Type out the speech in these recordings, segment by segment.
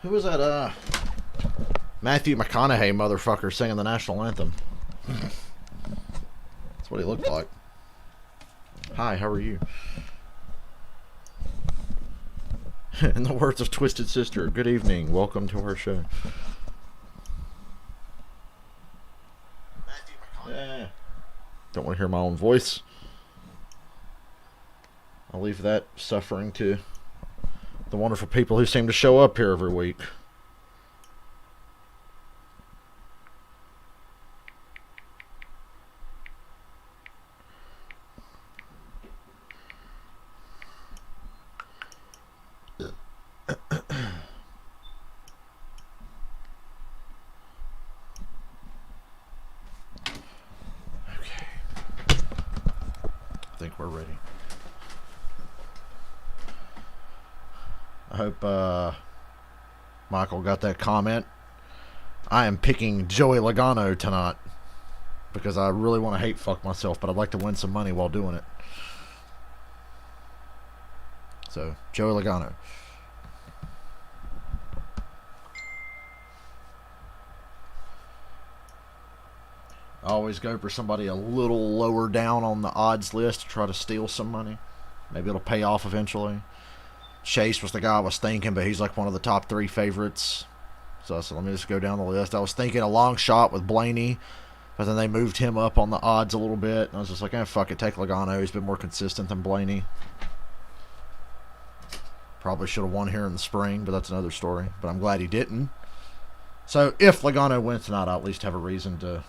Who was that, Matthew McConaughey motherfucker singing the national anthem? That's what he looked like. Hi, how are you? In the words of Twisted Sister, good evening, welcome to our show. Yeah. Don't want to hear my own voice. I'll leave that suffering to the wonderful people who seem to show up here every week. I think we're ready. I hope Michael got that comment. I am picking Joey Logano tonight because I really want to hate fuck myself, but I'd like to win some money while doing it. So, Joey Logano. I always go for somebody a little lower down on the odds list to try to steal some money. Maybe it'll pay off eventually. Chase was the guy I was thinking, but he's like one of the top 3 favorites. So I said, let me just go down the list. I was thinking a long shot with Blaney, but then they moved him up on the odds a little bit. And I was just like, fuck it, take Logano. He's been more consistent than Blaney. Probably should have won here in the spring, but that's another story. But I'm glad he didn't. So if Logano wins tonight, I'll at least have a reason to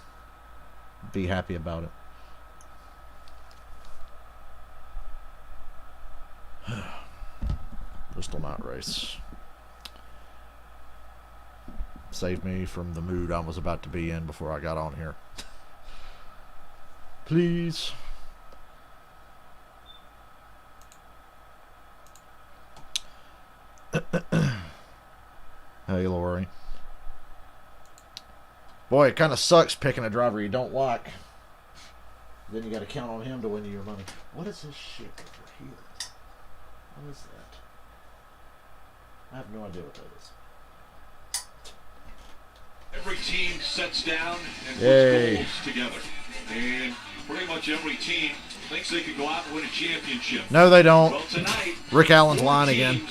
be happy about it. Bristol night race. Save me from the mood I was about to be in before I got on here. Please. Hey, Lori. Boy, it kind of sucks picking a driver you don't like. Then you got to count on him to win you your money. What is this shit over here? What is that? I have no idea what that is. Every team sets down and puts goals together. And pretty much every team thinks they can go out and win a championship. No, they don't. Well, tonight, Rick Allen's line again.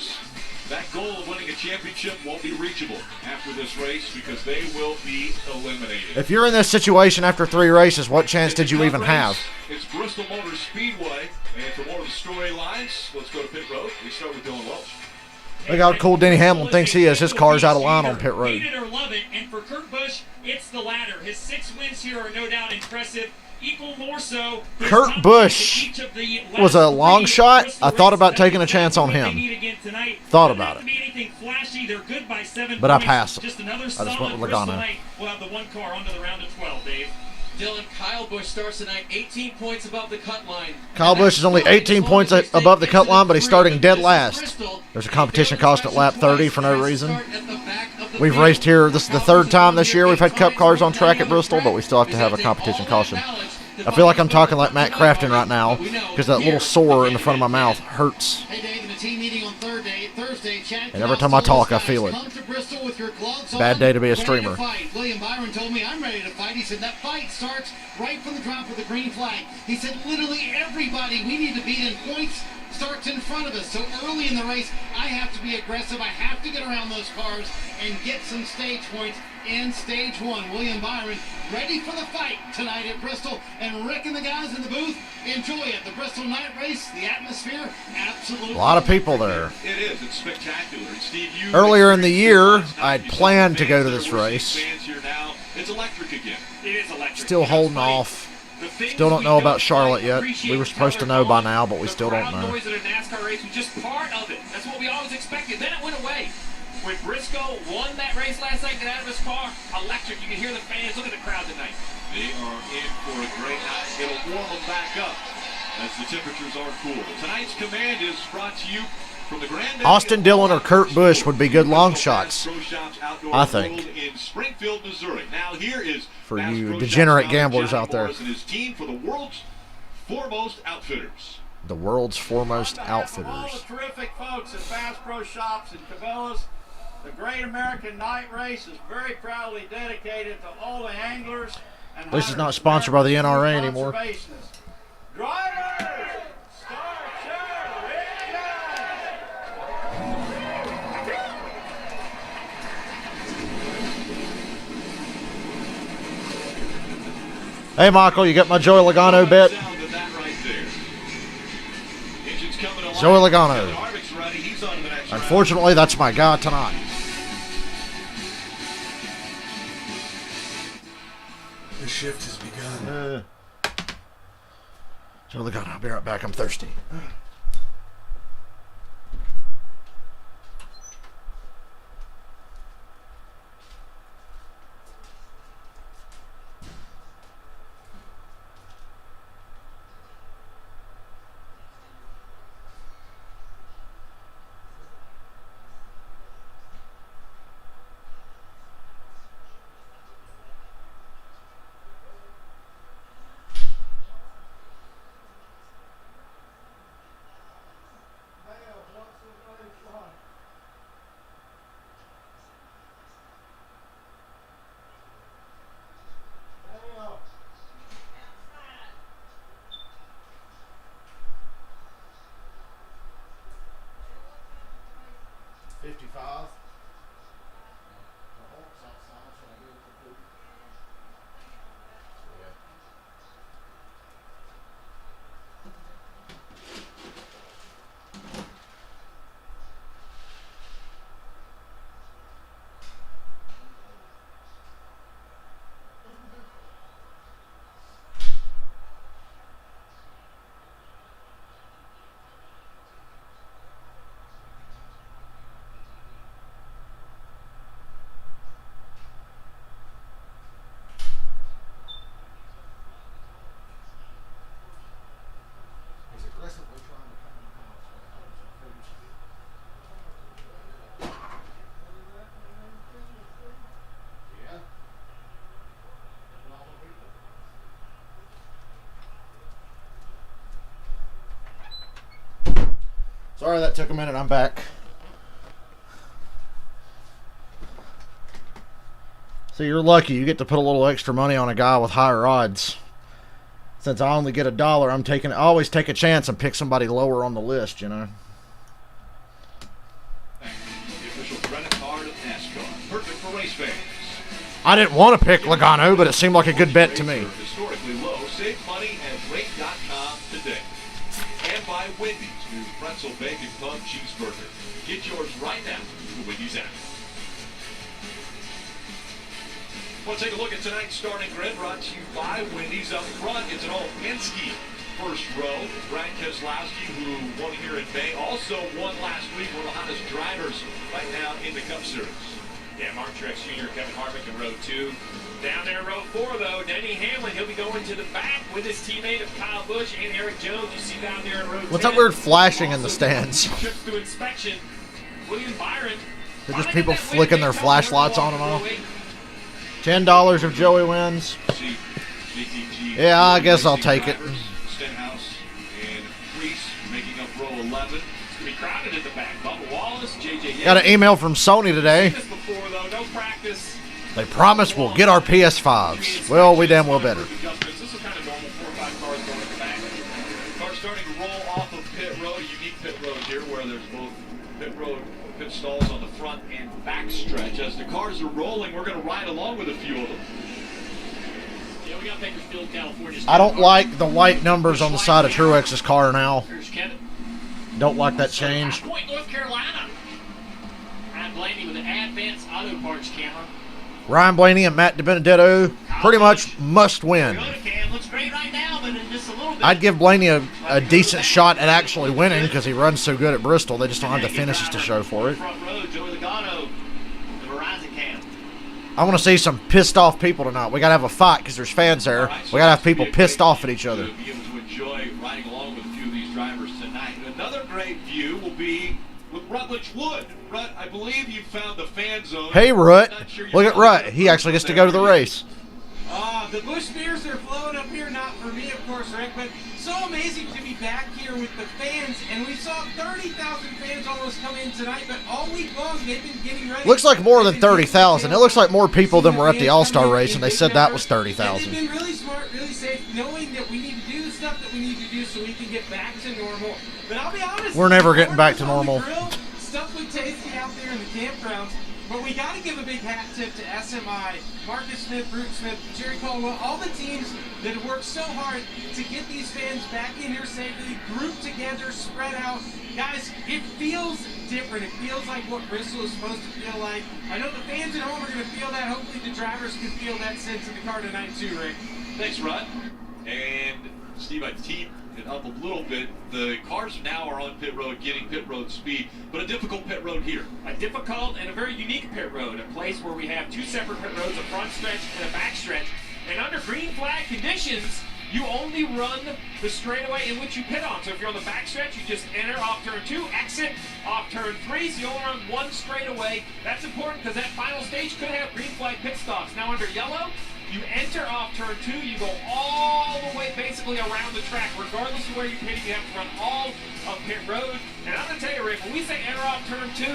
That goal of winning a championship won't be reachable after this race because they will be eliminated. If you're in this situation after 3 races, what chance did you even have? It's Bristol Motor Speedway. And for more of the storylines, let's go to pit road. We start with Dylan Welch. Look how cool Denny Hamlin thinks he is. His car's out of line on pit road. Hate it or love it, and for Kurt Busch, it's the latter. His 6 wins here are no doubt impressive. Equal more so. Kurt Busch was a long shot. I thought about taking a chance on him. Thought about it. But I passed. I just went with Logano. We'll have the 1 car onto the round of 12, Dave. Dylan, Kyle Busch starts tonight 18 points above the cut line. Kyle Busch is only 18 points above the cut line, but he's starting dead last. There's a competition cost at lap 30 for no reason. We've raced here. This is the 3rd time this year we've had Cup cars on track at Bristol, but we still have to have a competition caution. I feel like I'm talking like Matt Crafton right now because that little sore in the front of my mouth hurts. And every time I talk, I feel it. Bad day to be a streamer. William Byron told me I'm ready to fight. He said that fight starts right from the drop of the green flag. He said literally everybody we need to beat in points starts in front of us. So early in the race, I have to be aggressive. I have to get around those cars and get some stage points in stage 1. William Byron ready for the fight tonight at Bristol. And Rick and the guys in the booth, enjoy it. The Bristol night race, the atmosphere, absolutely. A lot of people there. It is. It's spectacular. And Steve, earlier in the year, I'd planned to go to this race. It's electric again. It is electric. Still holding off. Still don't know about Charlotte yet. We were supposed to know by now, but we still don't know. Noise at a NASCAR race was just part of it. That's what we always expected. Then it went away. When Briscoe won that race last night, got out of his car, electric. You can hear the fans. Look at the crowd tonight. They are in for a great night. It'll warm them back up as the temperatures are cool. Tonight's command is brought to you from the Grand Austin Dillon or Kurt Busch would be good long shots, I think. In Springfield, Missouri. Now here is for you degenerate gamblers out there. And his team for the world's foremost outfitters. The world's foremost On behalf of all outfitters. the terrific folks at Bass Pro Shops and Cabela's, the Great American Night Race is very proudly dedicated to all the anglers and At least it's not hunters, sponsored by the American NRA anymore. conservationists. Drivers, start your engine! Hey, Michael, you got my Joey Logano bet? Sound of that right there. Engine's coming alive. Joey Logano. Harvick's ready. He's on to the next round. Unfortunately, that's my guy tonight. The shift has begun. Joey Logano, I'll be right back. I'm thirsty. Sorry that took a minute. I'm back. So you're lucky. You get to put a little extra money on a guy with higher odds. Since I only get $1, I always take a chance and pick somebody lower on the list, you know. The official credit card of NASCAR. Perfect for race fans. I didn't want to pick Logano, but it seemed like a good bet to me. Historically low. Save money at rate.com today. And by Wendy's new pretzel bacon pub cheeseburger. Get yours right now at the Wendy's app. Well, take a look at tonight's starting grid brought to you by Wendy's. Up front, it's an old Penske first row. Brad Keselowski, who won here in May, also won last week, one of the hottest drivers right now in the Cup Series. Yeah, Mark Truex Jr., Kevin Harvick in row 2. Down there in row 4, though, Denny Hamlin, he'll be going to the back with his teammate of Kyle Busch and Eric Jones. You see down there in row 10. What's that weird flashing in the stands? Trips to inspection. William Byron. They're just people flicking their flashlights on and off. $10 if Joey wins. Yeah, I guess I'll take it. Stenhouse and Reese making up row 11. It's going to be crowded at the back. Bubba Wallace, J.J. Got an email from Sony today. This before, though, no practice. They promise we'll get our PS5s. Well, we damn well better. This is kind of normal, 4 or 5 cars going at the back. Cars starting to roll off of pit road, a unique pit road here where there's both pit road, pit stalls on the front and back stretch. As the cars are rolling, we're going to ride along with a few of them. Yeah, we got Bakersfield, California. I don't like the white numbers on the side of Truex's car now. Here's Kevin. Don't like that change. Point, North Carolina. Ryan Blaney with an Advance Auto Parts camera. Ryan Blaney and Matt DiBenedetto pretty much must win. Looks great right now, but in just a little bit. I'd give Blaney a decent shot at actually winning because he runs so good at Bristol. They just don't have the finishes to show for it. Front row, Joey Logano, the Verizon cam. I want to see some pissed off people tonight. We got to have a fight because there's fans there. We got to have people pissed off at each other. To be able to enjoy riding along with a few of these drivers tonight. Another great view will be with Rutledge Wood. Rut, I believe you found the fan zone. Hey, Rut. Not sure Look at Rut. He actually gets to go to the race. The Busch beers are flowing up here, not for me, of course, Rick, but so amazing to be back here with the fans. And we saw 30,000 fans almost come in tonight, but all week long they've been getting ready. Looks like more than 30,000. It looks like more people than were at the All-Star race, and they said that was 30,000. They've been really smart, really safe, knowing that we need to do the stuff that we need to do so we can get back to normal. But I'll be honest, we're never getting back to normal. Stuff looked tasty out there in the campgrounds. But we got to give a big hat tip to SMI, Marcus Smith, Brute Smith, Jerry Caldwell, all the teams that have worked so hard to get these fans back in here safely, grouped together, spread out. Guys, it feels different. It feels like what Bristol is supposed to feel like. I know the fans at home are going to feel that. Hopefully the drivers can feel that sense in the car tonight too, Rick. Thanks, Rod. And Steve, I teed it up a little bit. The cars now are on pit road, getting pit road speed, but a difficult pit road here. A difficult and a very unique pit road, a place where we have two separate pit roads, a front stretch and a back stretch. And under green flag conditions, you only run the straightaway in which you pit on. So if you're on the back stretch, you just enter off turn 2, exit off turn 3, so you only run one straightaway. That's important because that final stage could have green flag pit stops. Now under yellow, you enter off turn 2, you go all the way basically around the track. Regardless of where you're pitting, you have to run all of pit road. And I'm going to tell you, Rick, when we say enter off turn 2,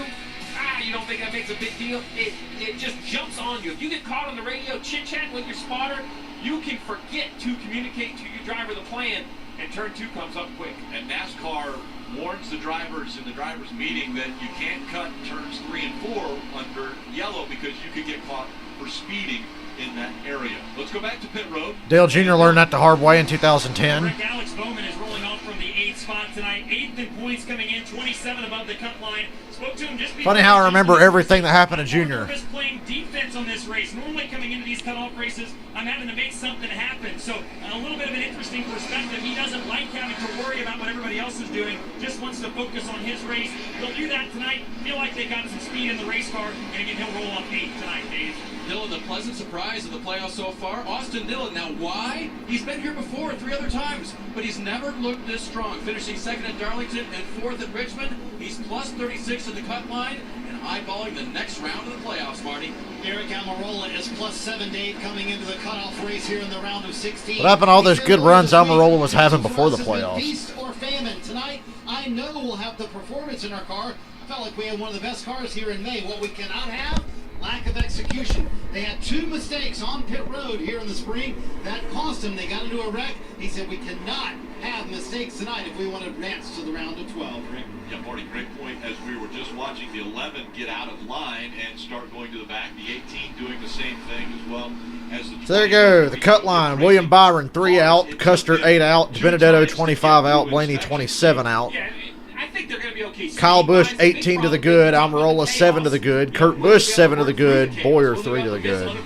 you don't think that makes a big deal? It just jumps on you. If you get caught on the radio chit-chatting with your spotter, you can forget to communicate to your driver the plan, and turn 2 comes up quick. And NASCAR warns the drivers in the drivers meeting that you can't cut turns 3 and 4 under yellow because you could get caught for speeding in that area. Let's go back to pit road. Dale Jr. learned that the hard way in 2010. Rick, Alex Bowman is rolling off from the 8th spot tonight. 8th in points coming in, 27 above the cut line. Spoke to him just before. Funny how I remember everything that happened to Junior. Just playing defense on this race. Normally coming into these cutoff races, I'm having to make something happen. So a little bit of an interesting perspective. He doesn't like having to worry about what everybody else is doing. Just wants to focus on his race. He'll do that tonight. Feel like they got some speed in the race car, and again he'll roll off 8th tonight, Dave. Dillon, the pleasant surprise of the playoffs so far. Austin Dillon. Now, why? He's been here before 3 other times, but he's never looked this strong. Finishing 2nd at Darlington and 4th at Richmond. He's plus 36 in the cut line and eyeballing the next round of the playoffs, Marty. Eric Almirola is plus 7 to 8 coming into the cutoff race here in the round of 16. What happened to all those good runs Almirola was having before the playoffs? Feast or famine tonight. I know we'll have the performance in our car. I felt like we had one of the best cars here in May. What we cannot have, lack of execution. They had 2 mistakes on pit road here in the spring. That cost them. They got into a wreck. He said we cannot have mistakes tonight if we want to advance to the round of 12, Rick. Yeah, Marty, great point. As we were just watching the 11 get out of line and start going to the back, the 18 doing the same thing as well as the. So there you go, the cut line. William Byron 3 out, Custer 8 out, Benedetto 25 out, Blaney 27 out. Yeah, I think they're going to be okay. Kyle Busch 18 to the good, Almirola 7 to the good, Kurt Busch 7 to the good, Boyer 3 to the good.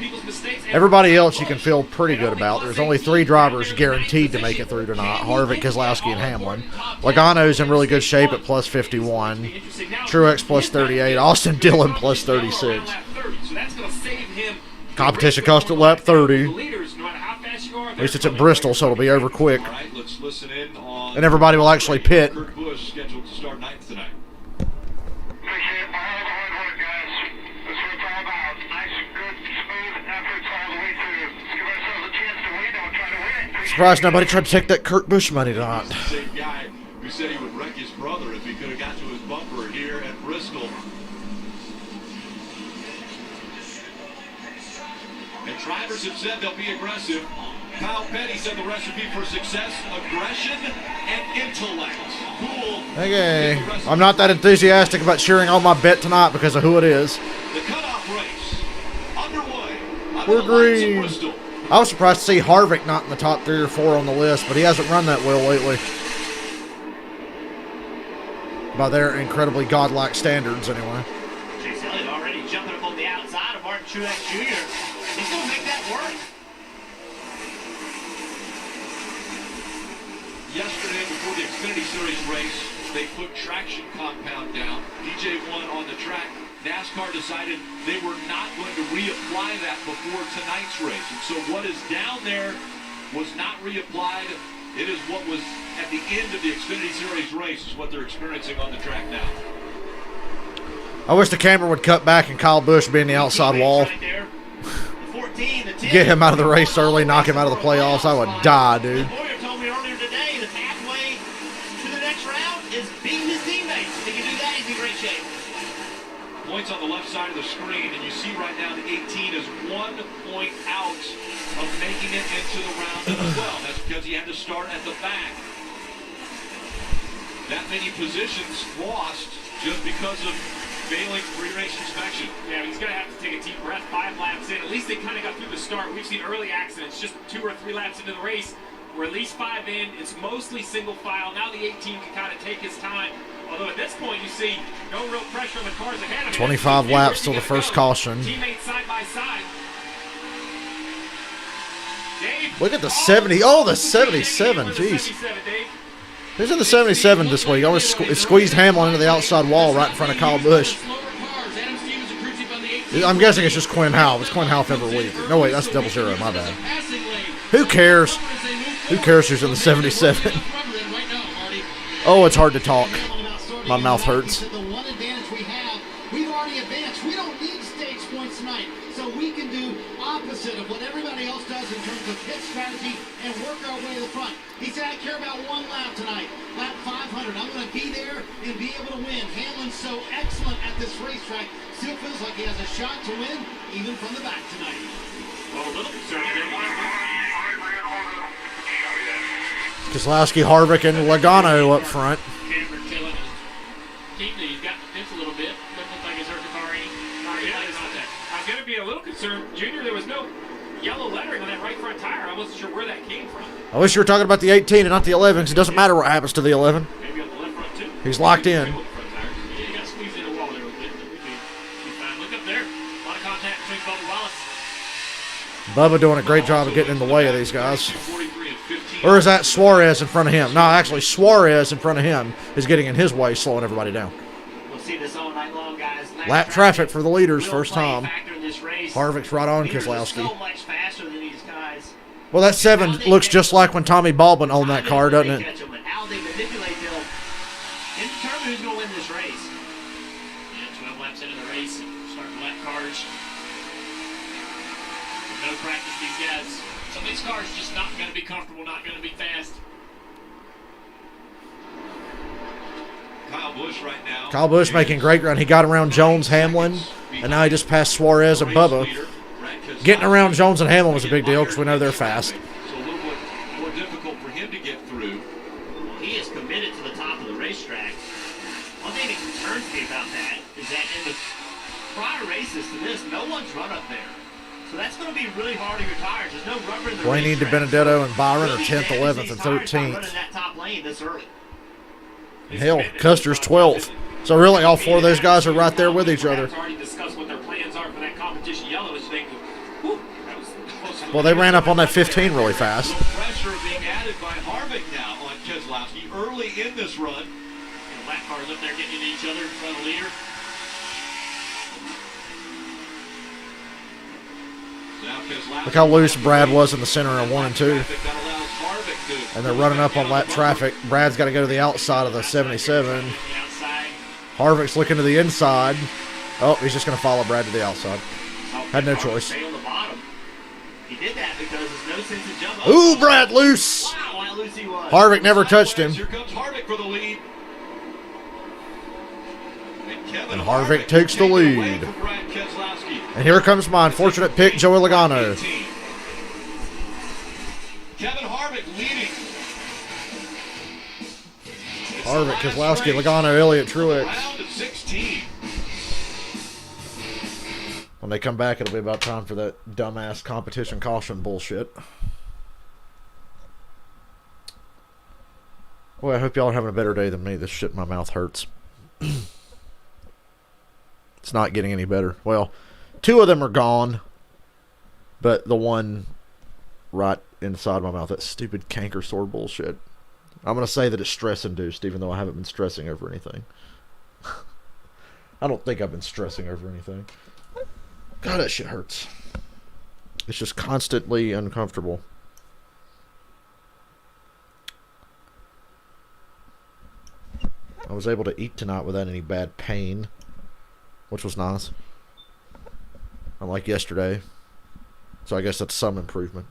Everybody else you can feel pretty good about. There's only 3 drivers guaranteed to make it through tonight: Harvick, Keselowski, and Hamlin. Logano's in really good shape at plus 51, Truex plus 38, Austin Dillon plus 36. Competition cost at lap 30. At least it's at Bristol, so it'll be over quick. All right, let's listen in on. And everybody will actually pit. Kurt Busch scheduled to start 9th tonight. Appreciate all the hard work, guys. That's what it's all about. Nice, good, smooth efforts all the way through. Let's give ourselves a chance to win. Don't try to win it. Surprised nobody tried to take that Kurt Busch money tonight. The same guy who said he would wreck his brother if he could have got to his bumper here at Bristol. And drivers have said they'll be aggressive. Kyle Petty said the recipe for success: aggression and intellect. Cool. Okay, I'm not that enthusiastic about cheering on my bet tonight because of who it is. The cutoff race underway. We're green. I was surprised to see Harvick not in the top 3 or 4 on the list, but he hasn't run that well lately. By their incredibly godlike standards, anyway. Chase Elliott already jumping up on the outside of Martin Truex Jr. He's going to make that work. Yesterday, before the Xfinity Series race, they put traction compound down. DJ1 on the track. NASCAR decided they were not going to reapply that before tonight's race. And so what is down there was not reapplied. It is what was at the end of the Xfinity Series race is what they're experiencing on the track now. I wish the camera would cut back and Kyle Busch be in the outside wall. Right there. The 14, the get him out of the race early, knock him out of the playoffs, I would die, dude. Boyer told me earlier today the pathway to the next round is beating his teammates. If he can do that, he's in great shape. Points on the left side of the screen, and you see right now the 18 is 1 point out of making it into the round of 12. That's because he had to start at the back. That many positions lost just because of failing pre-race inspection. Yeah, he's going to have to take a deep breath. 5 laps in. At least they kind of got through the start. We've seen early accidents just 2 or 3 laps into the race. We're at least 5 in. It's mostly single file. Now the 18 can kind of take his time. Although at this point you see no real pressure on the cars ahead of him. 25 laps till the first caution. Teammates side by side. Dave, Look at the 70. Oh, the 77. Jeez. Who's in the 77 this week? I always squeezed Hamlin into the outside wall right in front of Kyle Busch. I'm guessing it's just Quinn Half. It's Quinn Half every week. No, wait, that's 00. My bad. Who cares? Who cares who's in the 77? Oh, it's hard to talk. My mouth hurts. The one advantage we have, we've already advanced. We don't need stage points tonight, so we can do opposite of what everybody else does in terms of pit strategy and work our way to the front. He said, I care about 1 lap tonight, lap 500. I'm going to be there and be able to win. Hamlin's so excellent at this racetrack. Still feels like he has a shot to win, even from the back tonight. Well, a little concerned. Keselowski, Harvick, and Logano up front. Cameron killing his Keatley. He's got the fence a little bit. Doesn't look like he's hurt the car any. I was going to be a little concerned. Junior, there was no yellow lettering on that right front tire. I wasn't sure where that came from. I wish you were talking about the 18 and not the 11, because it doesn't matter what happens to the 11. Maybe on the left front, too. He's locked in. Yeah, you got to squeeze in a wall there a bit. We'd be fine. Look up there. A lot of contact between Bubba Wallace. Bubba doing a great job of getting in the way of these guys. Or is that Suarez in front of him? No, actually, Suarez in front of him is getting in his way, slowing everybody down. We'll see this all night long, guys. Lap traffic for the leaders, will first play a time. factor in this race. Harvick's right on Leaders are Keselowski. so much faster than these guys. Well, that 7 looks just like when Tommy Baldwin owned that car, doesn't it? How they manipulate them and determine who's going to win this race. Yeah, 12 laps into the race. Starting lap cars. No practice, these guys. Some of these cars are just not going to be comfortable, not going to be fast. Kyle Busch right now. Kyle Busch making great ground. He got around Jones, Hamlin, and now he just passed Suarez and Bubba. Getting around Jones and Hamlin was a big deal because we know they're fast. So a little bit more difficult for him to get through. Well, he is committed to the top of the racetrack. One thing that concerns me about that is that in the prior races to this, no one's run up there. So that's going to be really hard on your tires. There's no rubber in the Blaney, racetrack. DiBenedetto, and Byron are Really 10th, damage 11th, these and tires by 13th. running that top lane this early. Hell, Custer's 12th. So really, all 4 of those guys are right there with each other. Already discussed what their plans are for that competition. Yellow is thinking, whew, that was close to Well, they ran up on that 15 really fast. Pressure being added by Harvick now on Keselowski early in this run. the lap cars up there getting into each other in front of the leader. Look how loose Brad was in the center of 1 and 2. And they're running up on lap traffic. Brad's got to go to the outside of the 77. Harvick's looking to the inside. Oh, he's just going to follow Brad to the outside. Had no choice. He did that because there's no sense in jumping. Ooh, Brad loose. Wow, how loose he was. Harvick never touched him. Here comes Harvick for the lead. And Harvick takes the lead. And here comes my unfortunate pick, Joey Logano. Kevin Harvick leading. Harvick, Keselowski, Logano, Elliott, Truex. Round of 16. When they come back, it'll be about time for that dumbass competition caution bullshit. Boy, I hope y'all are having a better day than me. This shit in my mouth hurts. It's not getting any better. Well, 2 of them are gone, but the one right inside my mouth, that stupid canker sore bullshit. I'm going to say that it's stress-induced, even though I haven't been stressing over anything. I don't think I've been stressing over anything. God, that shit hurts. It's just constantly uncomfortable. I was able to eat tonight without any bad pain, which was nice. Unlike yesterday. So I guess that's some improvement.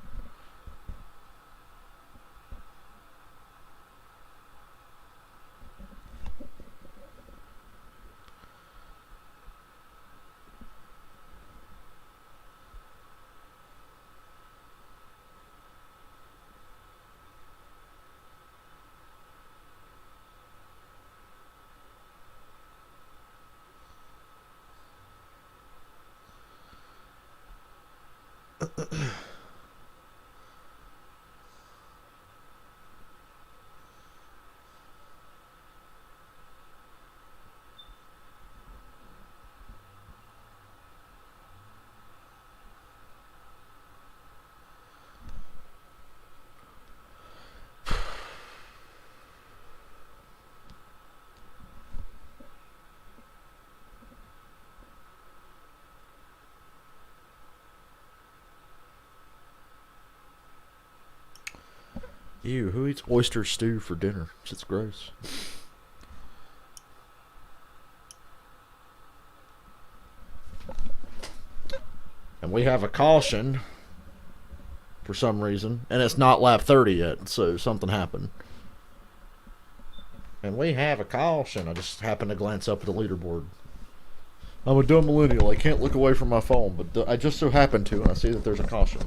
Ew, who eats oyster stew for dinner? It's gross. And we have a caution for some reason. And it's not lap 30 yet, so something happened. And we have a caution. I just happened to glance up at the leaderboard. I'm a dumb millennial. I can't look away from my phone, but I just so happen to, and I see that there's a caution.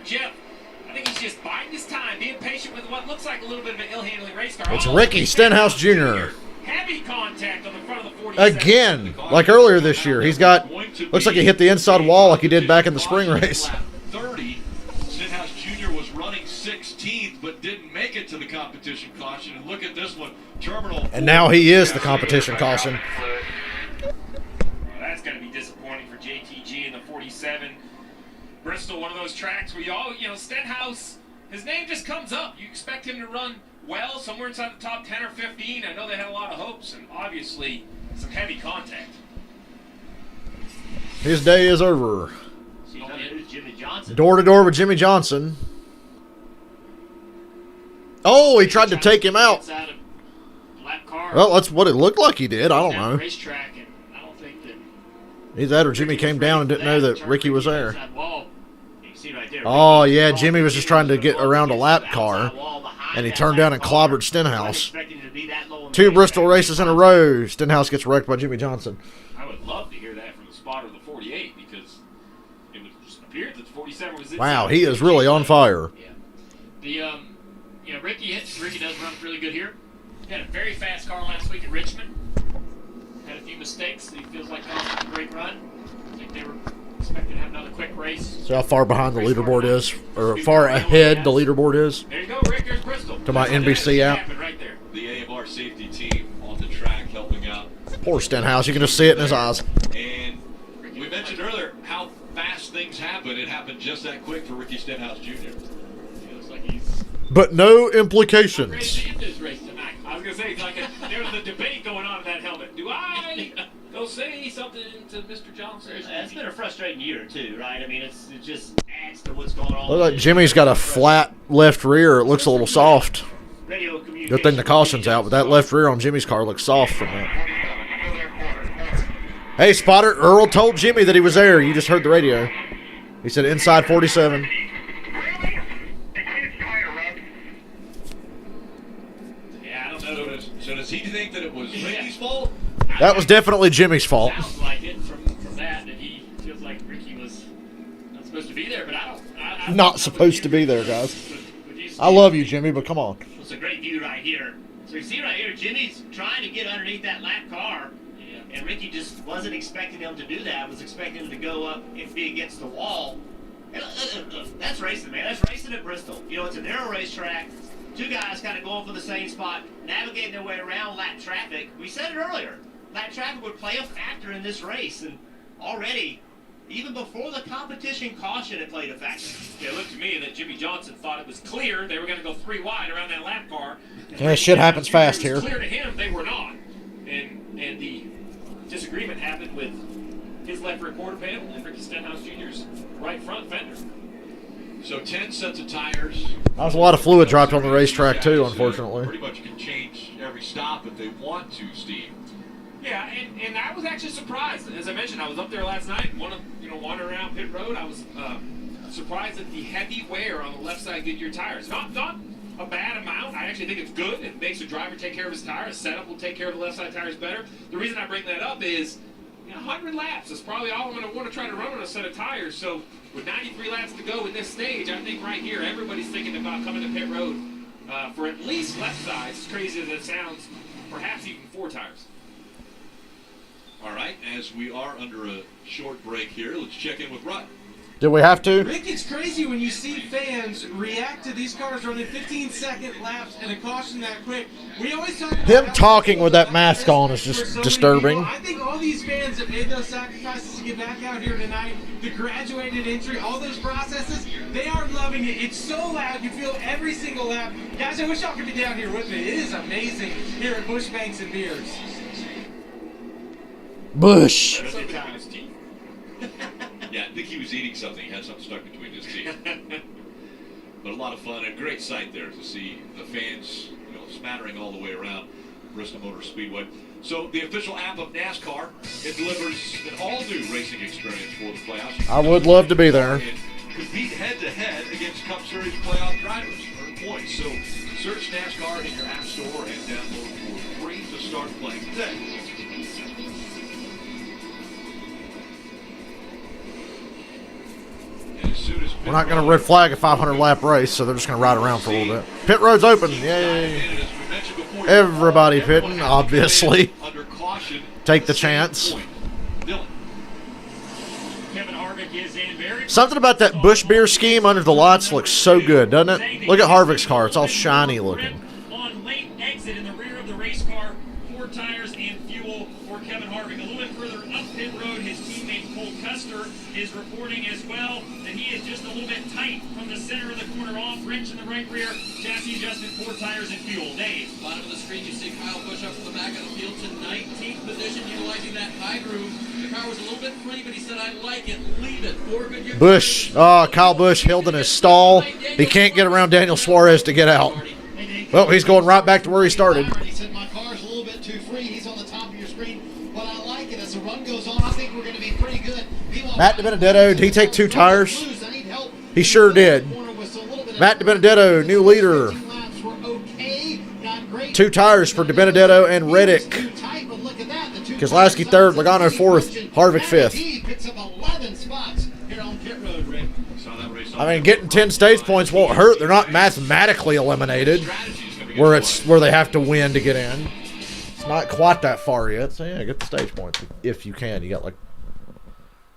Jeff, I think he's just biding his time, being patient with what looks like a little bit of an ill-handling race car. It's Ricky Stenhouse Jr. Heavy contact on the front of the 47. Again, like earlier this year. He's got, looks like he hit the inside wall like he did back in the spring race. 30. Stenhouse Jr. was running 16th, but didn't make it to the competition caution. And look at this one, Terminal. And now he is the competition caution. Well, that's going to be disappointing for JTG in the 47. Bristol, one of those tracks where Stenhouse, his name just comes up. You expect him to run well, somewhere inside the top 10 or 15. I know they had a lot of hopes, and obviously some heavy contact. His day is over. Jimmy Johnson. Door to door with Jimmy Johnson. Oh, he tried to take him out. Well, that's what it looked like he did. I don't know. Racetrack, and I don't think that Either that or Jimmy came down and didn't know that Ricky was there. Right there. Oh, yeah, Jimmy was just trying to get around a lap car, and he turned down and clobbered Stenhouse. 2 Bristol races in a row. Stenhouse gets wrecked by Jimmy Johnson. I would love to hear that from the spotter of the 48 because it appeared that the 47 was. Wow, he is really on fire. Yeah. Ricky does run really good here. He had a very fast car last week at Richmond. Had a few mistakes. He feels like that was a great run. I think they were expected to have another quick race. See how far behind the leaderboard is, or far ahead the leaderboard is. There you go, Rick. There's Bristol. To my NBC app. Right there. The AMR safety team on the track helping out. Poor Stenhouse, you can just see it in his eyes. And we mentioned earlier how fast things happen. It happened just that quick for Ricky Stenhouse Jr. Feels like he's But no implications. ready to end his race tonight. I was going to say, there was a debate going on in that helmet. Do I go say something to Mr. Johnson? It's been a frustrating year, too, right? I mean, it just adds to what's going on. Look like Jimmy's got a flat left rear. It looks a little soft. Good thing the caution's out, but that left rear on Jimmy's car looks soft from that. Hey, spotter, Earl told Jimmy that he was there. You just heard the radio. He said inside 47. Yeah, I don't know. So does he think that it was Ricky's fault? That was definitely Jimmy's fault. Sounds like it from that he feels like Ricky was not supposed to be there, but I don't. Not supposed to be there, guys. I love you, Jimmy, but come on. It's a great view right here. So you see right here, Jimmy's trying to get underneath that lap car, and Ricky just wasn't expecting him to do that. Was expecting him to go up and be against the wall. And, that's racing, man. That's racing at Bristol. It's a narrow racetrack. 2 guys kind of going for the same spot, navigating their way around lap traffic. We said it earlier. Lap traffic would play a factor in this race, and already, even before the competition caution, it played a factor. Yeah, it looked to me that Jimmy Johnson thought it was clear they were going to go 3 wide around that lap car. Yeah, shit happens fast It was here. clear to him they were not. And the disagreement happened with his left rear quarter panel and Ricky Stenhouse Jr.'s right front fender. So 10 sets of tires. That was a lot of fluid dropped on the racetrack too, unfortunately. Pretty much can change every stop if they want to, Steve. Yeah, and I was actually surprised. As I mentioned, I was up there last night, wandering around pit road. I was surprised at the heavy wear on the left side Goodyear tires. Not a bad amount. I actually think it's good. It makes the driver take care of his tires. Setup will take care of the left side tires better. The reason I bring that up is 100 laps is probably all I'm going to want to try to run on a set of tires. So with 93 laps to go in this stage, I think right here everybody's thinking about coming to pit road for at least left side, as crazy as it sounds, perhaps even 4 tires. All right, as we are under a short break here, let's check in with Rutt. Did we have to? Rick, it's crazy when you see fans react to these cars running 15-second laps and a caution that quick. We always talk about Him talking with that mask on is just so disturbing. I think all these fans that made those sacrifices to get back out here tonight, the graduated entry, all those processes, they are loving it. It's so loud, you feel every single lap. Guys, I wish y'all could be down here with me. It is amazing here at Bush Banks and Beers. Bush. Yeah, I think he was eating something. He had something stuck between his teeth. But a lot of fun. A great sight there to see the fans, smattering all the way around Bristol Motor Speedway. So the official app of NASCAR, it delivers an all-new racing experience for the playoffs. I would love to be there. And compete head-to-head against Cup Series playoff drivers for points. So search NASCAR in your app store and download for free to start playing today. We're not going to red flag a 500-lap race, so they're just going to ride around for a little bit. Pit road's open. Yay. Everybody pitting, obviously. Take the chance. Something about that Bush beer scheme under the lights looks so good, doesn't it? Look at Harvick's car. It's all shiny looking. On late exit in the rear of the race car, 4 tires and fuel for Kevin Harvick. A little bit further up pit road, his teammate Cole Custer is reporting as well that he is just a little bit tight from the center of the corner off, wrench in the right rear, chassis adjusted, 4 tires and fuel. Dave. Bottom of the screen, you see Kyle Busch up to the back of the field to 19th position, utilizing that high groove. The car was a little bit free, but he said, I like it, leave it. 4 good years. Busch, Kyle Busch held in his stall. He can't get around Daniel Suarez to get out. Well, he's going right back to where he started. He said, my car's a little bit too free. He's on the top of your screen, but I like it. As the run goes on, I think we're going to be pretty good. Matt DiBenedetto, did he take 2 tires? He sure did. Matt DiBenedetto, new leader. 2 tires for DiBenedetto and Reddick. Keselowski 3rd, Logano 4th, Harvick 5th. I mean, getting 10 stage points won't hurt. They're not mathematically eliminated where they have to win to get in. It's not quite that far yet. So yeah, get the stage points if you can. You're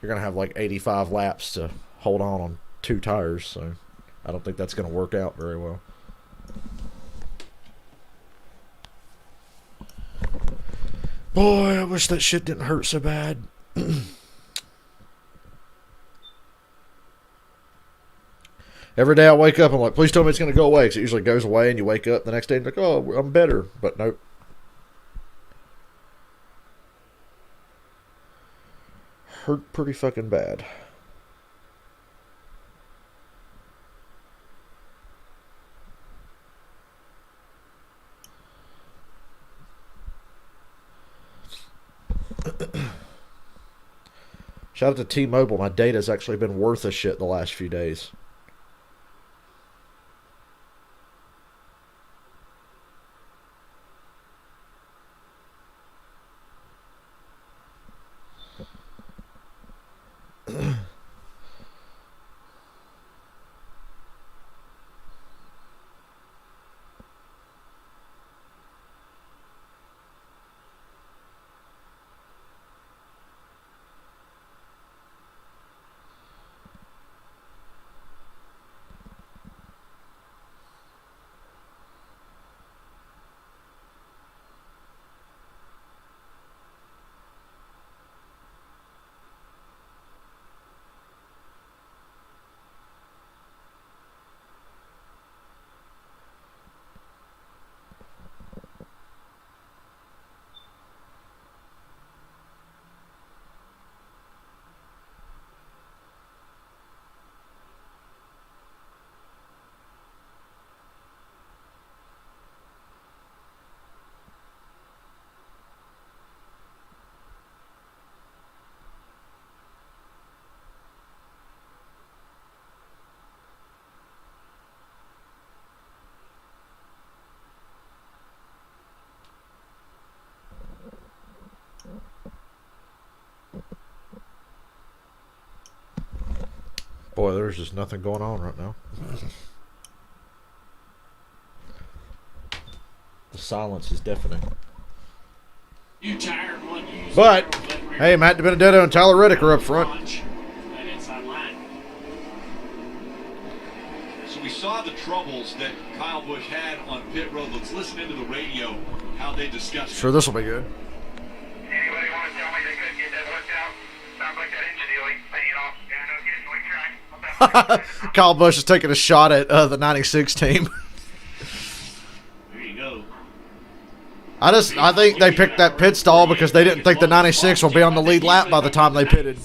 gonna have like 85 laps to hold on 2 tires. So I don't think that's gonna work out very well. Boy, I wish that shit didn't hurt so bad. Every day I wake up, I'm like, please tell me it's going to go away. Because it usually goes away, and you wake up the next day and you're like, oh, I'm better. But nope. Hurt pretty fucking bad. Shout out to T-Mobile. My data's actually been worth a shit the last few days. Boy, there's just nothing going on right now. The silence is deafening. You tired one. But, hey, Matt DiBenedetto and Tyler Reddick are up front. That inside line. So we saw the troubles that Kyle Busch had on pit road. Let's listen into the radio how they discussed it. Sure, this will be good. Anybody want to tell me they couldn't get that hooked out? Sounds like that engine dealing. Paying off. Yeah, no kidding. We tried. Kyle Busch is taking a shot at the 96 team. There you go. I think they picked that pit stall because they didn't think the 96 will be on the lead lap by the time they pitted.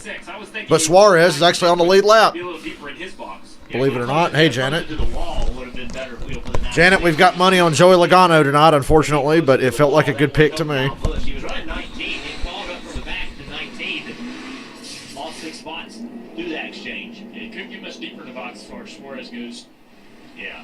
But Suarez is actually on the lead lap. Believe it or not. Hey, Janet. Janet, we've got money on Joey Logano tonight, unfortunately, but it felt like a good pick to me. He was running 19. He followed up from the back to 19. Lost 6 spots through that exchange. It couldn't get much deeper in the box as far as Suarez goes. Yeah.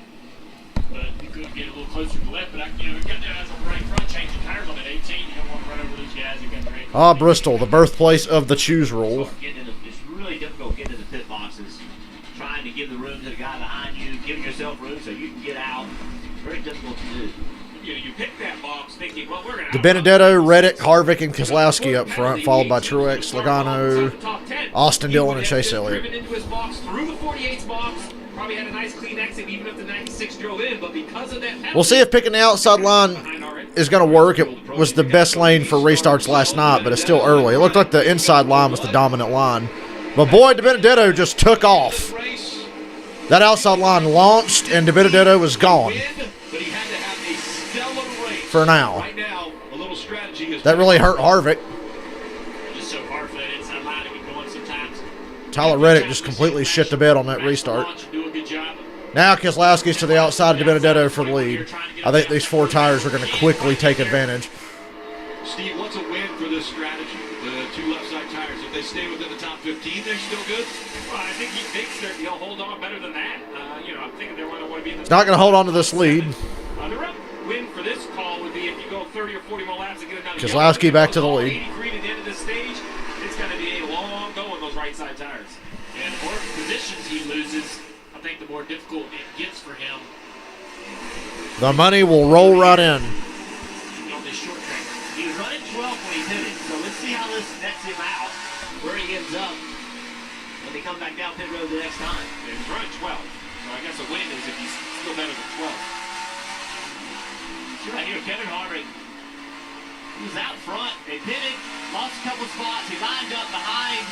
But you could get a little closer to the left. But we got that as a right front, changing tires on at 18. You don't want to run over those guys that got the right. Ah, Bristol, the birthplace of the choose rule. It's really difficult getting into the pit boxes. Trying to give the room to the guy behind you, giving yourself room so you can get out. It's very difficult to do. You pick that box thinking, well, we're going to... DiBenedetto, Reddick, Harvick, and Keselowski up front, followed by Truex, Logano, Austin Dillon, and Chase Elliott. Driven into his box, through the 48's box, probably had a nice clean exit, even if the 96 drove in, but because of that penalty, We'll see if picking the outside line is going to work. It was the best lane for restarts last night, but it's still early. It looked like the inside line was the dominant line. But boy, DiBenedetto just took off. That outside line launched, and DiBenedetto was gone. For now. That really hurt Harvick. Just so hard for that inside line to get going sometimes. Tyler Reddick just completely shit the bed on that restart. Do a good job. Now Keselowski's to the outside of DiBenedetto for the lead. I think these 4 tires are going to quickly take advantage. Steve, what's a win for this strategy? The 2 left side tires, if they stay within the top 15, they're still good? Well, I think he thinks he'll hold on better than that. I'm thinking they're going to want to be in the... Not going to hold on to this lead. The real win for this call would be if you go 30 or 40 more laps and get another... Keselowski back to the lead. 83 at the end of this stage, it's going to be a long go on those right side tires. And the more positions he loses, I think the more difficult it gets for him. The money will roll right in. On this short track. He was running 12 when he hit it, so let's see how this nets him out, where he ends up when they come back down pit road the next time. Yeah, he's running 12, so I guess a win is if he's still better than 12. See right here, Kevin Harvick. He was out front. They pitted, lost a couple spots. He lined up behind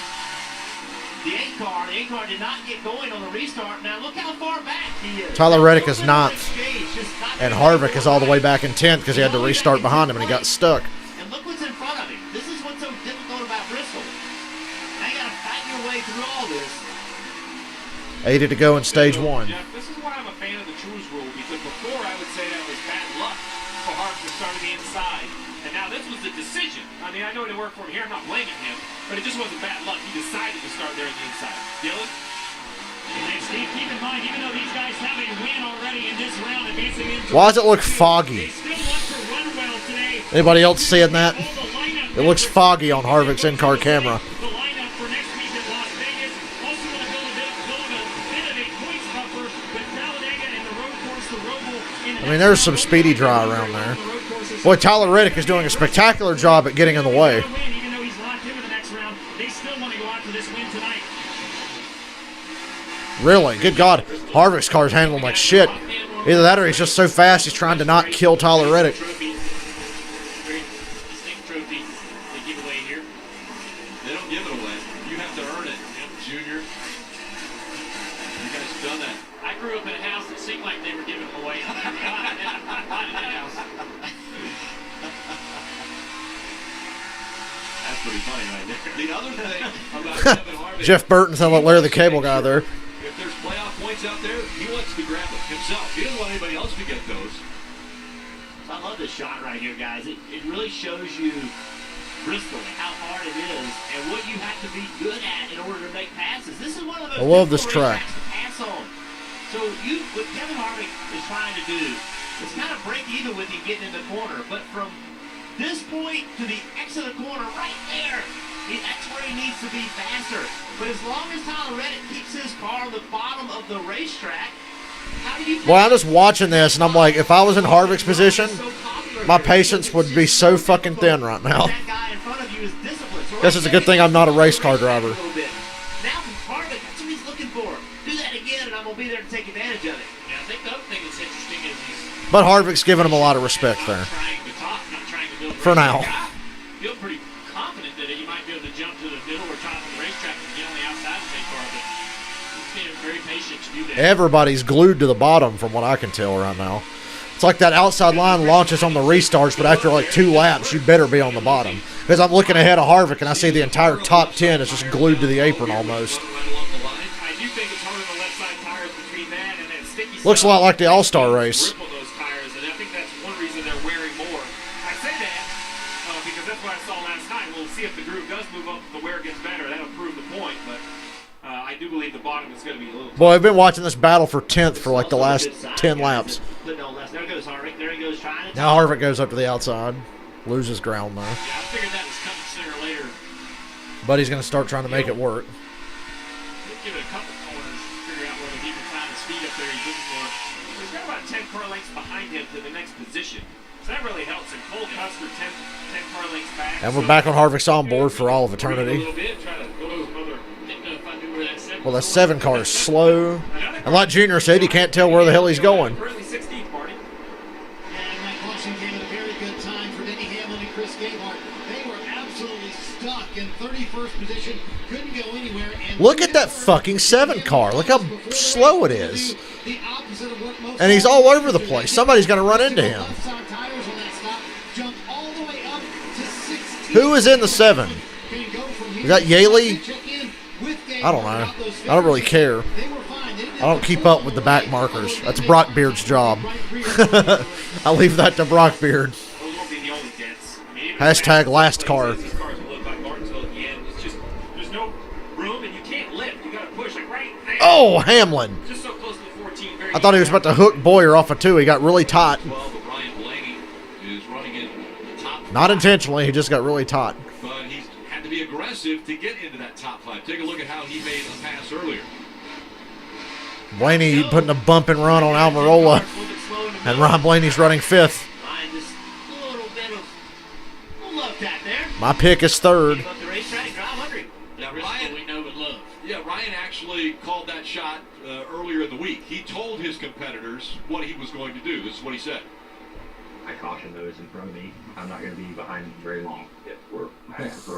the 8 car. The 8 car did not get going on the restart. Now look how far back he is. Tyler Reddick is 9th. And Harvick is all the way back in 10th because he had to restart behind him and he got stuck. And look what's in front of him. This is what's so difficult about Bristol. Now you got to fight your way through all this. 80 to go in stage 1. Jeff, this is why I'm a fan of the choose rule, because before I would say that was bad luck for Harvick to start on the inside. And now this was the decision. I mean, I know it didn't work for him here. I'm not blaming him. But it just wasn't bad luck. He decided to start there on the inside. Dylan? And Steve, keep in mind, even though these guys have a win already in this round, advancing into... Why does it look foggy? They still want to run well today. Anybody else seeing that? It looks foggy on Harvick's in-car camera. The lineup for next week in Las Vegas. Also going to build a bit of a points buffer with Talladega and the road course, the Roval. I mean, there's some speedy dry around there. Boy, Tyler Reddick is doing a spectacular job at getting in the way. Even though he's locked into the next round, they still want to go after this win tonight. Really? Good God. Harvick's car's handling like shit. Either that or he's just so fast he's trying to not kill Tyler Reddick. Very distinct trophy they give away here. They don't give it away. You have to earn it, Junior. You guys have done that. I grew up in a house that seemed like they were giving them away. Not in that house. That's pretty funny right there. The other thing about Kevin Harvick... Jeff Burton sounded like Larry the Cable Guy there. If there's playoff points out there, he wants to grab them himself. He doesn't want anybody else to get those. I love this shot right here, guys. It really shows you Bristol, how hard it is, and what you have to be good at in order to make passes. This is one of those I love this difficult track. racetracks to pass on. So what Kevin Harvick is trying to do is kind of break even with you getting in the corner, but from this point to the exit of the corner right there, that's where he needs to be faster. But as long as Tyler Reddick keeps his car on the bottom of the racetrack, how do you... Well, I'm just watching this, and I'm like, if I was in Harvick's position, my patience would be so fucking thin right now. That guy in front of you is disciplined. So Guess it's a good thing I'm not a race car driver. Now from Harvick, that's what he's looking for. Do that again, and I'm going to be there to take advantage of it. Yeah, I think the other thing that's interesting is he's But Harvick's giving him a lot of respect there. not trying to build For now. I feel pretty confident that he might be able to jump to the middle or top of the racetrack and get on the outside of the car, but he's being very patient to do that. Everybody's glued to the bottom from what I can tell right now. It's like that outside line launches on the restarts, but after like 2 laps, you better be on the bottom. Because I'm looking ahead of Harvick, and I see the entire top 10 is just glued to the apron almost. I do think it's hard on the left side tires between that and that sticky Looks a lot like the All-Star race. Ripple those tires, and I think that's one reason they're wearing more. I say that because that's what I saw last night. We'll see if the groove does move up, if the wear gets better. That'll prove the point, but I do believe the bottom is going to be a little... Boy, I've been watching this battle for 10th for like the last 10 laps. There goes Harvick. There he goes trying to... Now Harvick goes up to the outside. Loses ground though. Yeah, I figured that was coming sooner or later. But he's going to start trying to make it work. He'll give it a couple corners, figure out whether he can find the speed up there he's looking for. He's got about 10 car lengths behind him to the next position. So that really helps him. Cole Custer 10 car lengths back. And we're back on Harvick's on board for all of eternity. Well, the 7 car is slow. And like Junior said, he can't tell where the hell he's going. Currently 16th, Marty. And that caution came at a very good time for Denny Hamlin and Chris Gabehart. They were absolutely stuck in 31st position, couldn't go anywhere. And Look at that fucking 7 car. Look how slow it is. the opposite of what most And he's all over the place. Somebody's going to run into him. left side tires on that stop, jumped all the way up to 16. Who is in the 7? Can go from here Is that Yaley? check in with I don't know. I don't really care. They were fine. They didn't I don't keep up with the back markers. That's Brock Beard's job. I leave that to Brock Beard. Those won't be the only dents. I mean, even Hashtag the last back- car. These cars will look like Martinsville at the end. It's just, there's no room and you can't lift. You got to push like right there. Oh, Hamlin. Just so close to the 14. Very I thought he was about to hook Boyer off of 2. He got really taut. 12, but Ryan Blaney is running in top Not intentionally. He just got really taut. but he's had to be aggressive to get into that top 5. Take a look at how he made a pass earlier. Blaney putting a bump and run on Almirola. And Ron Blaney's running 5th. Ryan, just a little bit of love tap there. My pick is 3rd. Up the racetrack, drive hungry. Yeah, Bristol Ryan, we know and love. yeah, Ryan actually called that shot earlier in the week. He told his competitors what he was going to do. This is what he said. I caution those in front of me. I'm not going to be behind them very long if we're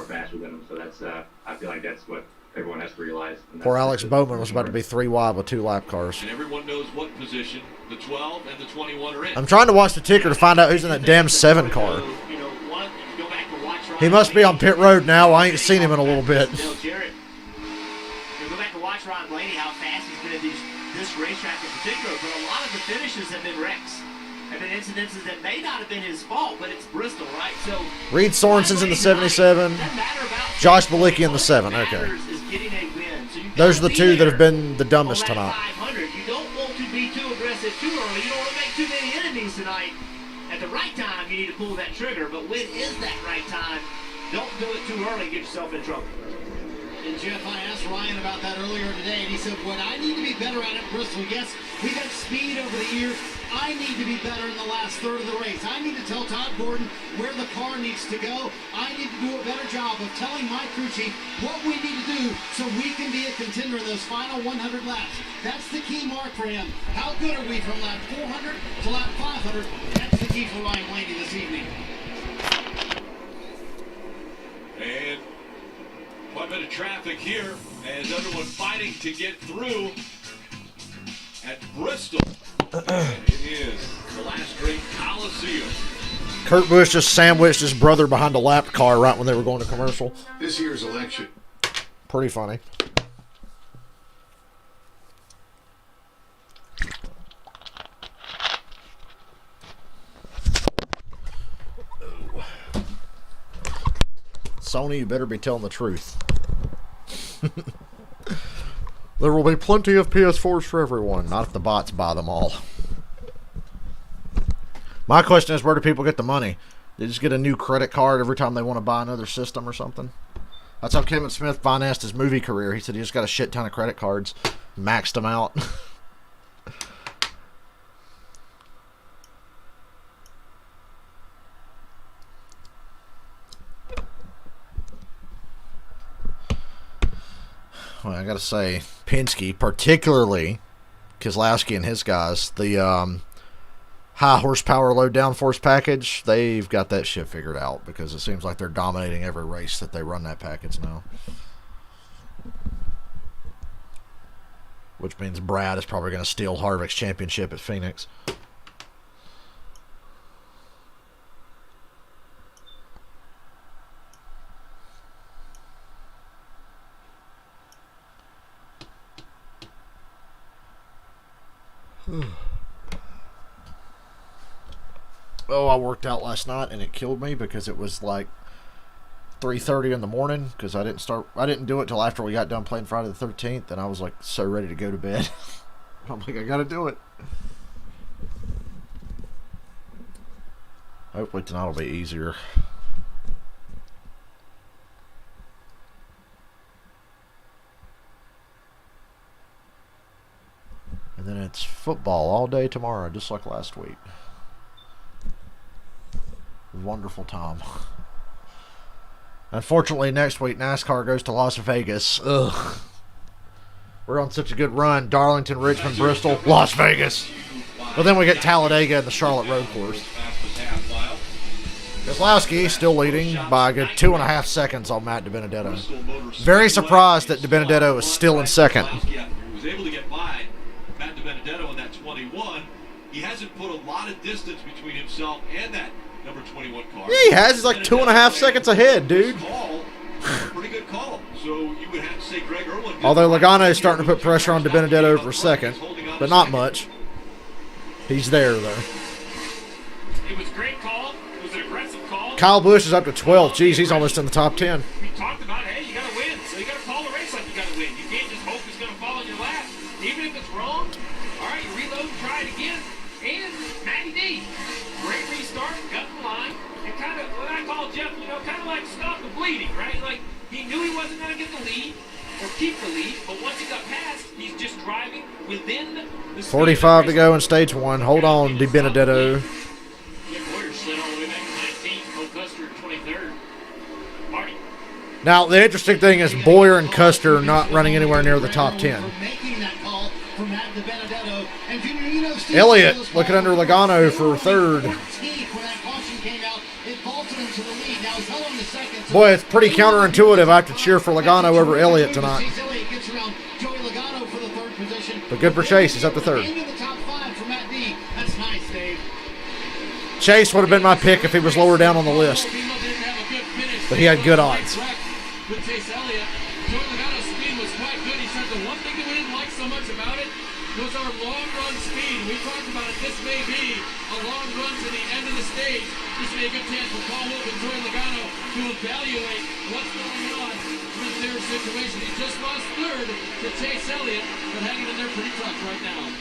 faster than them. So that's I feel like that's what everyone has to realize. And Poor that's Alex the- Bowman was about to be 3 wide with 2 lap cars. And everyone knows what position the 12 and the 21 are in. I'm trying to watch the ticker to find out who's in that damn 7 car. You know, one, if you go back and watch Ryan He must be on pit road now. I ain't seen him in a little bit. Dale Jarrett. You go back and watch Ryan Blaney, how fast he's been at this racetrack in particular, but a lot of the finishes have been wrecks. Have been incidences that may not have been his fault, but it's Bristol, right? So Reed Sorensen's in the 77. Josh Bilicki in the 7. Okay. Those are the 2 that have been the dumbest tonight. 500, you don't want to be too aggressive too early. You don't want to make too many enemies tonight. At the right time, you need to pull that trigger, but when is that right time? Don't do it too early and get yourself in trouble. And Jeff, I asked Ryan about that earlier today, and he said, what I need to be better at Bristol, yes, we've had speed over the years. I need to be better in the last third of the race. I need to tell Todd Gordon where the car needs to go. I need to do a better job of telling my crew chief what we need to do so we can be a contender in those final 100 laps. That's the key mark for him. How good are we from lap 400 to lap 500? That's the key for Ryan Blaney this evening. And quite a bit of traffic here as everyone fighting to get through at Bristol. It is the last great Coliseum. Kurt Busch just sandwiched his brother behind a lap car right when they were going to commercial. This year's election. Pretty funny. Sony, you better be telling the truth. There will be plenty of PS4s for everyone, not if the bots buy them all. My question is, where do people get the money? They just get a new credit card every time they want to buy another system or something? That's how Kevin Smith financed his movie career. He said he just got a shit ton of credit cards, maxed them out. Well, I got to say, Penske, particularly Keselowski and his guys, the high horsepower, low downforce package, they've got that shit figured out because it seems like they're dominating every race that they run that package now. Which means Brad is probably going to steal Harvick's championship at Phoenix. Oh, I worked out last night and it killed me because it was like 3:30 in the morning because I didn't do it till after we got done playing Friday the 13th, and I was like so ready to go to bed. I'm like, I gotta do it. Hopefully tonight will be easier. And then it's football all day tomorrow, just like last week. Wonderful time. Unfortunately, next week, NASCAR goes to Las Vegas. Ugh. We're on such a good run. Darlington, Richmond, Bristol, Las Vegas. But then we get Talladega and the Charlotte Road Course. Keselowski still leading by a good 2.5 seconds on Matt DiBenedetto. Very surprised that DiBenedetto is still in second. He was able to get by Matt DiBenedetto in that 21. He hasn't put a lot of distance between himself and that number 21 car. Yeah, he has. He's like 2.5 seconds ahead, dude. Pretty good call. So you would have to say Greg Irwin. Although Logano is starting to put pressure on DiBenedetto for second, but not much. He's there, though. It was a great call. It was an aggressive call. Kyle Busch is up to 12. Jeez, he's almost in the top 10. We talked about, hey, you got to win. So you got to call the race like you got to win. You can't just hope it's going to fall in your lap. Even if it's wrong, all right, you reload and try it again. And Matty D, great restart, got the line, and kind of what I call Jeff, kind of like stop the bleeding, right? Like he knew he wasn't going to get the lead or keep the lead, but once he got past, he's just driving within the 45 to go in stage 1. Hold on, DiBenedetto. Now, the interesting thing is Boyer and Custer not running anywhere near the top 10. Elliott looking under Logano for third. Boy, it's pretty counterintuitive. I have to cheer for Logano over Elliott tonight. But good for Chase. He's up to third. Chase would have been my pick if he was lower down on the list. But he had good odds. With Chase Elliott, Joey Logano's speed was quite good. He said the one thing that we didn't like so much about it was our long run speed. We talked about it. This may be a long run to the end of the stage. This may be a good chance for Paul Wolf and Joey Logano to evaluate what's going on with their situation. He just lost third to Chase Elliott, but hanging in there pretty tough right now.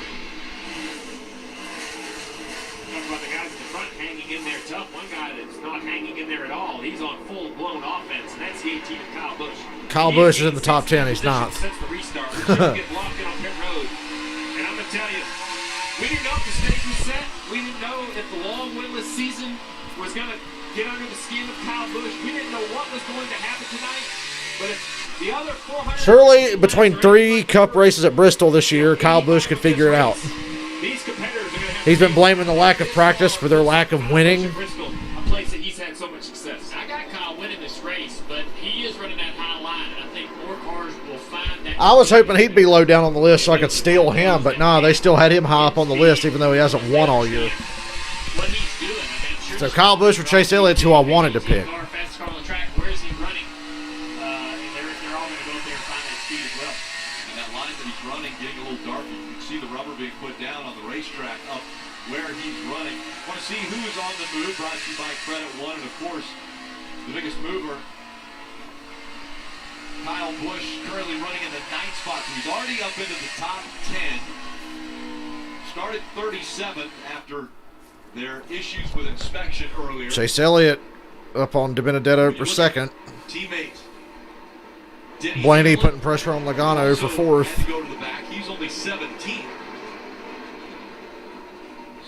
Talk about the guys in the front hanging in there tough. One guy that's not hanging in there at all. He's on full-blown offense, and that's the 18 of Kyle Busch. Kyle Busch is in the top 10. He's not. Since the restart, get locked in on pit road. And I'm going to tell you, we didn't know if the stage was set. We didn't know if the long winless season was going to get under the skin of Kyle Busch. We didn't know what was going to happen tonight. But if the other 400... Surely, between 3 Cup races at Bristol this year, Kyle Busch could figure it out. These competitors are going to have He's been blaming the lack of practice for their lack of winning. Bristol, a place that he's had so much success. I got Kyle winning this race, but he is running that high line, and I think more cars will find that. I was hoping he'd be low down on the list so I could steal him, but nah, they still had him high up on the list even though he hasn't won all year. What he's doing, I mean, sure. So Kyle Busch or Chase Elliott's who I wanted to pick. Fastest car on the track. Where is he running? And they're all going to go up there and find that speed as well. And that line that he's running, getting a little darker. You can see the rubber being put down on the racetrack up where he's running. Want to see who is on the move, brought to you by Credit One, and of course, the biggest mover, Kyle Busch, currently running in the 9th spot. So he's already up into the top 10. Started 37th after their issues with inspection earlier. Chase Elliott up on DiBenedetto for second. Teammate Blaney putting pressure on Logano for fourth. Go to the back. He's only 17.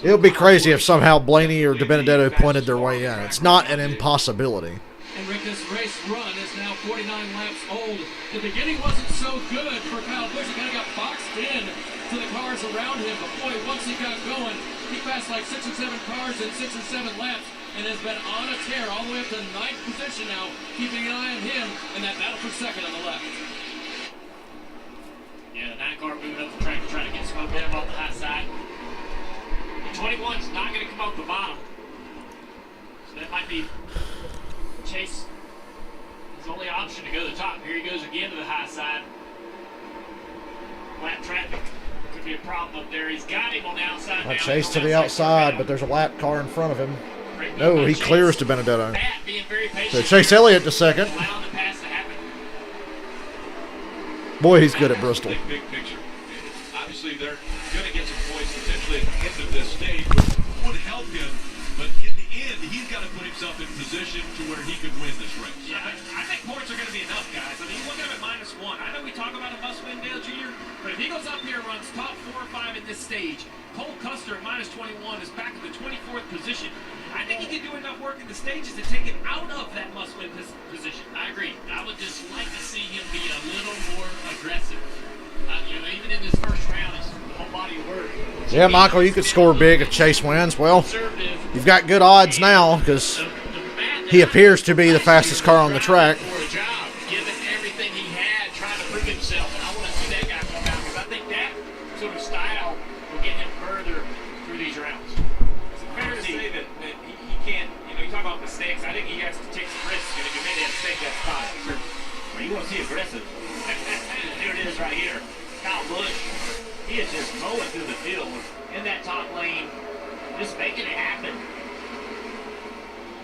It would be crazy if somehow Blaney or DiBenedetto pointed their way in. It's not an impossibility. And Rick, this race run is now 49 laps old. The beginning wasn't so good for Kyle Busch. He kind of got boxed in to the cars around him. But boy, once he got going, he passed like 6 or 7 cars in 6 or 7 laps and has been on a tear all the way up to 9th position now, keeping an eye on him in that battle for second on the left. Yeah, the 9 car moving up the track to try to get some momentum off the high side. The 21's not going to come off the bottom. So that might be Chase. His only option to go to the top. Here he goes again to the high side. Lap traffic could be a problem up there. He's got him on the outside. I Chase to the outside, but there's a lap car in front of him. No, he clears to Benedetto. So Chase Elliott to second. Boy, he's good at Bristol. Big picture. Obviously, they're going to get some points potentially at the end of this stage, which would help him. But in the end, he's got to put himself in position to where he could win this race. Yeah, I think points are going to be enough, guys. I mean, you look at him at -1. I know we talk about a must-win Dale Jr., but if he goes up here and runs top 4 or 5 in this stage, Cole Custer at -21 is back in the 24th position. I think he can do enough work in the stages to take him out of that must-win position. I agree. I would just like to see him be a little more aggressive. Even in this first round, his whole body of work. Yeah, Michael, you could score big if Chase wins. Well, you've got good odds now because he appears to be the fastest car on the track. Given everything he had, trying to prove himself, and I want to see that guy come out because I think that sort of style will get him further through these rounds. It's fair to say that he can't, you talk about mistakes. I think he has to take some risks, and if he made a mistake, that's fine. Sure. Well, you want to see aggressive. Here it is right here. Kyle Busch, he is just mowing through the field in that top lane, just making it happen.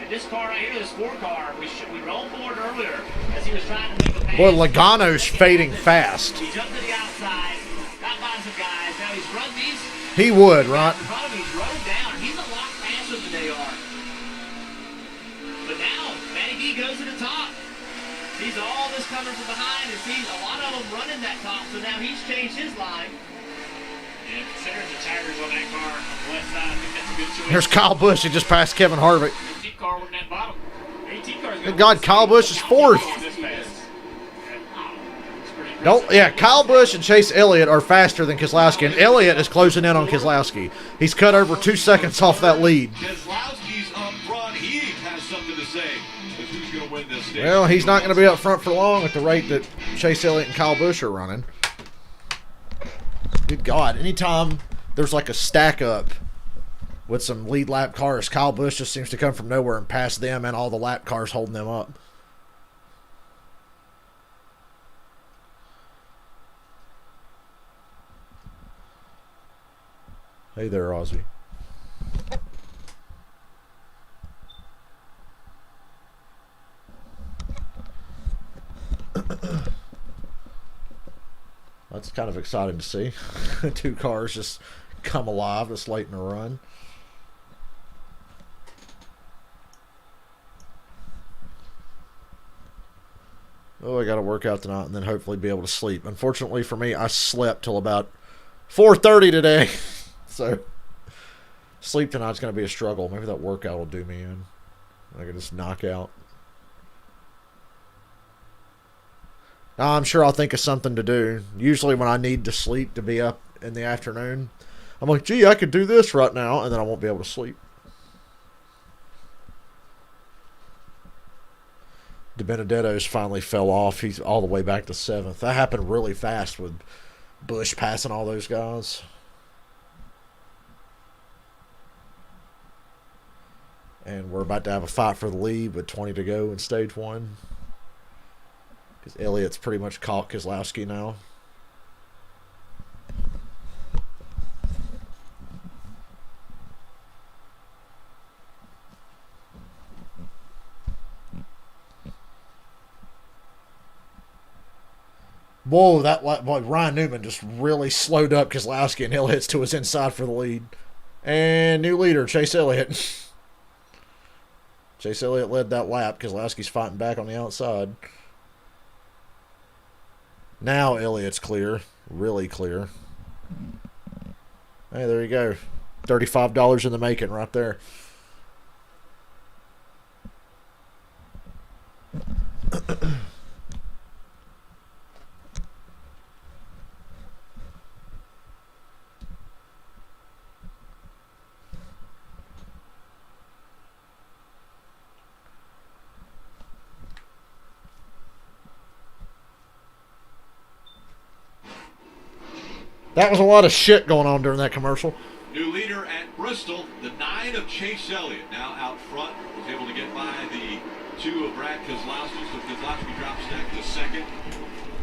And this car right here, this 4 car, we rolled forward earlier as he was trying to make a pass. Boy, Logano's fading fast. He jumped to the outside, got by some guys. Now he's run these. He would, right? He's rode down. He's a lot faster than they are. But now, Matty D goes to the top. Sees all this coming from behind and sees a lot of them running that top, so now he's changed his line. Yeah, considering the tires on that car on the left side, I think that's a good choice. Here's Kyle Busch. He just passed Kevin Harvick. AT car wasn't at bottom. AT car's Good God, Kyle Busch is fourth. Kyle Busch and Chase Elliott are faster than Keselowski, and Elliott is closing in on Keselowski. He's cut over 2 seconds off that lead. Keselowski's up front. He has something to say with who's going to win this stage. Well, he's not going to be up front for long at the rate that Chase Elliott and Kyle Busch are running. Good God, anytime there's like a stack up with some lead lap cars, Kyle Busch just seems to come from nowhere and pass them and all the lap cars holding them up. Hey there, Ozzy. That's kind of exciting to see. 2 cars just come alive this late in the run. Oh, I got to work out tonight and then hopefully be able to sleep. Unfortunately for me, I slept till about 4:30 today. So, sleep tonight's going to be a struggle. Maybe that workout will do me in. I can just knock out. Now, I'm sure I'll think of something to do. Usually when I need to sleep to be up in the afternoon, I'm like, gee, I could do this right now, and then I won't be able to sleep. DiBenedetto's finally fell off. He's all the way back to 7th. That happened really fast with Busch passing all those guys. And we're about to have a fight for the lead with 20 to go in stage 1. Because Elliott's pretty much caught Keselowski now. Whoa, Ryan Newman just really slowed up Keselowski, and Elliott's to his inside for the lead. And new leader, Chase Elliott. Chase Elliott led that lap. Keselowski's fighting back on the outside. Now Elliott's clear. Really clear. Hey, there you go. $35 in the making right there. That was a lot of shit going on during that commercial. New leader at Bristol, the 9 of Chase Elliott. Now out front, was able to get by the 2 of Brad Keselowski. So Keselowski drops back to second.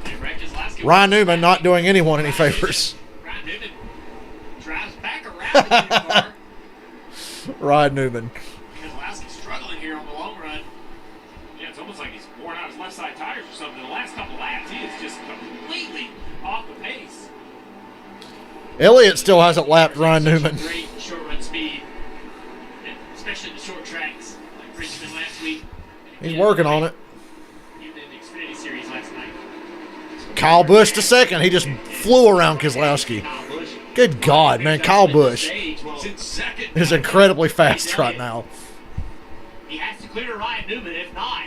And Brad Keselowski, Ryan Newman not doing anyone any favors. Ryan Newman drives back around the leader car. Ryan Newman. Keselowski's struggling here on the long run. Yeah, it's almost like he's worn out his left side tires or something. The last couple laps, he is just completely off the pace. Elliott still hasn't lapped Ryan Newman. Great short run speed, especially in the short tracks like Richmond last week. He's working on it. Even in the Xfinity Series last night. Kyle Busch to second. He just flew around Keselowski. Good God, man. Kyle Busch is incredibly fast right now. He has to clear Ryan Newman. If not,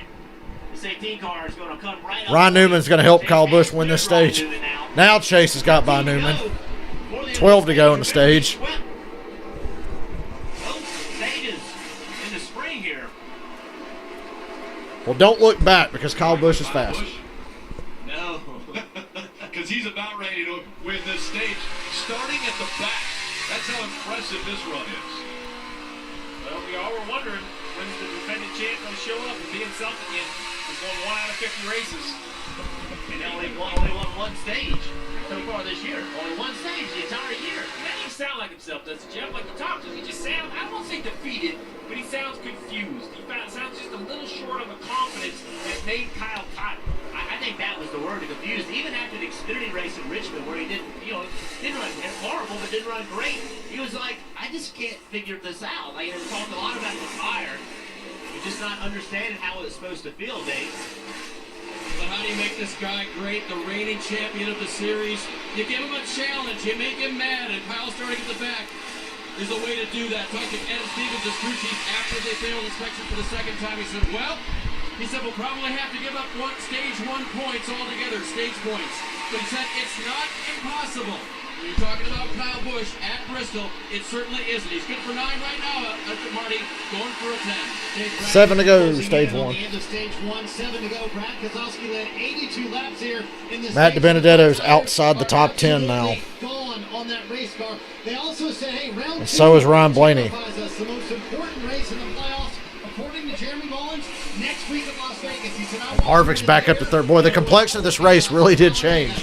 this 18 car is going to come right up. Ryan Newman's going to help Kyle Busch win this stage. Now Chase has got by Newman. 12 to go in the stage. Well, don't look back because Kyle Busch is fast. No, because he's about ready to win this stage, starting at the back. That's how impressive this run is. Well, we all were wondering when's the defending champ going to show up and be himself again. He's won 1 out of 50 races. And only won one stage so far this year. Only one stage the entire year. He doesn't even sound like himself, does he, Jeff? Like you talk to him, he just sounds, I won't say defeated, but he sounds confused. He sounds just a little short of the confidence that made Kyle cotton. I think that was the word, confused. Even after the Xfinity race in Richmond, where he didn't run horrible, but didn't run great. He was like, I just can't figure this out. Like, he talked a lot about the tire. He's just not understanding how it's supposed to feel, Dave. But how do you make this guy great, the reigning champion of the series? You give him a challenge, you make him mad, and Kyle's starting at the back. There's a way to do that. Talked to Ed Stevens, the crew chief, after they failed inspection for the second time. He said, we'll probably have to give up stage 1 points altogether, stage points. But he said, it's not impossible. When you're talking about Kyle Busch at Bristol, it certainly isn't. He's good for 9 right now, Marty, going for a 10. 7 to go, stage 1. The end of stage 1, 7 to go. Brad Keselowski led 82 laps here in this. Matt DiBenedetto's outside the top 10 now. Gone on that race car. They also said, hey, round 2. And so is Ryan Blaney. The most important race in the playoffs, according to Jeremy Mullins, next week at Las Vegas. He said, Harvick's back up to third. Boy, the complexion of this race really did change.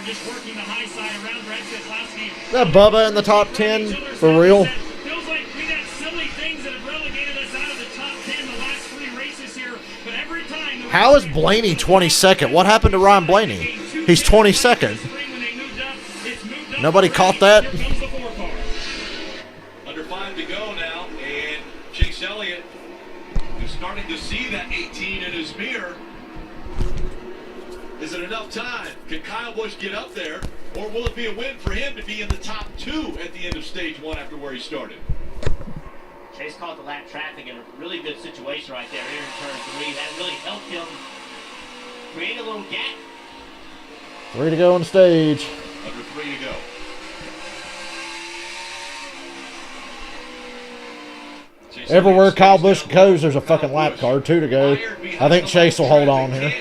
Just working the high side around Brad Keselowski. Is that Bubba in the top 10 for real? Feels like we got silly things that have relegated us out of the top 10 the last 3 races here, but every time. How is Blaney 22nd? What happened to Ryan Blaney? He's 22nd. Nobody caught that? Under 5 to go now, and Chase Elliott is starting to see that 18 in his mirror. Is it enough time? Can Kyle Busch get up there, or will it be a win for him to be in the top 2 at the end of stage 1 after where he started? Chase caught the lap traffic in a really good situation right there here in turn 3. That really helped him create a little gap. 3 to go on the stage. Under 3 to go. Everywhere Kyle Busch goes, there's a fucking lap car. 2 to go. I think Chase will hold on here.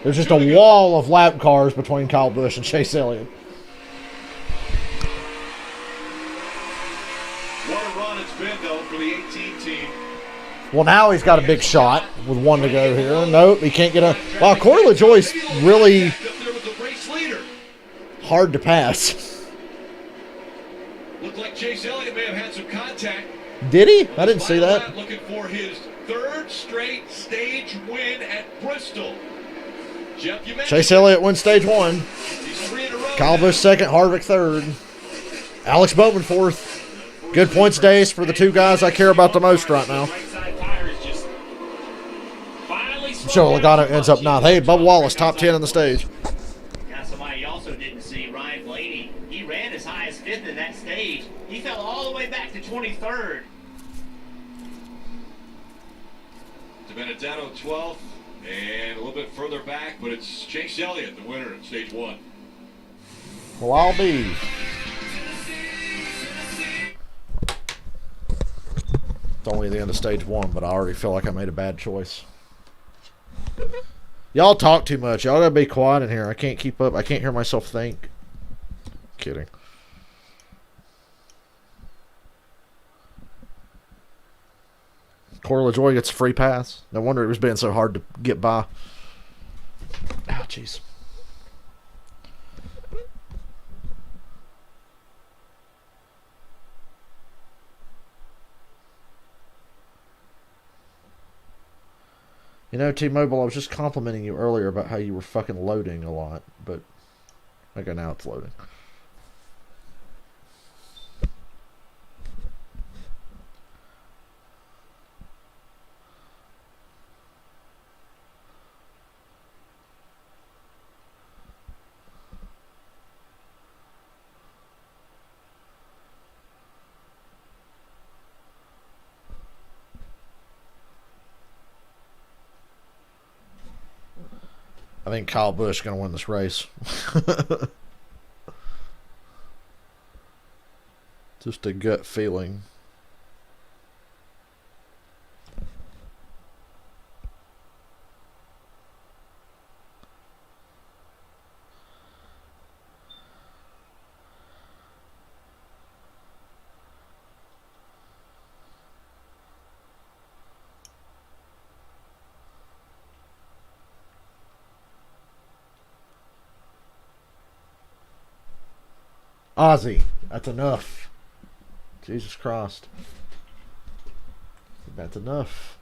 There's just a wall of lap cars between Kyle Busch and Chase Elliott. What a run it's been, though, for the 18 team. Well, now he's got a big shot with 1 to go here. Nope, he can't get a... Wow, Corey LaJoie's really hard to pass. Looked like Chase Elliott may have had some contact. Did he? I didn't see that. Looking for his 3rd straight stage win at Bristol. Jeff, Chase Elliott wins stage 1. Kyle Busch 2nd, Harvick 3rd. Alex Bowman 4th. Good points days for the 2 guys I care about the most right now. Right side tire is just finally finally I'm sure Logano ends up ninth. Hey, Bubba Wallace, top 10 on the stage. Got somebody you also didn't see, Ryan Blaney. He ran as high as 5th in that stage. He fell all the way back to 23rd. Benedetto 12th, and a little bit further back, but it's Chase Elliott, the winner in stage 1. Well, I'll be. It's only the end of stage 1, but I already feel like I made a bad choice. Y'all talk too much. Y'all gotta be quiet in here. I can't keep up. I can't hear myself think. Kidding. Corey LaJoy gets a free pass. No wonder it was being so hard to get by. Oh, jeez. You know, T-Mobile, I was just complimenting you earlier about how you were fucking loading a lot, but okay, now it's loading. I think Kyle Busch is going to win this race. Just a gut feeling. Ozzy, that's enough. Jesus Christ. That's enough.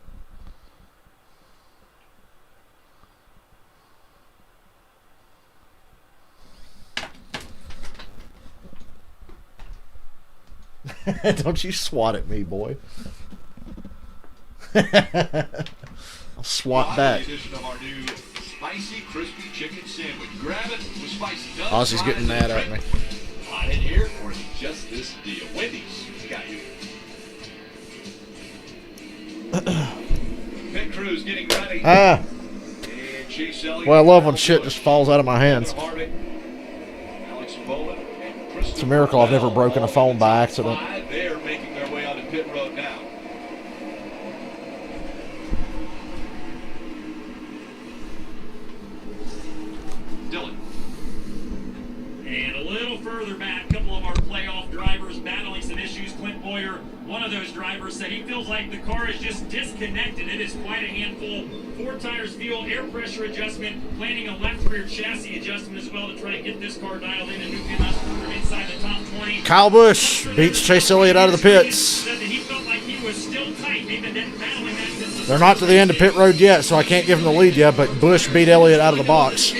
Don't you swat at me, boy. I'll swat back. Spicy crispy chicken sandwich. Grab it with spicy nuts. Ozzy's getting mad at me. Hot in here or just this deal? Wendy's got you. Pit crew's getting ready. Ah. And Chase Elliott. Well, I love when shit just falls out of my hands. It's a miracle I've never broken a phone by accident. They're making their way onto pit road now. Dylan. And a little further back, a couple of our playoff drivers battling some issues. Clint Boyer, one of those drivers, said he feels like the car is just disconnected. It is quite a handful. 4 tires, fuel, air pressure adjustment, planning a left rear chassis adjustment as well to try to get this car dialed in and moving us further inside the top 20. Kyle Busch beats Chase Elliott out of the pits. Said that he felt like he was still tight. They've been battling that since They're not to the end of pit road yet, so I can't give them the lead yet, but Busch beat Elliott out of the box. At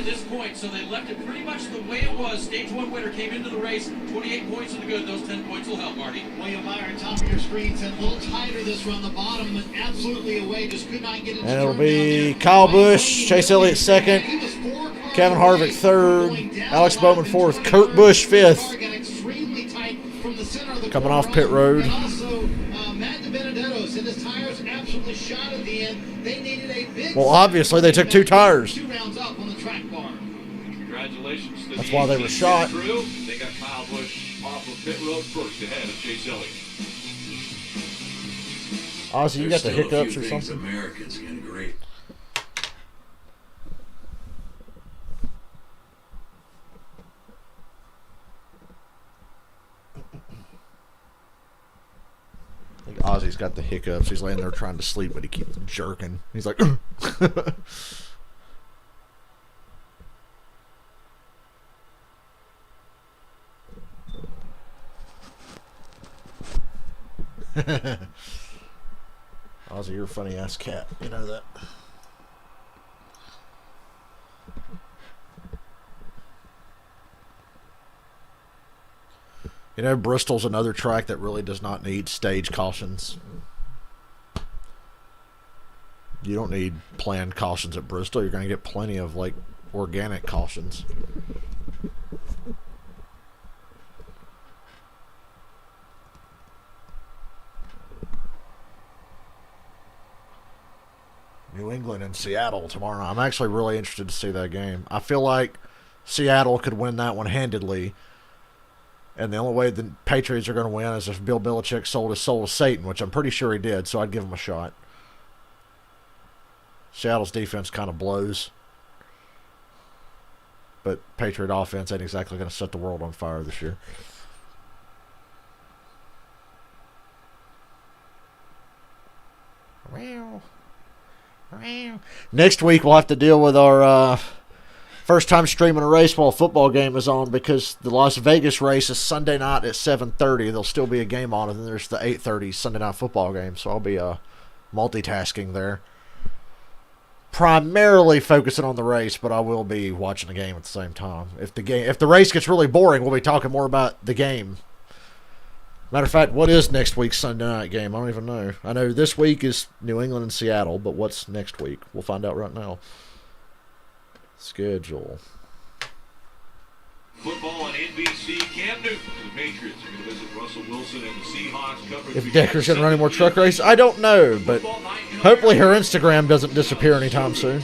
this point, so they left it pretty much the way it was. Stage 1 winner came into the race, 28 points to the good. Those 10 points will help, Marty. William Meyer, top of your screen, said a little tighter this run. The bottom went absolutely away, just could not get it. And it'll be Kyle Busch, Chase Elliott second, Kevin Harvick third, Alex Bowman fourth, Kurt Busch fifth. Coming off pit road. And also, Matt DiBenedetto said his tires absolutely shot at the end. They needed a big. Well, obviously they took 2 tires. 2 rounds up on the track bar. Congratulations to That's the why they were shot. crew. They got Kyle Busch off of pit road first ahead of Chase Elliott. Ozzy, you got the hiccups or something? Americans getting great. I think Ozzy's got the hiccups. He's laying there trying to sleep, but he keeps jerking. He's like, Ozzy, you're a funny ass cat. You know that. You know, Bristol's another track that really does not need stage cautions. You don't need planned cautions at Bristol. You're going to get plenty of, like, organic cautions. New England and Seattle tomorrow night. I'm actually really interested to see that game. I feel like Seattle could win that one handedly. And the only way the Patriots are going to win is if Bill Belichick sold his soul to Satan, which I'm pretty sure he did, so I'd give him a shot. Seattle's defense kind of blows. But Patriot offense ain't exactly going to set the world on fire this year. Next week we'll have to deal with our first time streaming a race while a football game is on, because the Las Vegas race is Sunday night at 7:30. There'll still be a game on, and then there's the 8:30 Sunday night football game. So I'll be multitasking there. Primarily focusing on the race, but I will be watching the game at the same time. If the race gets really boring, we'll be talking more about the game. Matter of fact, what is next week's Sunday night game? I don't even know. I know this week is New England and Seattle, but what's next week? We'll find out right now. Schedule. Football on NBC. Cam Newton to the Patriots are going to visit Russell Wilson and the Seahawks. Coverage If Decker's going to run any more truck races, I don't know, but hopefully her Instagram doesn't disappear anytime soon.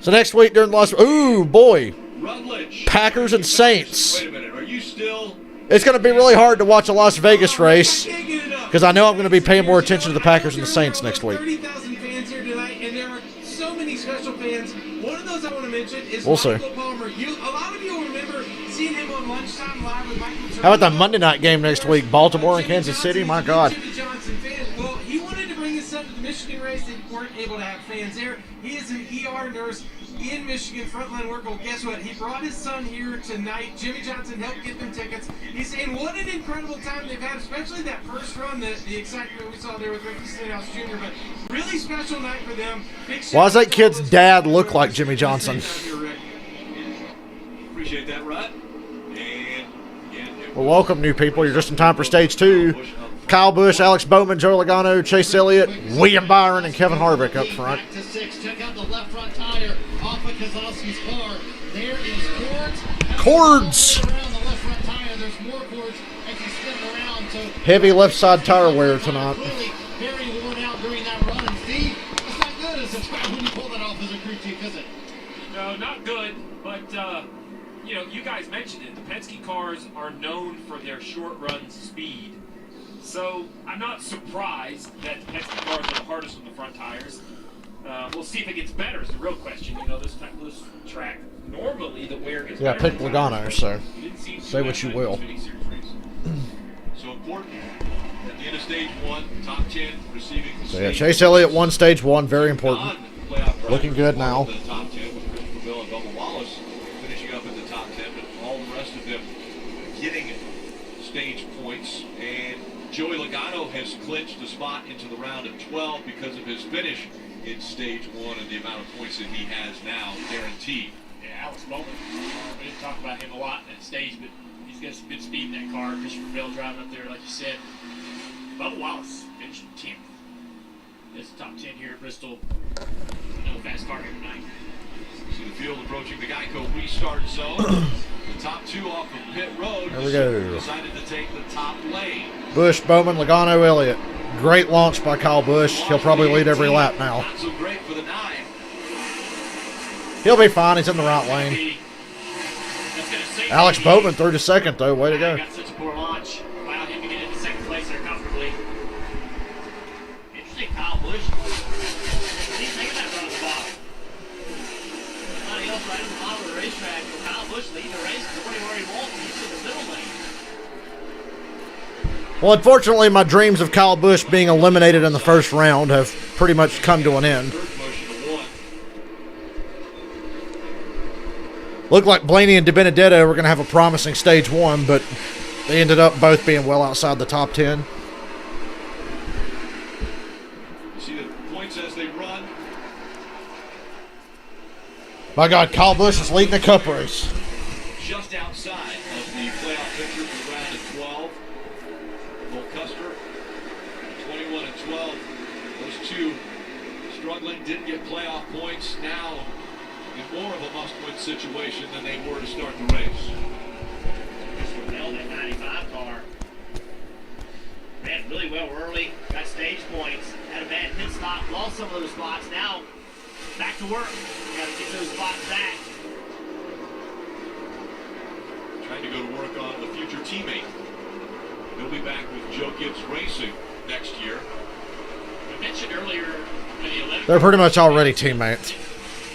So next week during the last... Ooh, boy. Rutledge. Packers and Saints. Wait a minute. Are you still... It's going to be really hard to watch a Las Vegas race because I know I'm going to be paying more attention to the Packers and the Saints next week. 30,000 fans here tonight, and there are so many special fans. One of those I want to mention is We'll see. Michael Palmer. A lot of you will remember seeing him on Lunchtime Live with Michael. How about the Monday night game next week? Baltimore and Kansas City? My God. Jimmy Johnson fan. Well, he wanted to bring his son to the Michigan race. They weren't able to have fans there. He is an ER nurse in Michigan, frontline work. Well, guess what? He brought his son here tonight. Jimmy Johnson helped get them tickets. He's saying what an incredible time they've had, especially that first run, the excitement we saw there with Ricky Stenhouse Jr. But really special night for them. Why does that kid's dad look like Jimmy Johnson? Appreciate that, Rut. Well, welcome, new people. You're just in time for stage 2. Kyle Busch, Alex Bowman, Joe Logano, Chase Elliott, William Byron, and Kevin Harvick up front. Back to 6. Check out the left front tire off of Kozlowski's car. There is cords. Around the left front tire, there's more cords as he's spinning around. So heavy left side tire wear tonight. Really very worn out during that run. And Steve, it's not good as a when you pull that off as a crew chief, is it? No, not good, but you know, you guys mentioned it. The Penske cars are known for their short run speed. So I'm not surprised that the Penske cars are the hardest on the front tires. We'll see if it gets better is the real question. You know, this track, normally the wear gets better. Yeah, pick Logano, so say what you will. So important at the end of stage 1, top 10 receiving. So yeah, Chase Elliott won stage 1, very important. Looking good now. The top 10 with Christopher Bell and Bubba Wallace finishing up in the top 10, but all the rest of them getting stage points. And Joey Logano has clinched a spot into the round of 12 because of his finish in stage 1 and the amount of points that he has now guaranteed. Yeah, Alex Bowman. We didn't talk about him a lot in that stage, but he's got some good speed in that car. Christopher Bell driving up there, like you said. Bubba Wallace finished 10th. This top 10 here at Bristol. Another fast car here tonight. See the field approaching the Geico restart zone. The top 2 off of pit road. There we go. Decided to take the top lane. Busch, Bowman, Logano, Elliott. Great launch by Kyle Busch. He'll probably lead every lap now. Not so great for the 9. He'll be fine. He's in the right lane. Alex Bowman through to second, though. Way to go. Got such a poor launch. Allowed him to get into second place there comfortably. Interesting, Kyle Busch. He's taking that run at the bottom. Somebody else right in the bottom of the racetrack. Kyle Busch leading the race. Nobody where he wants. He's in the middle lane. Well, unfortunately, my dreams of Kyle Busch being eliminated in the first round have pretty much come to an end. Looked like Blaney and DiBenedetto were going to have a promising stage 1, but they ended up both being well outside the top 10. You see the points as they run. My God, Kyle Busch is leading the Cup race. Just outside of the playoff picture for the round of 12. Cole Custer, 21 and 12. Those two struggling, didn't get playoff points. Now in more of a must-win situation than they were to start the race. Held that 95 car. Ran really well early, got stage points, had a bad pit stop, lost some of those spots. Now, back to work. Got to get those spots back. Trying to go to work on the future teammate. He'll be back with Joe Gibbs Racing next year. I mentioned earlier when the 11 They're pretty much already teammates.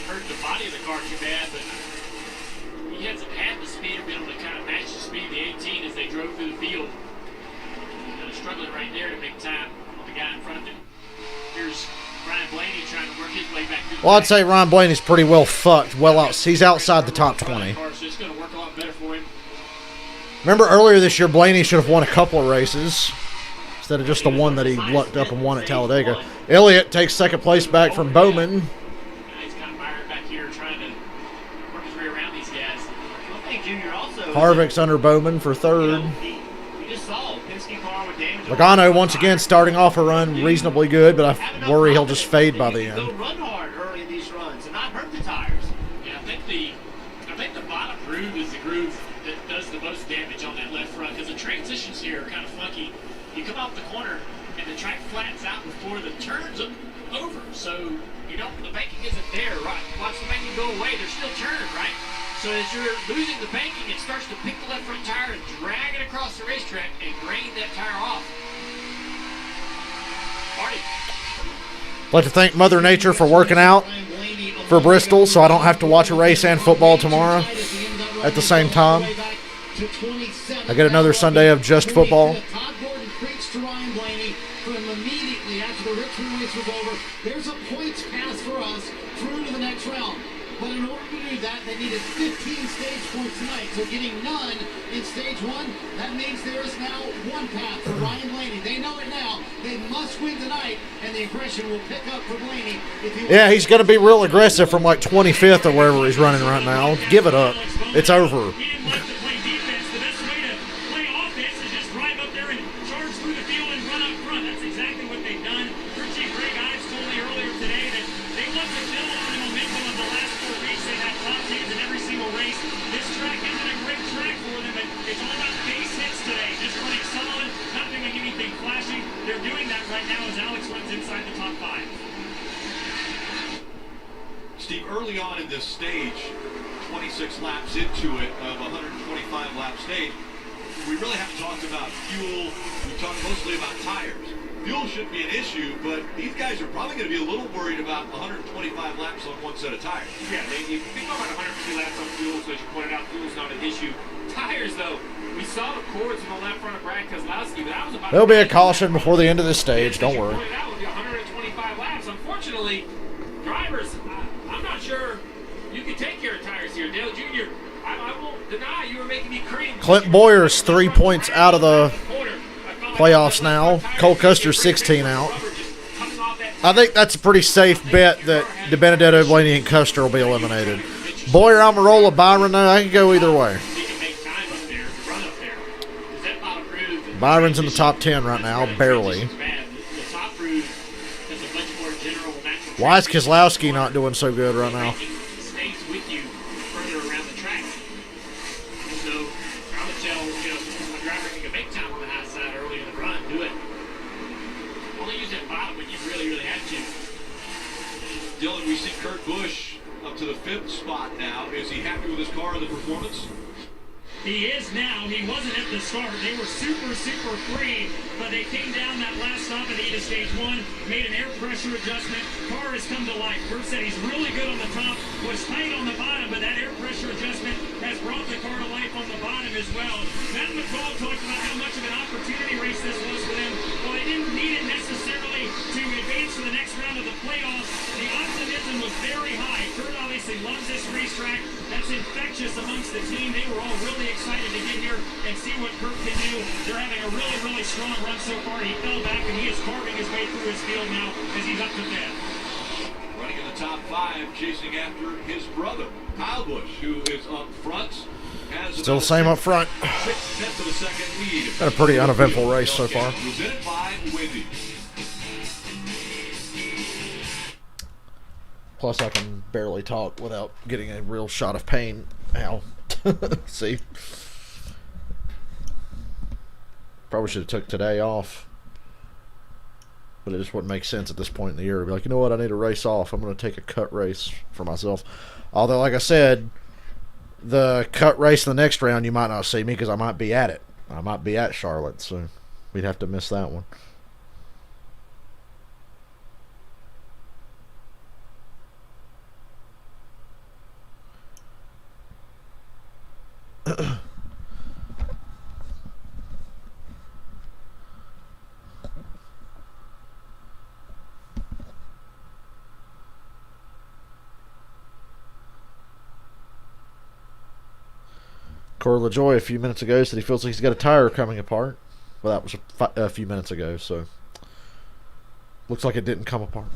hurt the body of the car too bad, but he hasn't had the speed or been able to kind of match the speed of the 18 as they drove through the field. Struggling right there to make time on the guy in front of him. Here's Ryan Blaney trying to work his way back through the Well, I'd say Ryan Blaney's pretty well fucked. He's outside the top 20. car, so it's going to work a lot better for him. Remember earlier this year, Blaney should have won a couple of races instead of just the one that he lucked up and won at Talladega. Elliott takes second place back from Bowman. He's kind of mired back here trying to work his way around these guys. One thing Junior also Harvick's under Bowman for third. we just saw Penske car with damage. Logano once again starting off a run reasonably good, but I worry he'll just fade by the Go end. run hard early in these runs and not hurt the tires. Yeah, I think the bottom groove is the groove that does the most damage on that left front because the transitions here are kind of funky. You come off the corner and the track flattens out before the turns over, so the banking isn't there, right? Watch the banking go away, there's still turn, right? So as you're losing the banking, it starts to pick the left front tire and drag it across the racetrack and grain that tire off. Marty. I'd like to thank Mother Nature for working out for Bristol so I don't have to watch a race and football tomorrow at the same time. I get another Sunday of just football. Todd Gordon preached to Ryan Blaney from immediately after the Richmond race was over. There's a points pass for us through to the next round. But in order to do that, they needed 15 stage points tonight. So getting none in stage one, that means there is now one path for Ryan Blaney. They know it now. They must win tonight, and the aggression will pick up for Blaney. Yeah, he's going to be real aggressive from like 25th or wherever he's running right now. Give it up. It's over. He didn't like to play defense. The best way to play offense is just drive up there and charge through the field and run up front. That's exactly what they've done. Crew Chief Greg Ives told me earlier today that they want to build on the momentum of the last 4 weeks. They had top 10s in every single race. This track isn't a great track for them, but it's all about base hits today. Just running solid, not doing anything flashy. They're doing that right now as Alex runs inside the top 5. Steve, early on in this stage, 26 laps into it of a 125 lap stage, we really haven't talked about fuel. We talked mostly about tires. Fuel shouldn't be an issue, but these guys are probably going to be a little worried about 125 laps on one set of tires. Yeah, you think about 150 laps on fuel, so as you pointed out, fuel's not an issue. Tires, though, we saw the cords in the left front of Brad Keselowski, but that was about... There'll be a caution before the end of this stage. Don't worry. That would be 125 laps. Unfortunately, drivers, I'm not sure you can take care of tires here. Dale Jr., I won't deny you were making me cream. Clint Boyer's 3 points out of the playoffs now. Cole Custer's 16 out. I think that's a pretty safe bet that DiBenedetto, Blaney, and Custer will be eliminated. Boyer, Almirola, Byron, no, I can go either way. Byron's in the top 10 right now, barely. Why is Keselowski not doing so good right now? Dylan, we see Kurt Busch up to the 5th spot now. Is he happy with his car and the performance? He is now. He wasn't at the start. They were super free, but they came down that last stop at the end of stage 1, made an air pressure adjustment. Car has come to life. Bert said he's really good on the top, was tight on the bottom, but that air pressure adjustment has brought the car to life on the bottom as well. Matt McCall talked about how much of an opportunity race this was for them. Well, they didn't need it necessarily to advance to the next round of the playoffs. The optimism was very high. Kurt obviously loves this racetrack. That's infectious amongst the team. They were all really excited to get here and see what Kurt can do. They're having a really strong run so far. He fell back and he is carving his way through his field now as he's up to 5th. Running in the top 5, chasing after his brother, Kyle Busch, who is up front. Still the same up front. 6/10 of a second lead. Been a pretty uneventful race so far. Presented by Wendy's. Plus, I can barely talk without getting a real shot of pain. Ow. See? Probably should have took today off. But it just wouldn't make sense at this point in the year to be like, you know what, I need a race off. I'm going to take a cut race for myself. Although, like I said, the cut race in the next round, you might not see me because I might be at it. I might be at Charlotte, so we'd have to miss that one. Corey LaJoy a few minutes ago said he feels like he's got a tire coming apart. Well, that was a few minutes ago, so looks like it didn't come apart.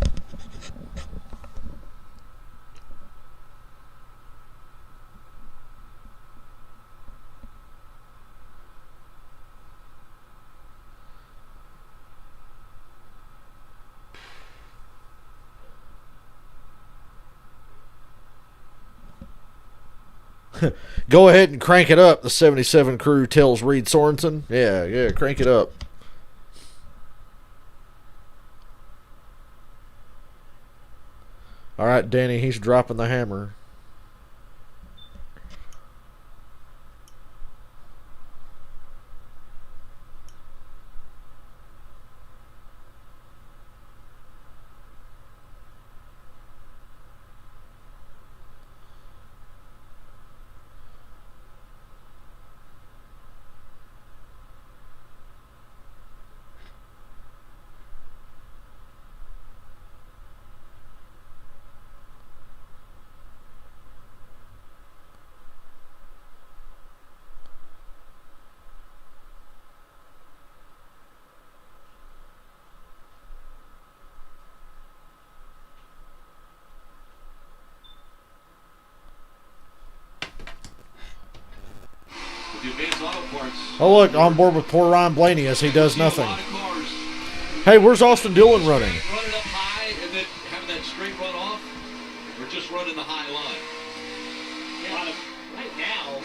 Go ahead and crank it up, the 77 crew tells Reed Sorensen. Yeah, crank it up. All right, Danny, he's dropping the hammer. Oh, look, on board with poor Ryan Blaney as he does nothing. Hey, where's Austin Dillon running? Running up high and then having that straight run off, or just running the high line? Yeah, right now,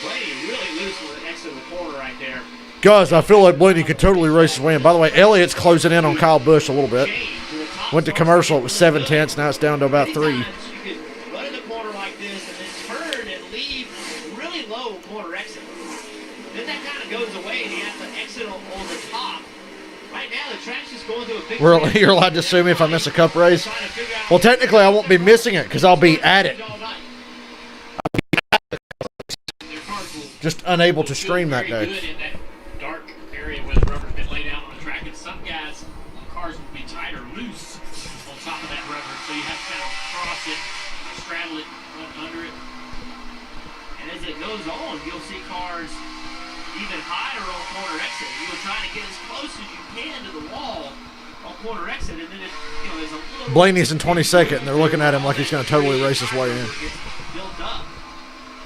Blaney really loose with an exit of the corner right there. Guys, I feel like Blaney could totally race his way in. By the way, Elliott's closing in on Kyle Busch a little bit. Went to commercial, it was 7/10. Now it's down to about 3. You could run in the corner like this and then turn and leave really low corner exit. Then that kind of goes away and you have to exit on the top. Right now, the track's just going through a big... You're allowed to sue me if I miss a cup race? Well, technically, I won't be missing it because I'll be at it. Just unable to stream that day. Good in that dark area where the rubber's been laid out on the track, and some guys, cars will be tight or loose on top of that rubber, so you have to kind of cross it, straddle it, run under it. And as it goes on, you'll see cars even higher on corner exit. You'll try to get as close as you can to the wall on corner exit, and then there's a little... Blaney's in 22nd, and they're looking at him like he's going to totally race his way in. Built up.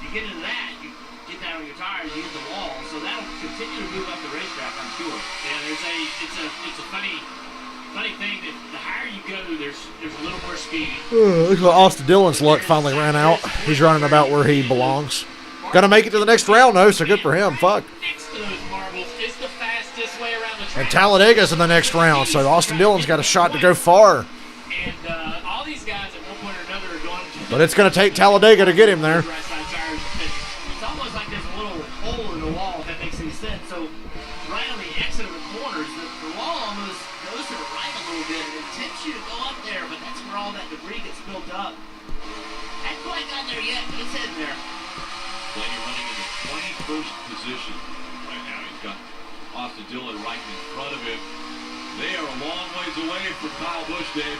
You get into that, you get that on your tires, you hit the wall, so that'll continue to move up the racetrack, I'm sure. Yeah, it's a funny thing that the higher you go, there's a little more speed. Looks like Austin Dillon's luck finally ran out. He's running about where he belongs. Gonna make it to the next round, though, so good for him. Fuck. Next to those marbles is the fastest way around the track. And Talladega's in the next round, so Austin Dillon's got a shot to go far. And all these guys at one point or another are going to... But it's going to take Talladega to get him there. It's almost like there's a little hole in the wall, if that makes any sense. So right on the exit of the corners, the wall almost goes to the right a little bit, and it tempts you to go up there, but that's where all that debris gets built up. Hadn't quite got there yet, but it's heading there. Blaney running in the 21st position right now. He's got Austin Dillon right in front of him. They are a long ways away from Kyle Busch, Dave.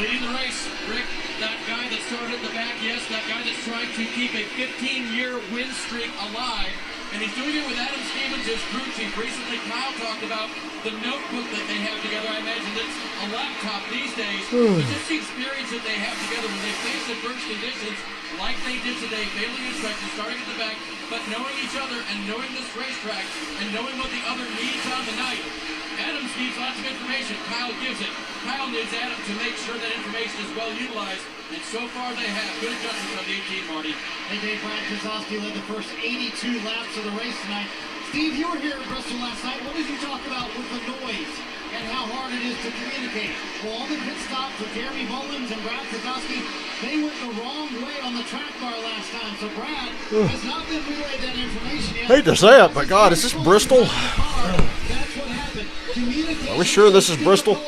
Leading the race, Rick, that guy that started at the back, yes, that guy that's trying to keep a 15-year win streak alive, and he's doing it with Adam Stevens, his crew chief. Recently, Kyle talked about the notebook that they have together. I imagine it's a laptop these days, but just the experience that they have together when they face adverse conditions, like they did today, failing instructions, starting at the back, but knowing each other and knowing this racetrack and knowing what the other needs on the night. Adams needs lots of information. Kyle gives it. Kyle needs Adam to make sure that information is well utilized, and so far they have. Good adjustments on the 18, Marty. Hey, Dave, Brad Keselowski led the first 82 laps of the race tonight. Steve, you were here at Bristol last night. What did you talk about with the noise and how hard it is to communicate? Well, all the pit stops with Jeremy Mullins and Brad Keselowski, they went the wrong way on the track bar last time. So Brad has not been relayed that information yet. Hate to say it, but God, is this Bristol? That's what happened. Are we sure this is Bristol?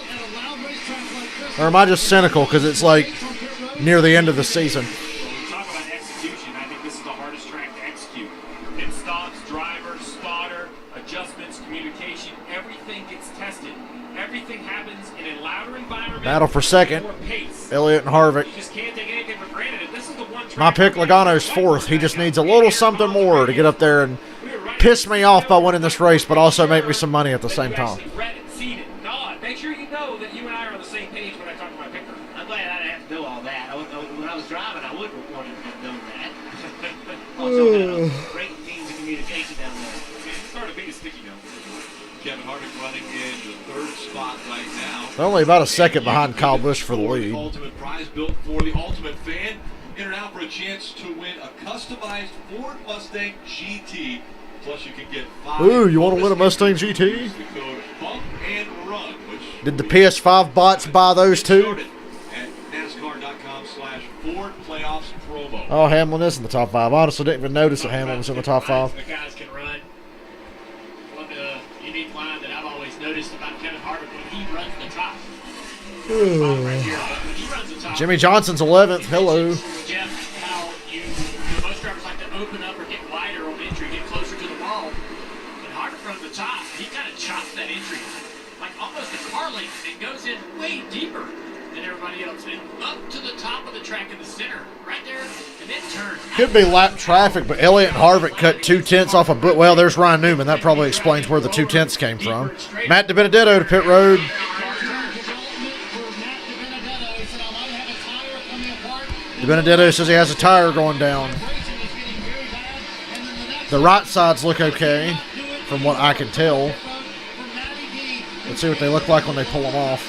Or am I just cynical because it's like near the end of the season? When we talk about execution, I think this is the hardest track to execute. Pit stops, drivers, spotter, adjustments, communication, everything gets tested. Everything happens in a louder environment. Battle for second. Elliott and Harvick. You just can't take anything for granted. And this is the one track My pick, Logano's fourth. He just needs a little something more to get up there and piss me off by winning this race, but also make me some money at the same time. Make sure you know that you and I are on the same page when I talk to my picker. I'm glad I didn't have to know all that. When I was driving, I wouldn't have wanted to have known that. Also, had a great means of communication down there. It's hard to beat a sticky note. Kevin Harvick running in the third spot right now. They're only about a second behind Kyle Busch for the lead. Ultimate prize built for the ultimate fan. In and out for a chance to win a customized Ford Mustang GT. Plus, you can get 5. Ooh, you want to win a Mustang GT? The code Bump and Run, which Did the PS5 bots buy those too? at NASCAR.com/Ford Playoffs promo. Oh, Hamlin is in the top 5. Honestly, didn't even notice that Hamlin was in the top 5. The guys can run. One unique line that I've always noticed about Kevin Harvick when he runs the top. Right here, but when he runs the top, Jimmy Johnson's 11th. Hello. Jeff, how most drivers like to open up or get wider on entry, get closer to the wall. When Harvick runs the top, he kind of chops that entry like almost a car length and goes in way deeper than everybody else. And up to the top of the track in the center, right there, and then turns. Could be lap traffic, but Elliott and Harvick cut 2/10 off a boot. Well, there's Ryan Newman. That probably explains where the 2/10 came from. Matt DiBenedetto to pit road. DiBenedetto says he has a tire going down. The right sides look okay, from what I can tell. Let's see what they look like when they pull them off.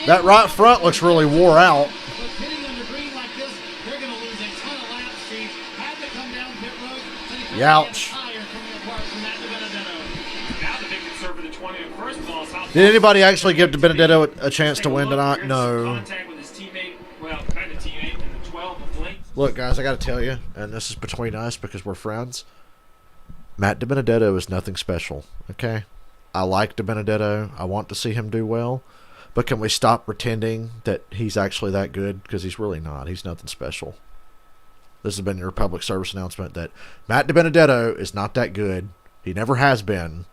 That right front looks really wore out. Youch. Did anybody actually give DiBenedetto a chance to win tonight? No. Look, guys, I got to tell you, and this is between us because we're friends, Matt DiBenedetto is nothing special, okay? I like DiBenedetto. I want to see him do well. But can we stop pretending that he's actually that good? Because he's really not. He's nothing special. This has been your public service announcement that Matt DiBenedetto is not that good. He never has been,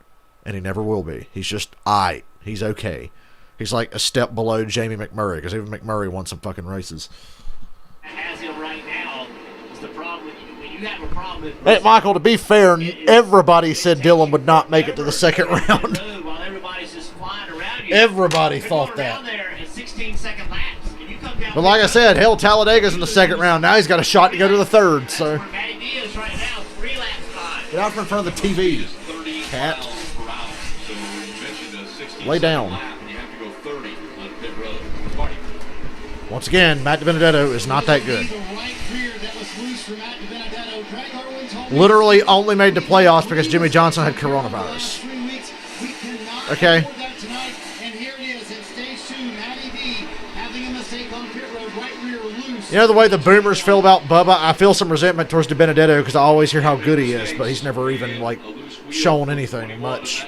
and he never will be. He's just aight. He's okay. He's like a step below Jamie McMurray, because even McMurray won some fucking races. Has him right now is the problem when you have a problem with. Hey, Michael, to be fair, everybody said Dylan would not make it to the second round. While everybody's just flying around you. Everybody thought that. There in 16-second laps. And you come down But like I said, hell, Talladega's in the second round. Now he's got a shot to go to the third. So Matty Diaz right now, 3 laps behind. get out from in front of the TV, cat. So you mentioned a 16 Lay down. lap, and you have to go 30 on pit road. Marty. Once again, Matt DiBenedetto is not that good. Literally only made the playoffs because Jimmy Johnson had coronavirus. Okay. You know the way the boomers feel about Bubba? I feel some resentment towards DiBenedetto because I always hear how good he is, but he's never even, like, shown anything much.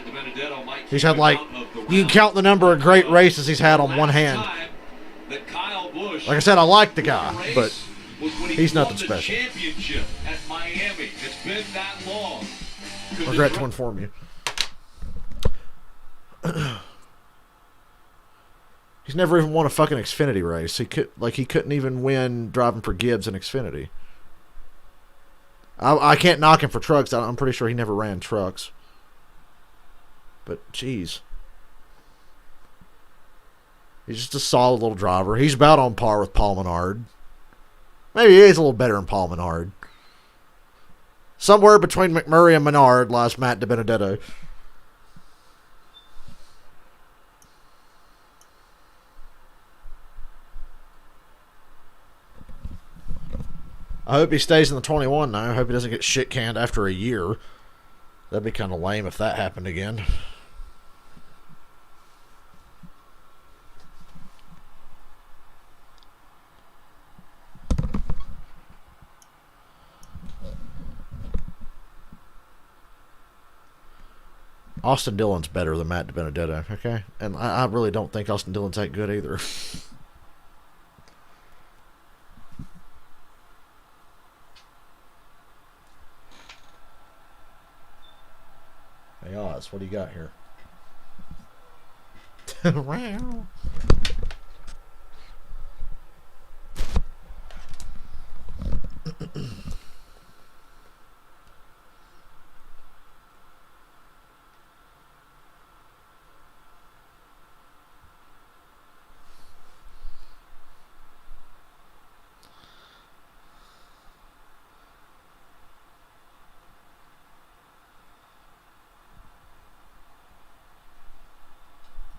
He's had, like, you can count the number of great races he's had on one hand. Like I said, I like the guy, but he's nothing special. Championship at Miami. It's been that long. Regret to inform you. He's never even won a fucking Xfinity race. He couldn't even win driving for Gibbs in Xfinity. I can't knock him for trucks. I'm pretty sure he never ran trucks. But jeez, he's just a solid little driver. He's about on par with Paul Menard. Maybe he is a little better than Paul Menard. Somewhere between McMurray and Menard lies Matt DiBenedetto. I hope he stays in the 21 now. I hope he doesn't get shit canned after a year. That'd be kind of lame if that happened again. Austin Dillon's better than Matt DiBenedetto, okay? And I really don't think Austin Dillon's that good either. Hey, Oz, what do you got here?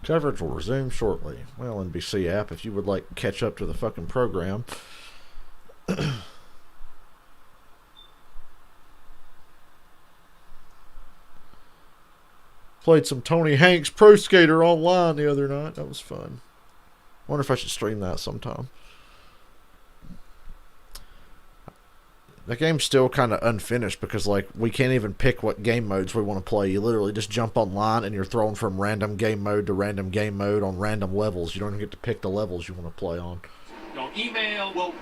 Coverage will resume shortly. Well, NBC app, if you would like to catch up to the fucking program. Played some Tony Hanks Pro Skater online the other night. That was fun. Wonder if I should stream that sometime. The game's still kind of unfinished because, like, we can't even pick what game modes we want to play. You literally just jump online and you're thrown from random game mode to random game mode on random levels. You don't even get to pick the levels you want to play on. Don't email. Well,